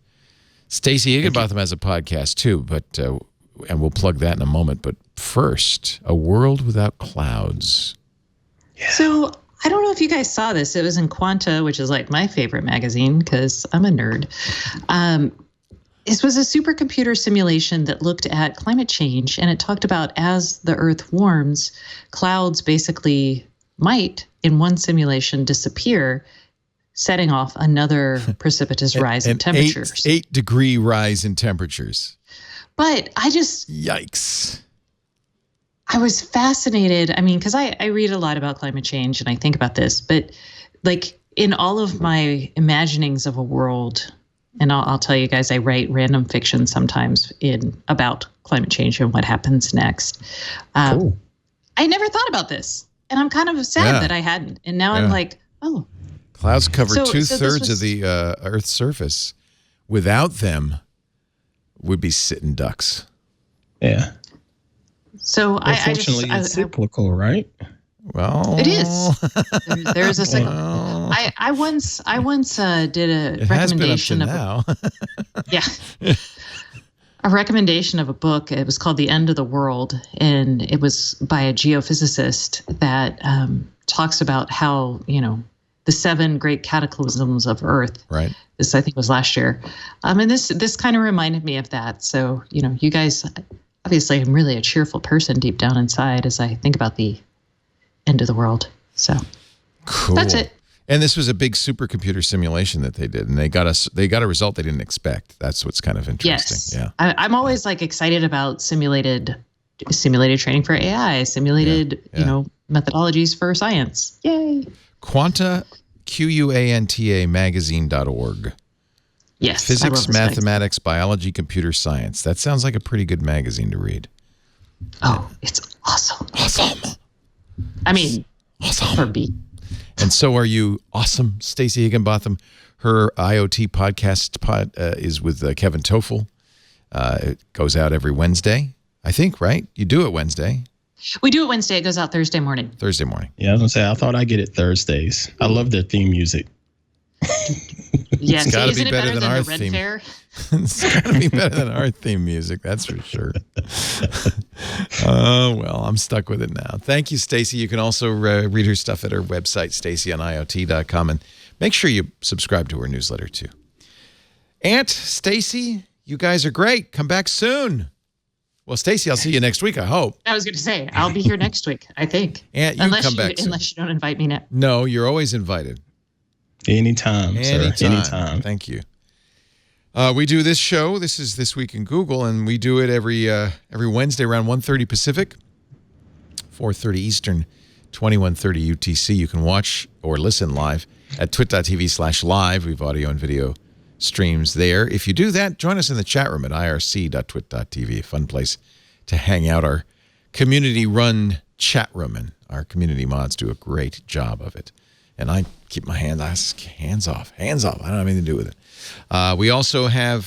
Stacey Higginbotham has a podcast too, but and we'll plug that in a moment. But first, A World Without Clouds. Yeah. So I don't know if you guys saw this. It was in Quanta, which is like my favorite magazine because I'm a nerd. This was a supercomputer simulation that looked at climate change, and it talked about as the Earth warms, clouds basically might, in one simulation, disappear, setting off another precipitous rise in temperatures. 8-degree rise in temperatures. But Yikes. I was fascinated. I mean, because I read a lot about climate change and I think about this, but like in all of my imaginings of a world, and I'll tell you guys, I write random fiction sometimes about climate change and what happens next. Cool. I never thought about this, and I'm kind of sad that I hadn't. And now I'm like, oh. Clouds cover 2/3 of the Earth's surface. Without them, we'd be sitting ducks. Yeah. So unfortunately, it's cyclical, right? Well, it is. There's a cycle. Well, I once did a recommendation of a recommendation of a book. It was called The End of the World, and it was by a geophysicist that talks about how the 7 great cataclysms of Earth. Right. This, I think, was last year. And this kind of reminded me of that. So, you guys, obviously, I'm really a cheerful person deep down inside as I think about the end of the world. So cool. That's it. And this was a big supercomputer simulation that they did, and they got a result they didn't expect. That's what's kind of interesting. Yes. Yeah. I'm always excited about simulated training for AI, methodologies for science. Yay. Quanta, QUANTA magazine.org. Yes. Physics, mathematics, biology, computer science. That sounds like a pretty good magazine to read. Oh, it's awesome. Awesome. I mean, awesome. For B. And so are you. Awesome. Stacey Higginbotham. Her IoT podcast is with Kevin Toffel. It goes out every Wednesday, I think, right? You do it Wednesday. We do it Wednesday. It goes out Thursday morning. Thursday morning. Yeah, I was going to say, I thought I get it Thursdays. I love their theme music. Yes, it's got to isn't be it better than our the Red theme. Fair? It's got to be better than our theme music, that's for sure. Oh, well, I'm stuck with it now. Thank you, Stacey. You can also read her stuff at her website, stacyoniot.com, and make sure you subscribe to her newsletter, too. Aunt, Stacey, you guys are great. Come back soon. Well, Stacey, I'll see you next week, I hope. I was going to say, I'll be here next week, I think. Aunt, you come back soon. Unless you don't invite me now. No, you're always invited. Anytime, sir. Anytime. Thank you. We do this show. This is This Week in Google, and we do it every Wednesday around 1:30 Pacific, 4:30 Eastern, 21:30 UTC. You can watch or listen live at twit.tv/live. We have audio and video streams there. If you do that, join us in the chat room at irc.twit.tv. A fun place to hang out. Our community-run chat room, and our community mods do a great job of it. And I keep my hands off. I don't have anything to do with it. We also have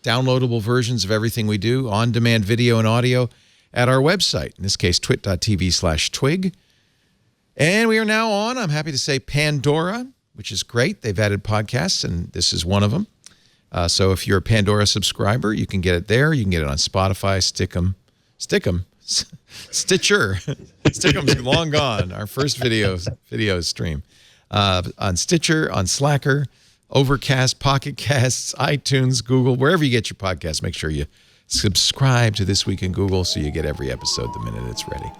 downloadable versions of everything we do, on-demand video and audio at our website, in this case, twit.tv/twig. And we are now on, I'm happy to say, Pandora, which is great. They've added podcasts, and this is one of them. So if you're a Pandora subscriber, you can get it there. You can get it on Spotify, Stitcher. Stick'em's long gone. Our first video stream. On Stitcher, on Slacker, Overcast, Pocket Casts, iTunes, Google, wherever you get your podcasts, make sure you subscribe to This Week in Google so you get every episode the minute it's ready.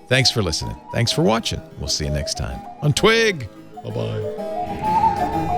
Thanks for listening. Thanks for watching. We'll see you next time on Twig. Bye-bye.